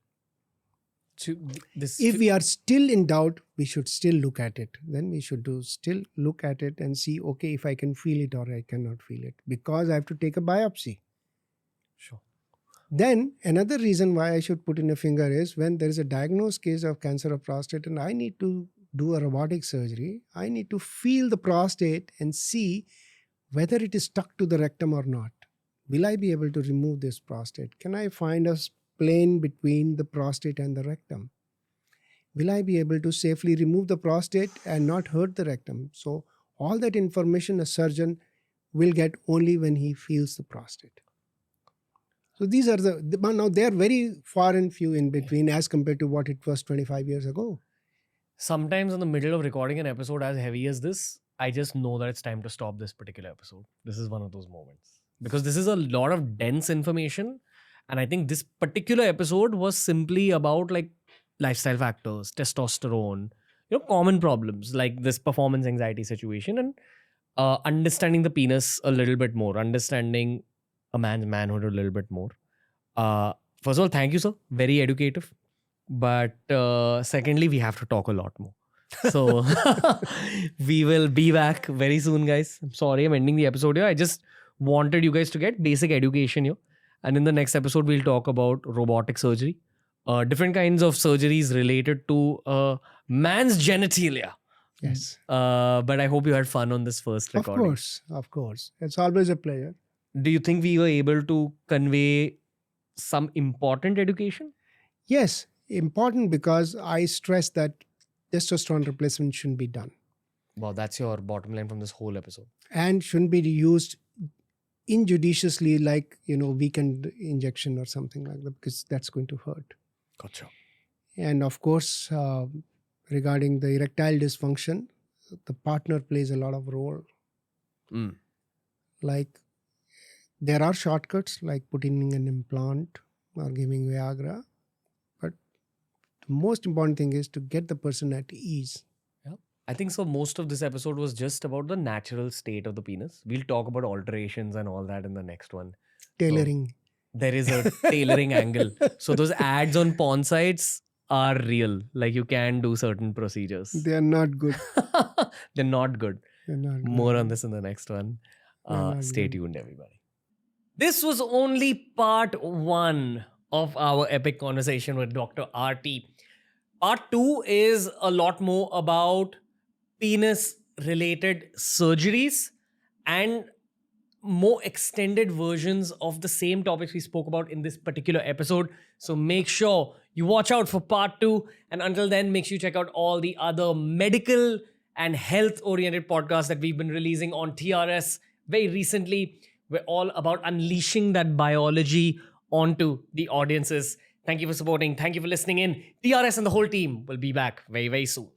So if we are still in doubt, we should still look at it. Then we should still look at it and see, okay, if I can feel it or I cannot feel it. Because I have to take a biopsy. Sure. Then another reason why I should put in a finger is when there is a diagnosed case of cancer of prostate and I need to do a robotic surgery, I need to feel the prostate and see whether it is stuck to the rectum or not. Will I be able to remove this prostate? Can I find a plane between the prostate and the rectum? Will I be able to safely remove the prostate and not hurt the rectum? So all that information a surgeon will get only when he feels the prostate. So these are now they are very far and few in between as compared to what it was 25 years ago. Sometimes in the middle of recording an episode as heavy as this, I just know that it's time to stop this particular episode. This is one of those moments. Because this is a lot of dense information. And I think this particular episode was simply about like lifestyle factors, testosterone, common problems like this performance anxiety situation and understanding the penis a little bit more, understanding a man's manhood a little bit more. First of all, thank you, sir. Very educative. But secondly, we have to talk a lot more. So we will be back very soon, guys. I'm sorry I'm ending the episode here. I just wanted you guys to get basic education here. And in the next episode, we'll talk about robotic surgery, different kinds of surgeries related to man's genitalia. Yes. But I hope you had fun on this first recording. Of course. It's always a pleasure. Do you think we were able to convey some important education? Yes, important because I stress that testosterone replacement shouldn't be done. Wow, that's your bottom line from this whole episode. And shouldn't be used injudiciously like, weekend injection or something like that because that's going to hurt. Gotcha. And of course, regarding the erectile dysfunction, the partner plays a lot of role. Like, there are shortcuts like putting an implant or giving Viagra, but the most important thing is to get the person at ease. Yeah. I think so. Most of this episode was just about the natural state of the penis. We'll talk about alterations and all that in the next one. Tailoring. There is a tailoring angle. So those ads on porn sites are real. Like you can do certain procedures. They are not good. They're not good. They're not More good. on this in the next one. They're not Stay good. tuned, everybody. This was only part 1 of our epic conversation with Dr. RT. Part 2 is a lot more about penis related surgeries and more extended versions of the same topics we spoke about in this particular episode. So make sure you watch out for part 2. And until then, make sure you check out all the other medical and health oriented podcasts that we've been releasing on TRS very recently. We're all about unleashing that biology onto the audiences. Thank you for supporting. Thank you for listening in. TRS and the whole team will be back very, very soon.